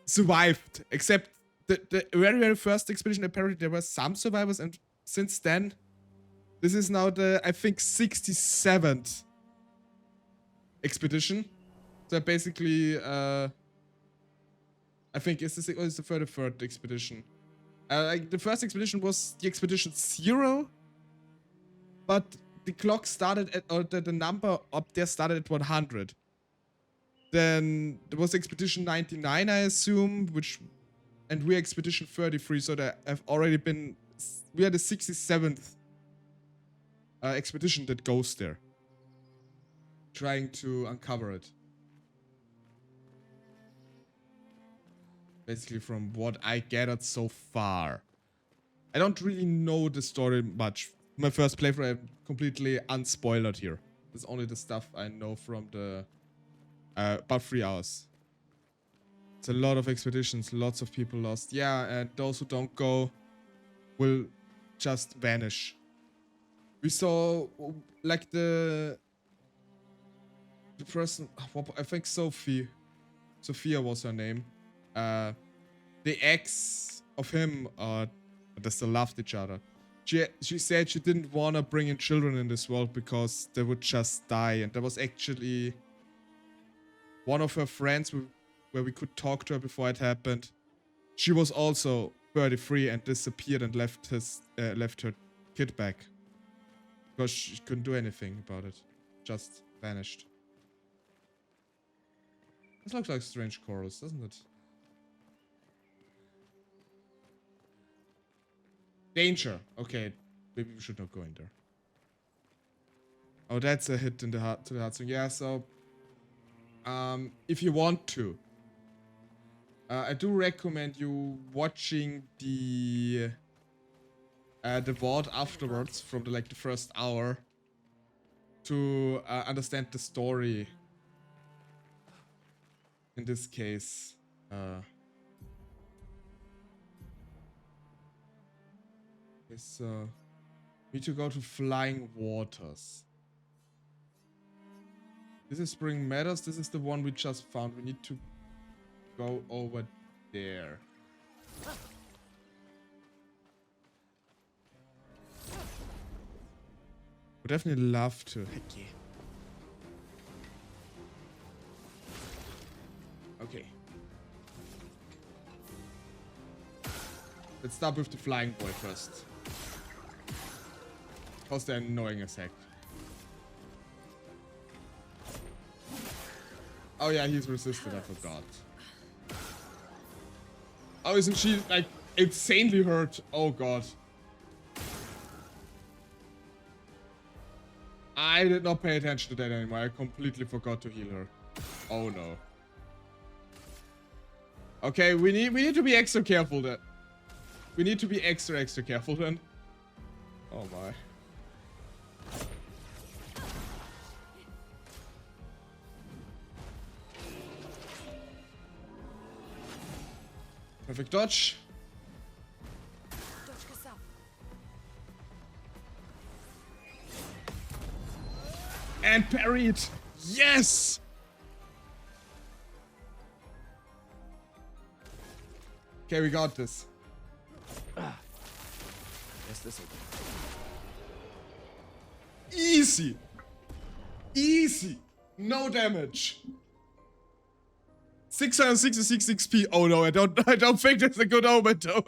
survived, except the very, very first expedition. Apparently there were some survivors, and since then, this is now the, I think, 67th expedition. So basically, I think it's the 33rd expedition. Like the first expedition was the expedition 0, but the clock started at, or the number up there started at 100. Then there was expedition 99, I assume, and we're expedition 33, so there have already been, we are the 67th expedition that goes there, trying to uncover it. Basically, from what I gathered so far. I don't really know the story much. My first playthrough, I'm completely unspoiled here. It's only the stuff I know from the about 3 hours. It's a lot of expeditions, lots of people lost. Yeah, and those who don't go will just vanish. We saw like the person, I think Sophia was her name. The ex of him, But they still loved each other. She said she didn't want to bring in children in this world because they would just die. And there was actually one of her friends where we could talk to her before it happened. She was also 33 and disappeared and left her kid back. Because she couldn't do anything about it. Just vanished. This looks like strange corals, doesn't it? Danger. Okay, maybe we should not go in there. Oh, that's a hit in the heart to the heart. So yeah, so if you want to, I do recommend you watching the VOD afterwards from the first hour to understand the story. In this case, so we need to go to Flying Waters. This is Spring Meadows. This is the one we just found. We need to go over there. Would definitely love to. Heck yeah. Okay. Let's start with the flying boy first. Because they're annoying as heck. Oh yeah, he's resisted, I forgot. Oh, isn't she like insanely hurt? Oh god. I did not pay attention to that anymore. I completely forgot to heal her. Oh no. Okay, we need to be extra careful then. We need to be extra careful then. Oh my. Perfect dodge. And parry it. Yes! Okay, we got this. Yes, this will do. Easy. Easy. No damage. 666 XP. Oh no, I don't think that's a good omen though.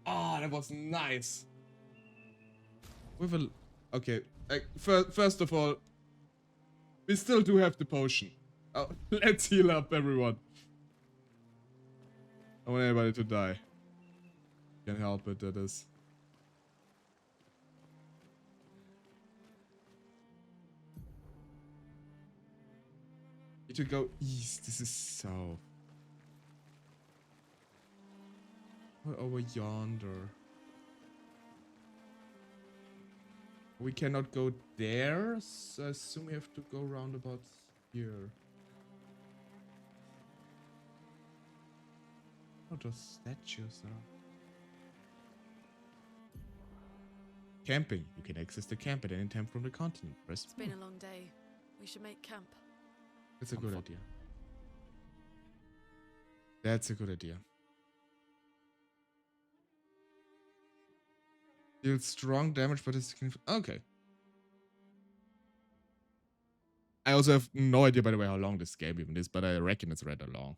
Oh, that was nice. With a okay. First of all, we still do have the potion. Oh, let's heal up, everyone. I don't want anybody to die. Can't help it, that is. Need to go east. This is so. What over yonder? We cannot go there, so I assume we have to go roundabout here. Oh, those statues are. Camping. You can access the camp at any time from the continent. Press It's been a long day. We should make camp. That's a good idea. That's a good idea. Deals strong damage, but it's okay. I also have no idea, by the way, how long this game even is, but I reckon it's rather long.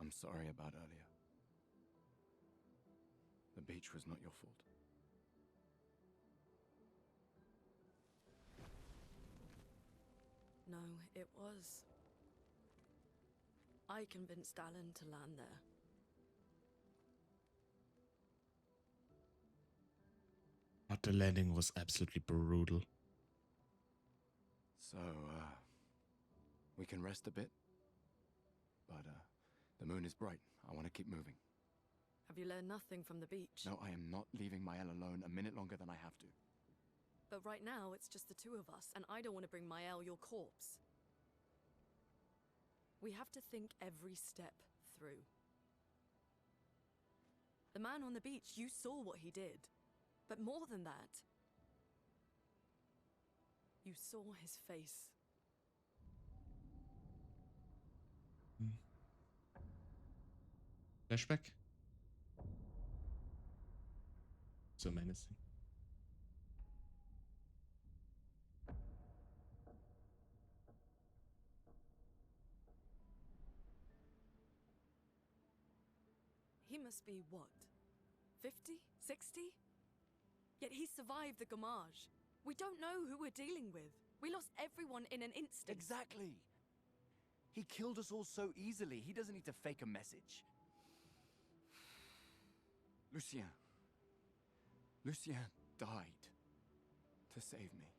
I'm sorry about earlier. The beach was not your fault. No, it was. I convinced Alan to land there. But the landing was absolutely brutal. So, we can rest a bit. But, the moon is bright. I want to keep moving. Have you learned nothing from the beach? No, I am not leaving Mael alone a minute longer than I have to. But right now, it's just the two of us, and I don't want to bring Mael your corpse. We have to think every step through. The man on the beach, you saw what he did. But more than that, you saw his face. Flashback. So menacing. He must be what? 50? 60? Yet he survived the Gamage. We don't know who we're dealing with. We lost everyone in an instant. Exactly. He killed us all so easily. He doesn't need to fake a message. Lucien. Lucien died to save me.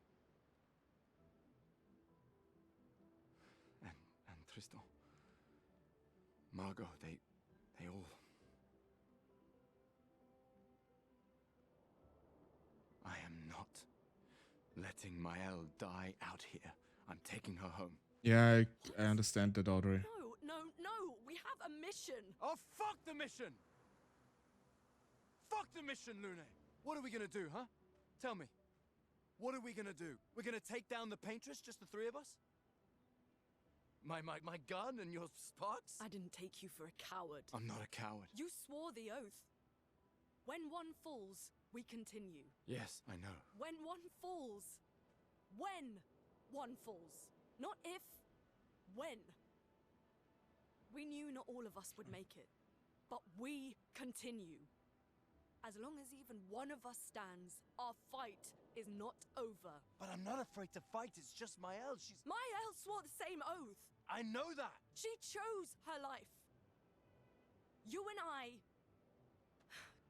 And Tristan. Margot, they all... I am not letting Mael die out here. I'm taking her home. Yeah, I understand that, Audrey. No, we have a mission. Oh, fuck the mission! Fuck the mission, Lune! What are we gonna do, huh? Tell me. What are we gonna do? We're gonna take down the Paintress, just the three of us? My gun and your sparks? I didn't take you for a coward. I'm not a coward. You swore the oath. When one falls, we continue. Yes, I know. When one falls. When one falls. Not if. When. We knew not all of us would make it. But we continue. As long as even one of us stands, our fight is not over. But I'm not afraid to fight. It's just Mael. Mael swore the same oath. I know that. She chose her life. You and I...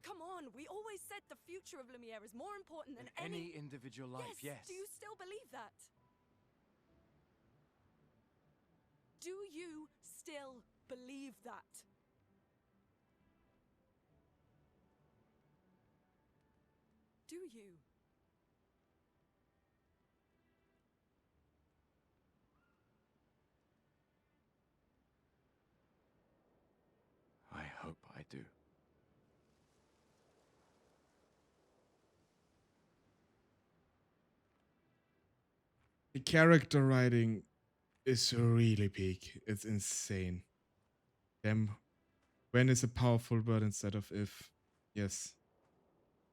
Come on, we always said the future of Lumiere is more important than any individual life, yes. Do you still believe that? Do you still believe that? Do you? I hope I do. The character writing is really peak. It's insane. Damn. When is a powerful word instead of if? Yes.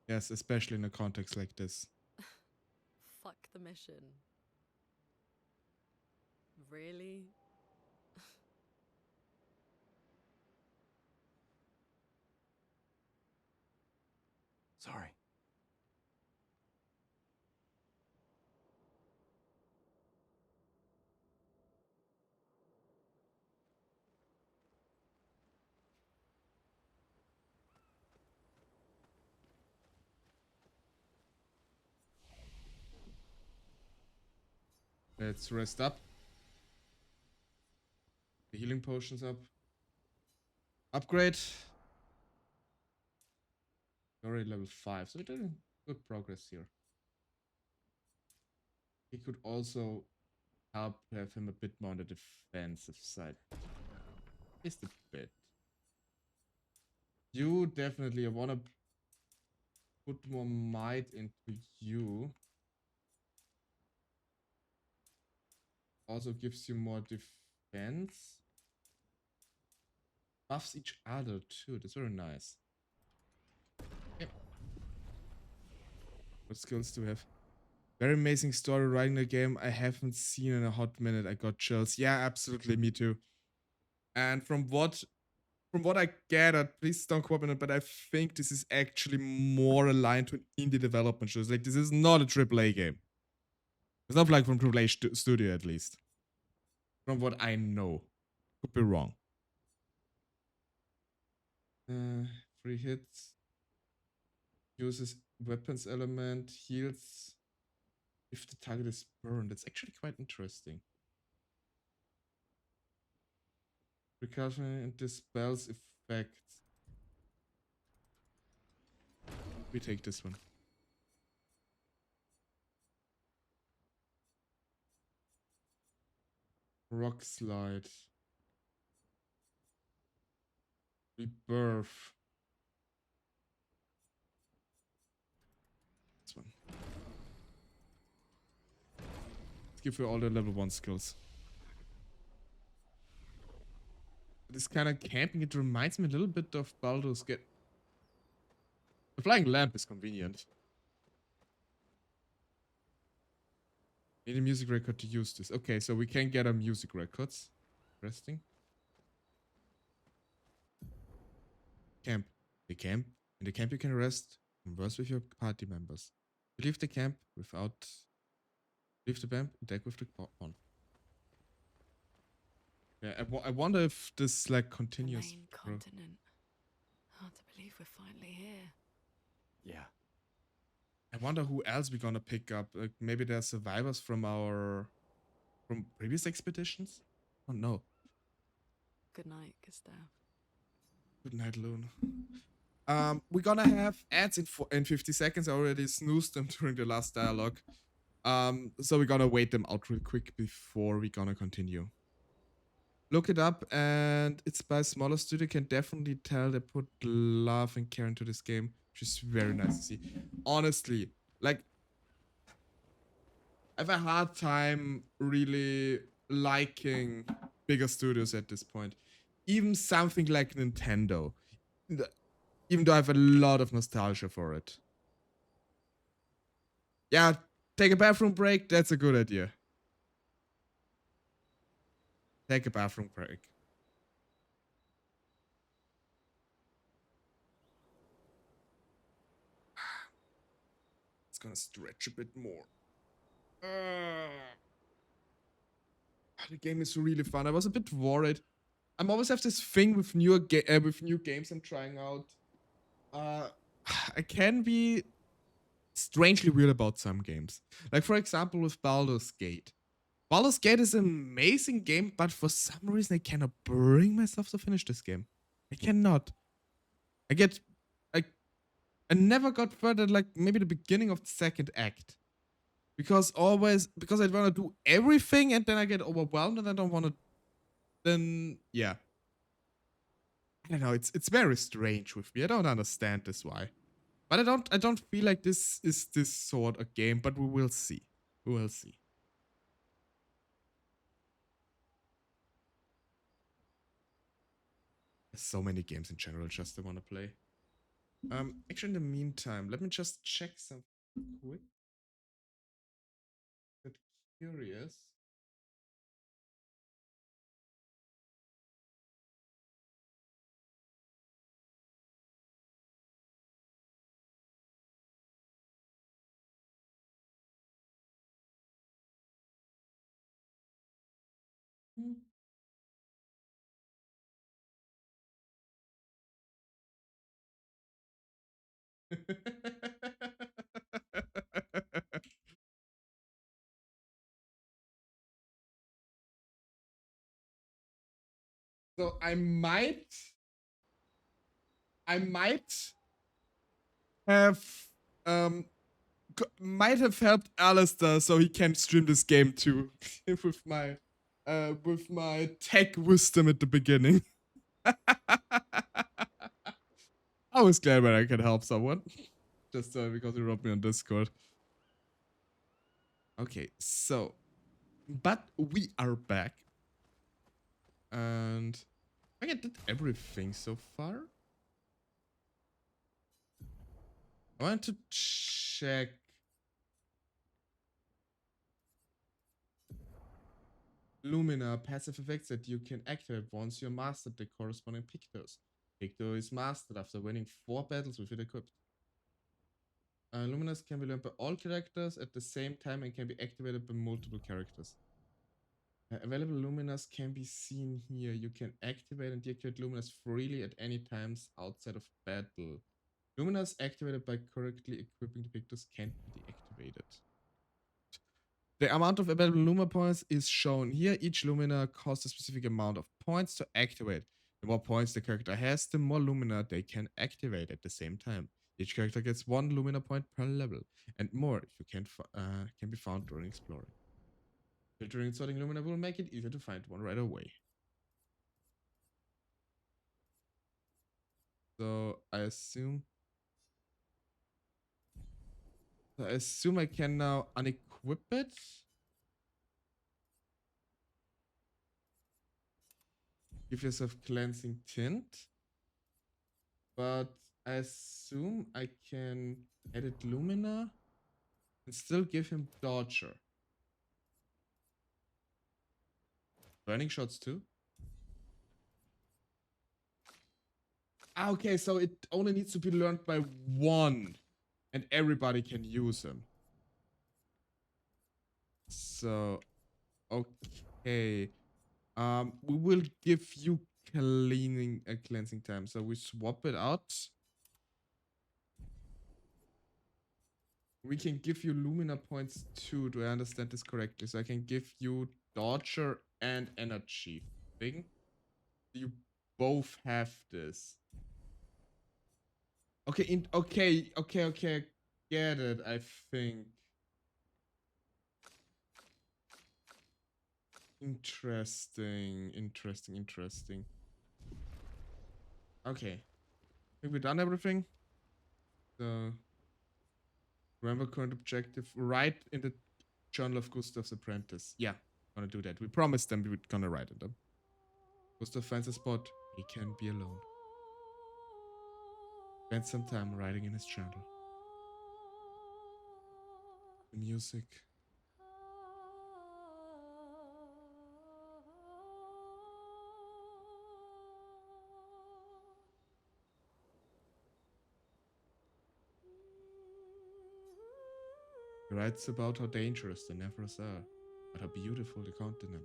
Yes, especially in a context like this. Fuck the mission. Really? Sorry. Let's rest up. The healing potions up. Upgrade. Already level 5, so we're doing good progress here. He could also help to have him a bit more on the defensive side. Just a bit. You definitely, I want to put more might into you. Also gives you more defense. Buffs each other too. That's very nice. Yep. What skills do we have? Very amazing story writing the game I haven't seen in a hot minute. I got chills. Yeah, absolutely. Me too. And from what I gathered, please don't quote me, but I think this is actually more aligned to an indie development show. It's like, this is not a AAA game. It's not like from AAA studio, at least. From what I know. Could be wrong. 3 hits. Uses weapons element. Heals if the target is burned. That's actually quite interesting. Recursion and dispels effects. We take this one. Rock slide. Rebirth. This one. Let's give her all the level 1 skills. This kind of camping, it reminds me a little bit of Baldur's Gate. The flying lamp is convenient. Need a music record to use this. Okay, so we can get our music records. Resting. Camp. The camp. In the camp you can rest, converse with your party members. You leave the camp without... Leave the camp, attack with the pawn. Yeah, I wonder if this like continues. The main continent. Hard to believe we're finally here. Yeah. I wonder who else we're gonna pick up. Like maybe they're survivors from previous expeditions. Oh no. Good night, Gustav. Good night, Loon. We're gonna have ads in 50 seconds. I already snoozed them during the last dialogue. So we're gonna wait them out real quick before we're gonna continue. Look it up, and it's by a smaller studio. Can definitely tell they put love and care into this game, which is very nice to see. Honestly, like, I have a hard time really liking bigger studios at this point. Even something like Nintendo. Even though I have a lot of nostalgia for it. Yeah, take a bathroom break. That's a good idea. Take a bathroom break. It's gonna stretch a bit more. The game is really fun. I was a bit worried. I always have this thing with new games I'm trying out. I can be strangely weird about some games. Like for example with Baldur's Gate. Baldur's Gate is an amazing game, but for some reason I cannot bring myself to finish this game. I cannot. I never got further, like maybe the beginning of the second act. Because I want to do everything and then I get overwhelmed and I don't want to. Then yeah. I don't know. It's very strange with me. I don't understand this why. But I don't feel like this is this sort of game. But we will see. We will see. There's so many games in general just I want to play. Actually, in the meantime, let me just check something quick. But curious. So I might have might have helped Alistair so he can stream this game too with my tech wisdom at the beginning. I was glad when I can help someone. Just because he wrote me on Discord. Okay, so but we are back. And I think I did everything so far. I want to check. Lumina passive effects that you can activate once you mastered the corresponding Pictos. Picto is mastered after winning 4 battles with it equipped. Luminas can be learned by all characters at the same time and can be activated by multiple characters. Available Luminas can be seen here. You can activate and deactivate Luminas freely at any times outside of battle. Luminas activated by correctly equipping the Pictos can't be deactivated. The amount of available Luma points is shown here. Each Lumina costs a specific amount of points to activate. The more points the character has, the more Lumina they can activate at the same time. Each character gets 1 Lumina point per level, and more if you can be found during exploring. Filtering and sorting Lumina will make it easier to find one right away. So I assume I can now unequip it. Give yourself cleansing tint. But I assume I can edit Lumina and still give him Dodger. Burning shots too? Ah, okay, so it only needs to be learned by one. And everybody can use him. So, okay. We will give you cleansing time. So we swap it out. We can give you Lumina points too. Do I understand this correctly? So I can give you Dodger and Energy thing. You both have this. Okay, okay. Get it, I think. Interesting. Okay. I think we've done everything. So, remember current objective. Write in the Journal of Gustav's Apprentice. Yeah, gonna do that. We promised them we were gonna write in them. Gustav finds a spot. He can be alone. Spend some time writing in his journal. The music. He writes about how dangerous the Nevers are, but how beautiful the continent.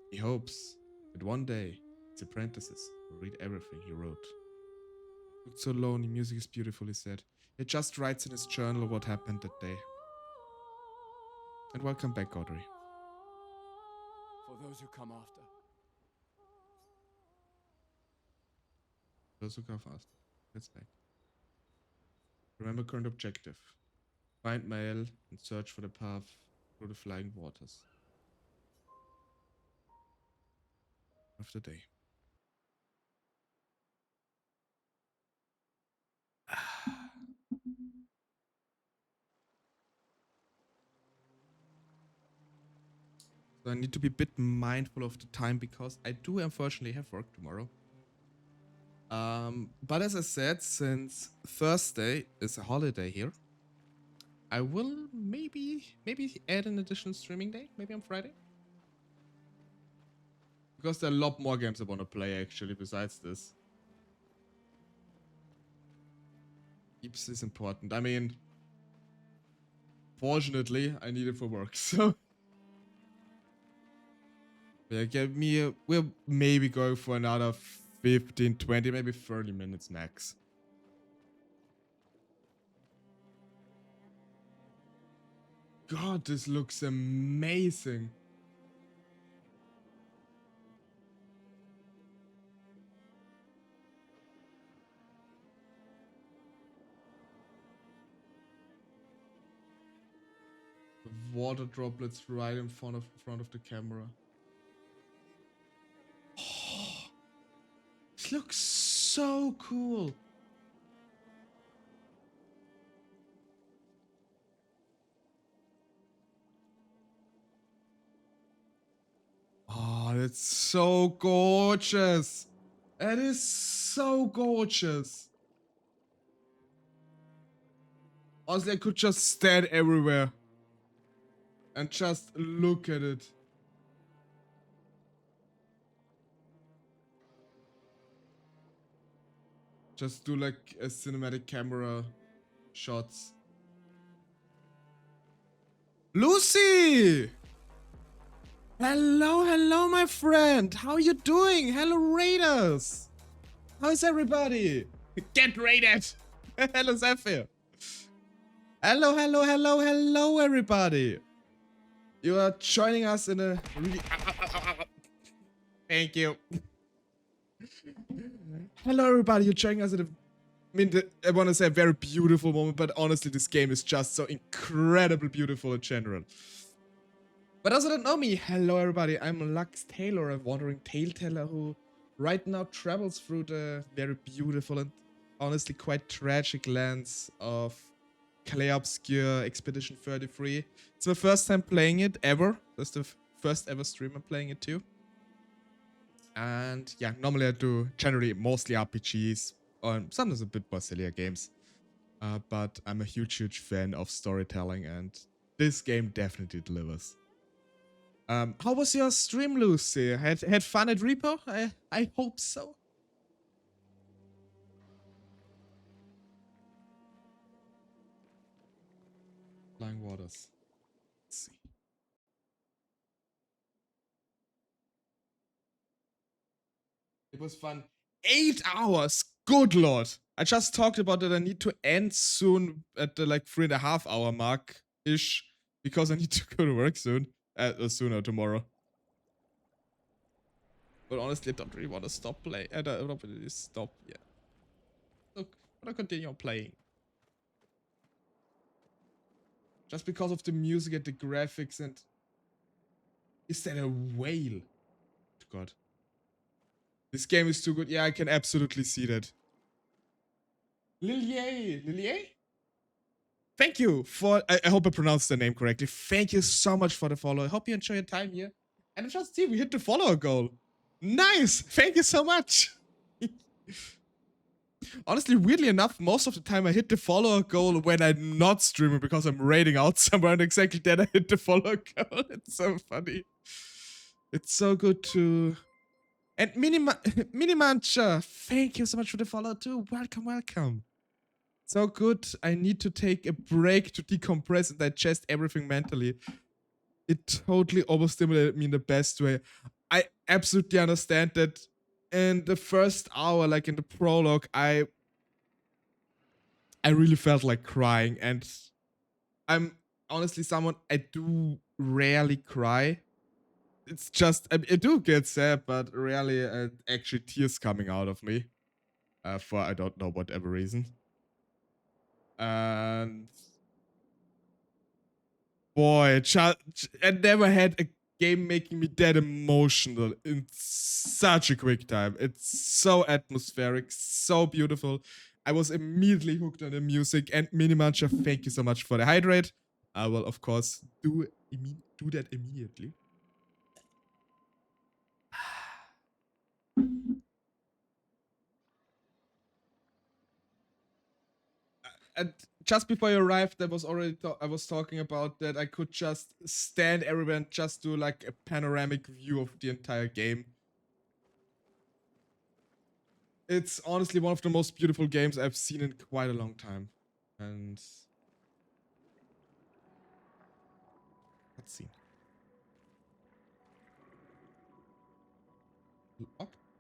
He hopes that one day his apprentices will read everything he wrote. He looked so lonely, music is beautiful, he said. He just writes in his journal what happened that day. And welcome back, Audrey. For those who come after. Those who come fast. Let's back. Remember current objective. Find Mael and search for the path through the flying waters. Of the day. So I need to be a bit mindful of the time because I do unfortunately have work tomorrow. But as I said, since Thursday is a holiday here, I will maybe add an additional streaming day, maybe on Friday. Because there are a lot more games I want to play actually besides this. Keeps is important. I mean, fortunately, I need it for work, so. Yeah, we're maybe going for another 15, 20, maybe 30 minutes max. God, this looks amazing. Water droplets right in front of the camera. Oh, this looks so cool. Oh, that's so gorgeous. That is so gorgeous. Honestly, I could just stand everywhere and just look at it. Just do like a cinematic camera shots. Lucy! Hello, my friend. How you doing? Hello, Raiders. How's everybody? Get raided. Hello, Zephyr. Hello, everybody. You are joining us in a really... Thank you. Hello, everybody. You're joining us in a... I want to say a very beautiful moment, but honestly, this game is just so incredibly beautiful in general. For those who don't know me, hello everybody, I'm LuxTaleor, a wandering tale-teller who right now travels through the very beautiful and honestly quite tragic lands of Clair, Obscur, Expedition 33. It's my first time playing it ever. That's the first ever streamer playing it too. And yeah, normally I do generally mostly RPGs, or sometimes a bit more sillier games. But I'm a huge fan of storytelling, and this game definitely delivers. How was your stream, Lucy? Had fun at Repo? I hope so. Flying Waters. Let's see. It was fun. 8 hours! Good lord! I just talked about that I need to end soon at the like 3.5 hour mark-ish, because I need to go to work soon. Sooner tomorrow. But honestly, I don't really want to stop playing. I don't really stop yet. Look, I'm gonna continue playing. Just because of the music and the graphics and... Is that a whale? God. This game is too good. Yeah, I can absolutely see that. Lilier? Thank you for... I hope I pronounced the name correctly. Thank you so much for the follow. I hope you enjoy your time here. And I just see we hit the follower goal. Nice! Thank you so much! Honestly, weirdly enough, most of the time I hit the follower goal when I'm not streaming because I'm raiding out somewhere, and exactly then I hit the follower goal. It's so funny. It's so good to... And Minimancha, thank you so much for the follow too. Welcome. So good. I need to take a break to decompress and digest everything mentally. It totally overstimulated me in the best way. I absolutely understand that in the first hour, like in the prologue, I really felt like crying, and I'm honestly someone, I do rarely cry. It's just, I do get sad, but rarely actually tears coming out of me. For I don't know whatever reason. And boy, I never had a game making me that emotional in such a quick time. It's so atmospheric, so beautiful. I was immediately hooked on the music. And Minimancha, thank you so much for the hydrate. I will, of course, do that immediately. And just before you arrived, I was talking about that I could just stand everywhere and just do like a panoramic view of the entire game. It's honestly one of the most beautiful games I've seen in quite a long time. And let's see.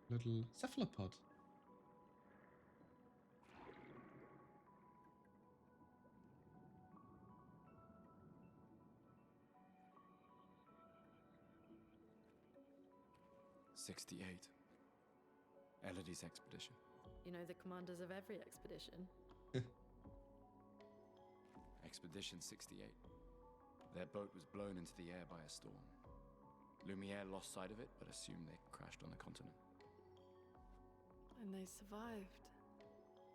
Little cephalopod. '68. Elodie's expedition. You know the commanders of every expedition. Expedition 68. Their boat was blown into the air by a storm. Lumiere lost sight of it, but assumed they crashed on the continent. And they survived.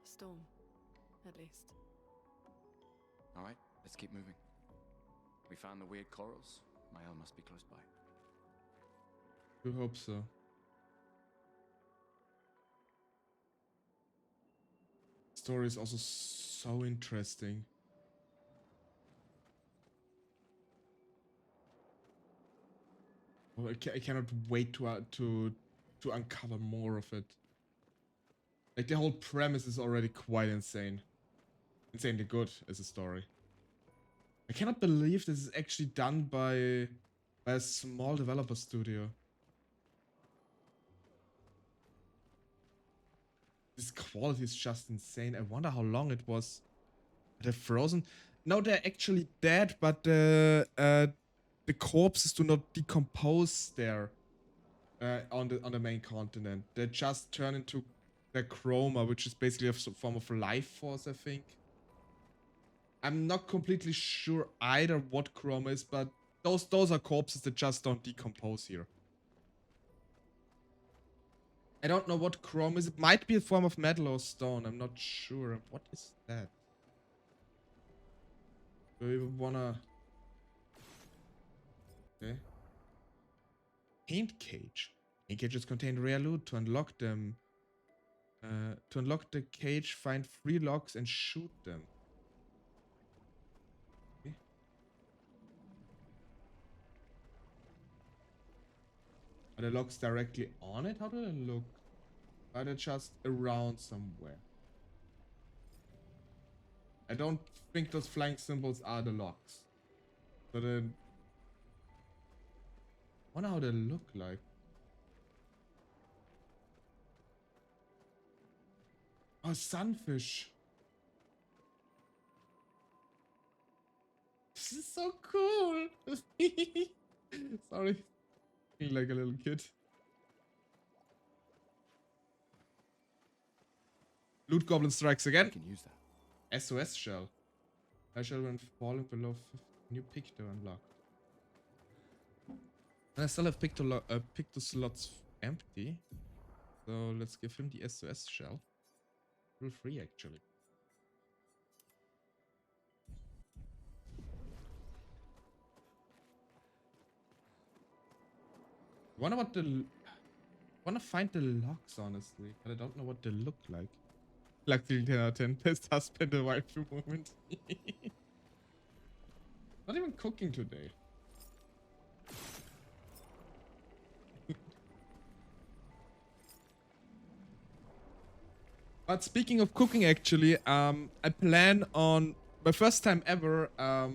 A storm, at least. Alright, let's keep moving. We found the weird corals. Mael must be close by. I hope so. Story is also so interesting. Oh, I cannot wait to uncover more of it. Like, the whole premise is already quite insane. Insanely good as a story. I cannot believe this is actually done by a small developer studio. This quality is just insane. I wonder how long it was. They're frozen. No, they're actually dead, but the corpses do not decompose there on the main continent. They just turn into the chroma, which is basically a form of life force, I think. I'm not completely sure either what chroma is, but those are corpses that just don't decompose here. I don't know what chrome is. It might be a form of metal or stone. I'm not sure. What is that? Do we wanna... Okay. Paint cage. Paint cages contain rare loot. To unlock them... to unlock the cage, find 3 locks and shoot them. Okay. Are the locks directly on it? How do they look? Are they just around somewhere? I don't think those flying symbols are the locks. So then... I wonder how they look like. Oh, sunfish. This is so cool. Sorry. Feeling like a little kid. Loot Goblin strikes again. You can use that. SOS shell. I shall when falling below 50. New picto unlocked. And I still have picto slots empty. So let's give him the SOS shell. Feel free actually. Wonder what the... Wanna find the locks honestly, but I don't know what they look like. Luckily 10 out of 10. Best husband and waifu moment. Not even cooking today. But speaking of cooking actually, I plan on my first time ever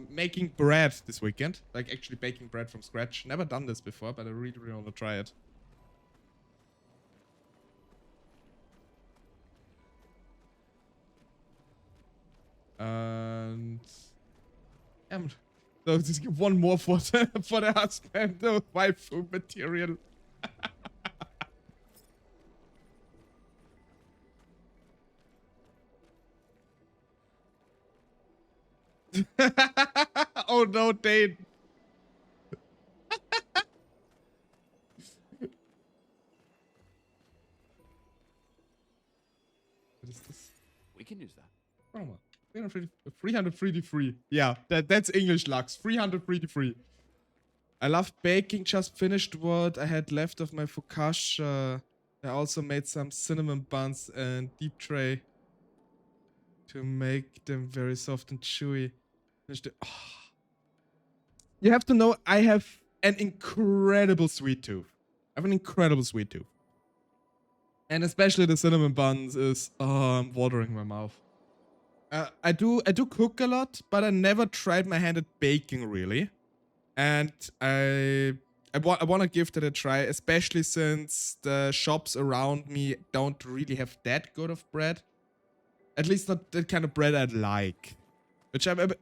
making bread this weekend. Like actually baking bread from scratch. Never done this before, but I really want to try it. And so just give one more for the husband, the waifu material. Oh no, Dane. What is this? We can use that. Oh, 333. Yeah, that's English Lux. 333. I love baking. Just finished what I had left of my focaccia. I also made some cinnamon buns and deep tray to make them very soft and chewy. You have to know I have an incredible sweet tooth. I have an incredible sweet tooth. And especially the cinnamon buns is watering my mouth. I do cook a lot, but I never tried my hand at baking really. And I want to give that a try, especially since the shops around me don't really have that good of bread. At least not the kind of bread I'd like. Which I'm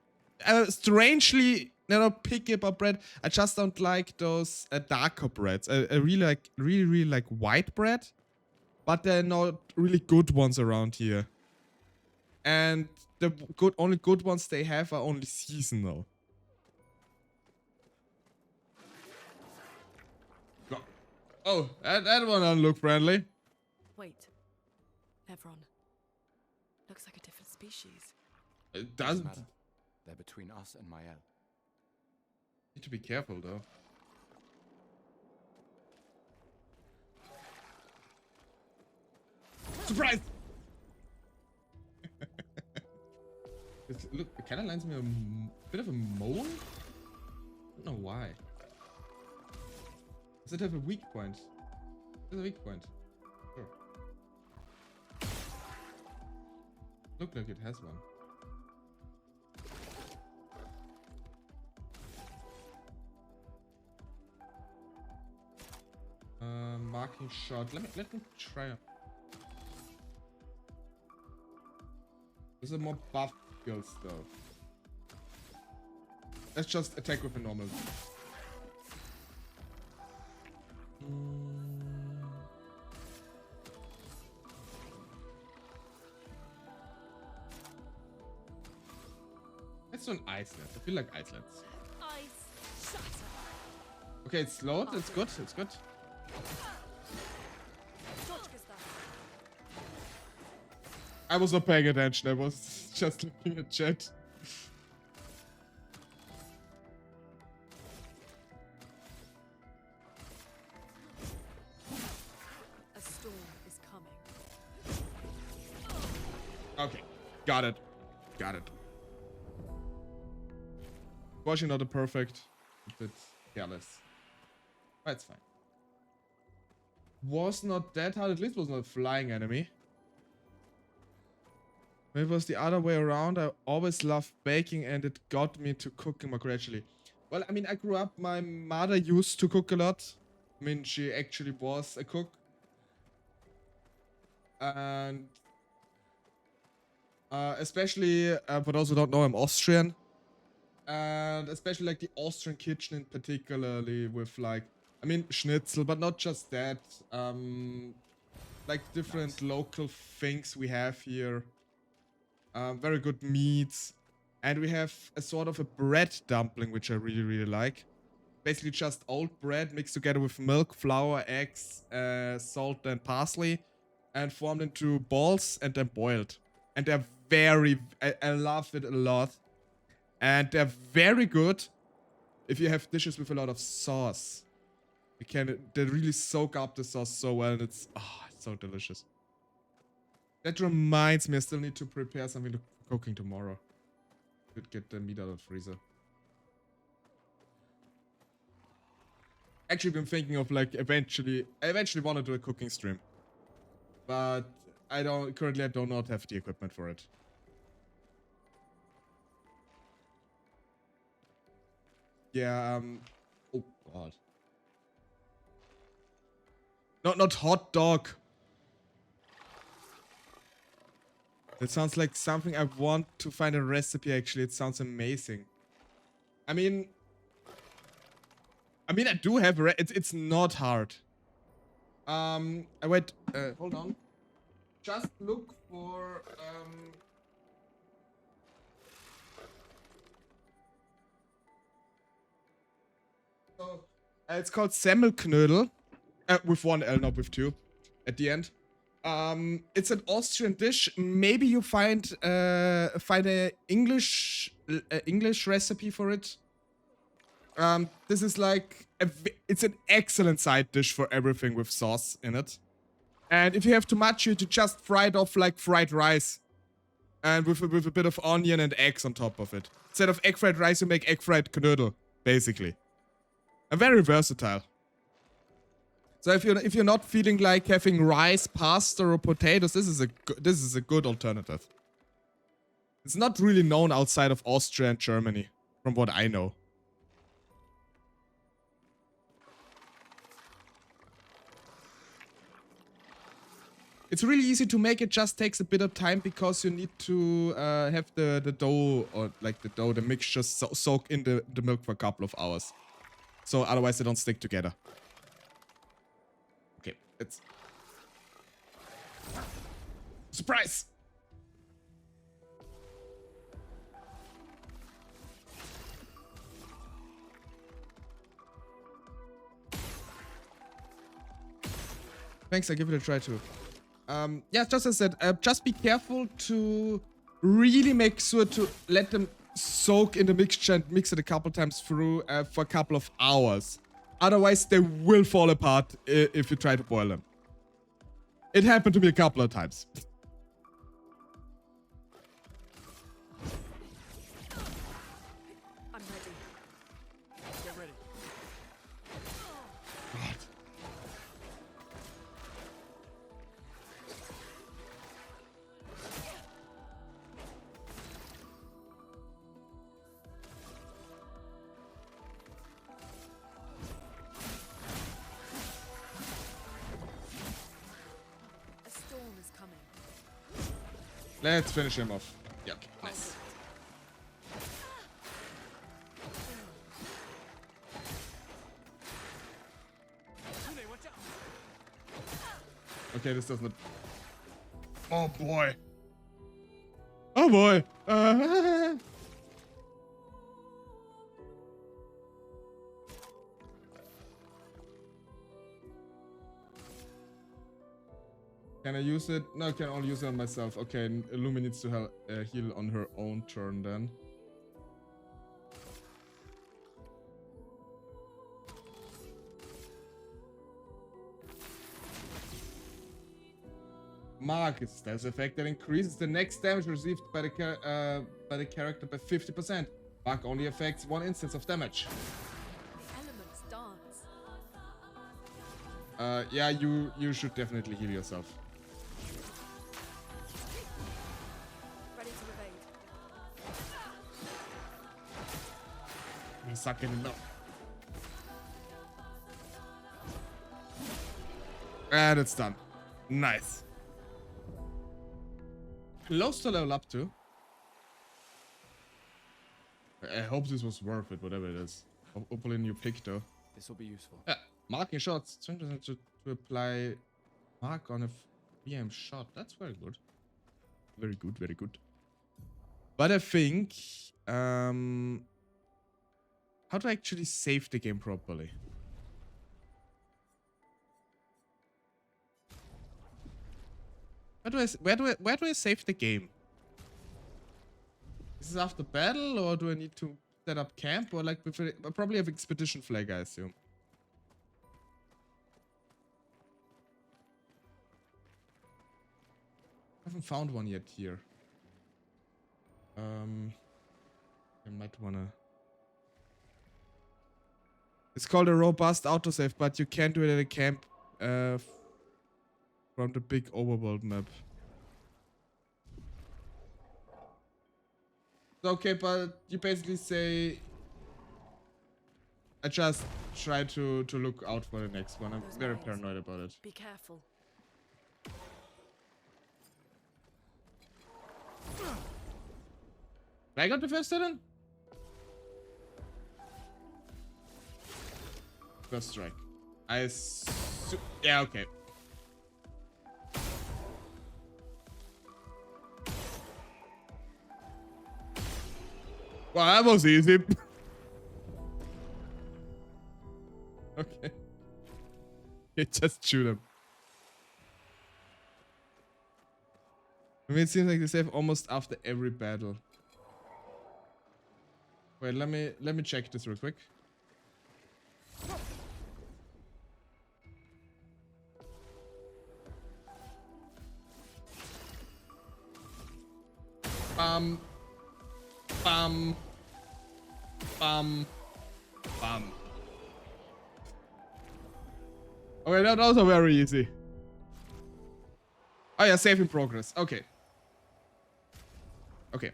strangely not picky about bread. I just don't like those darker breads. I really like white bread. But there are not really good ones around here. And the only good ones they have are only seasonal. Oh, that one doesn't look friendly. Wait. Evron. Looks like a different species. It doesn't. Matter. They're between us and Mael. Need to be careful though. Surprise! Look, it kind of lands me a bit of a mole. I don't know why. Does it have a weak point? It has a weak point. Sure. Look like it has one. Marking shot. Let me try it. Those are more buff skills though. Let's just attack with a normal. Let's do an Iceland. I feel like Icelands. Ice shatter. Okay, it's slowed. It's good. It's good. I was not paying attention. I was just looking at chat. A storm is coming. Okay, got it. Got it. Watching not a perfect, a bit careless. But it's fine. Was not that hard, at least was not a flying enemy. Maybe it was the other way around. I always loved baking and it got me to cooking more gradually. Well, I mean, I grew up, my mother used to cook a lot. I mean, she actually was a cook. And especially, for those who don't know, I'm Austrian. And especially like the Austrian kitchen in particularly with like, I mean, schnitzel, but not just that. Like different local things we have here. Very good meats. And we have a sort of a bread dumpling, which I really, really like. Basically just old bread mixed together with milk, flour, eggs, salt and parsley. And formed into balls and then boiled. And they're very, I love it a lot. And they're very good if you have dishes with a lot of sauce. They really soak up the sauce so well and it's so delicious. That reminds me, I still need to prepare something for cooking tomorrow. Could get the meat out of the freezer. Actually been thinking of like I eventually want to do a cooking stream. But currently I do not have the equipment for it. Yeah, oh god. Not hot dog. That sounds like something I want to find a recipe actually. It sounds amazing. I mean I do have it's not hard. Wait, hold on. Just look for so it's called Semmelknödel. With one L, not with two. At the end. It's an Austrian dish. Maybe you find a English recipe for it. This is like it's an excellent side dish for everything with sauce in it. And if you have too much, you just fry it off like fried rice, and with a bit of onion and eggs on top of it. Instead of egg fried rice, you make egg fried knödel, basically. And very versatile. So if you're not feeling like having rice, pasta, or potatoes, this is a good alternative. It's not really known outside of Austria and Germany, from what I know. It's really easy to make. It just takes a bit of time because you need to have the dough, or like the mixture soak in the milk for a couple of hours. So otherwise they don't stick together. Okay, it's... Surprise! Thanks, I'll give it a try too. Yeah, just as I said, just be careful to really make sure to let them soak in the mixture and mix it a couple times through for a couple of hours. Otherwise, they will fall apart if you try to boil them. It happened to me a couple of times. I'm ready. Get ready. God. A storm is coming. Let's finish him off. Yeah, okay, nice. Okay, this doesn't... Oh boy. Oh boy. Can I use it? No, I can only use it on myself. Okay, Lumi needs to heal on her own turn then. Mark, it's stealth effect that increases the next damage received by the character by 50%. Mark only affects one instance of damage. The elements dance. Yeah, you should definitely heal yourself. Ready to evade. You suck it enough. And it's done. Nice. Close to level up to. I hope this was worth it, whatever it is. Hopefully a new pick though. This will be useful. Yeah, marking shots. 20% to apply mark on a VM shot. That's very good. Very good, very good. But I think how to actually save the game properly. Where do I save the game? Is this after battle, or do I need to set up camp, or like I probably have expedition flag, I assume. I haven't found one yet here. I might wanna. It's called a robust autosave, but you can't do it at a camp from the big overworld map. Okay, but you basically say I just try to look out for the next one. I'm very paranoid about it. Be careful. I got the first hit. First strike. Yeah, okay. Well, that was easy. Okay. Just shoot him. I mean, it seems like they save almost after every battle. Wait, let me check this real quick. Bam. Bam. Bam. Bam. Okay, that was very easy. Oh yeah, save in progress. Okay. Okay.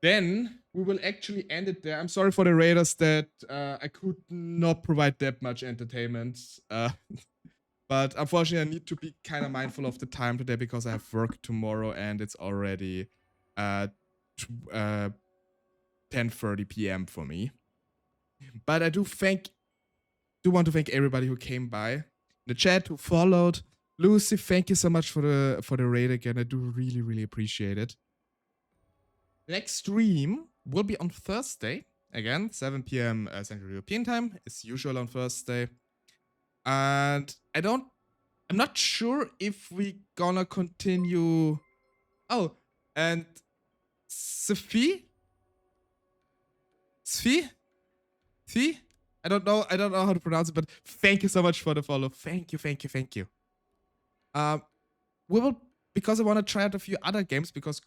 Then we will actually end it there. I'm sorry for the raiders that I could not provide that much entertainment. But unfortunately, I need to be kind of mindful of the time today because I have work tomorrow and it's already 10:30 p.m. for me. But I do want to thank everybody who came by in the chat, who followed. Lucy, thank you so much for the raid again. I do really appreciate it. Next stream will be on Thursday. Again, 7 p.m. Central European time, as usual on Thursday. And I'm not sure if we gonna continue. Oh, and Sophie? I don't know how to pronounce it, but thank you so much for the follow. Thank you. We will, because I want to try out a few other games, because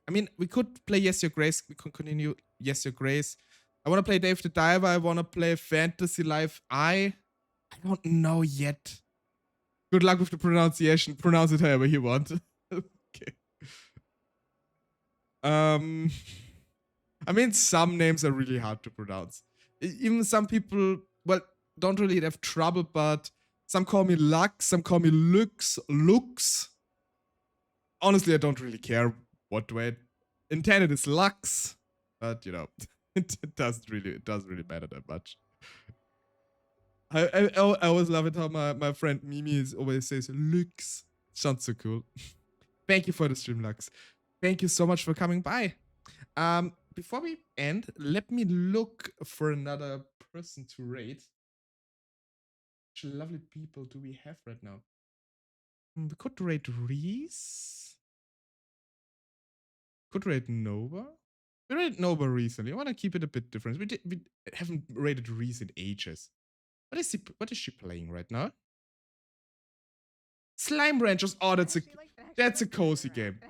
I mean, we could play Yes Your Grace. We can continue Yes Your Grace. I want to play Dave the Diver. I want to play Fantasy Life. I don't know yet. Good luck with the pronunciation. Pronounce it however you want. Okay. I mean, some names are really hard to pronounce. Even some people, well, don't really have trouble, but some call me Lux, some call me Lux. Honestly, I don't really care what way it intended is Lux, but you know, it doesn't really matter that much. I always love it how my friend Mimi always says Lux. Sounds so cool. Thank you for the stream, Lux. Thank you so much for coming by. Before we end, let me look for another person to rate. Which lovely people do we have right now? We could rate Reese. Could rate Nova. We rated Nova recently. I want to keep it a bit different. We haven't rated Reese in ages. What is she playing right now? Slime Ranchers. Oh, that's a cozy game.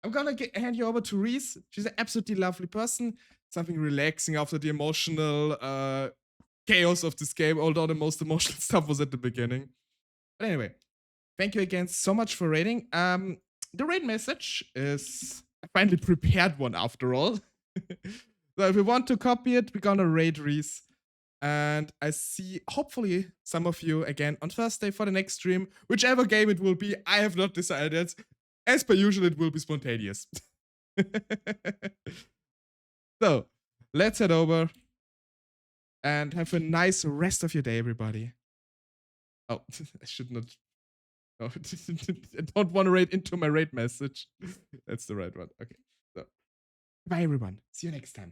I'm gonna hand you over to Reese. She's an absolutely lovely person. Something relaxing after the emotional chaos of this game, although the most emotional stuff was at the beginning. But anyway, thank you again so much for rating. The raid message is, I finally prepared one after all. So if you want to copy it, we're gonna raid Reese. And I see, hopefully, some of you again on Thursday for the next stream. Whichever game it will be, I have not decided. As per usual, it will be spontaneous. So, let's head over and have a nice rest of your day, everybody. Oh, I should not. Oh, I don't want to raid into my raid message. That's the right one. Okay. So, bye, everyone. See you next time.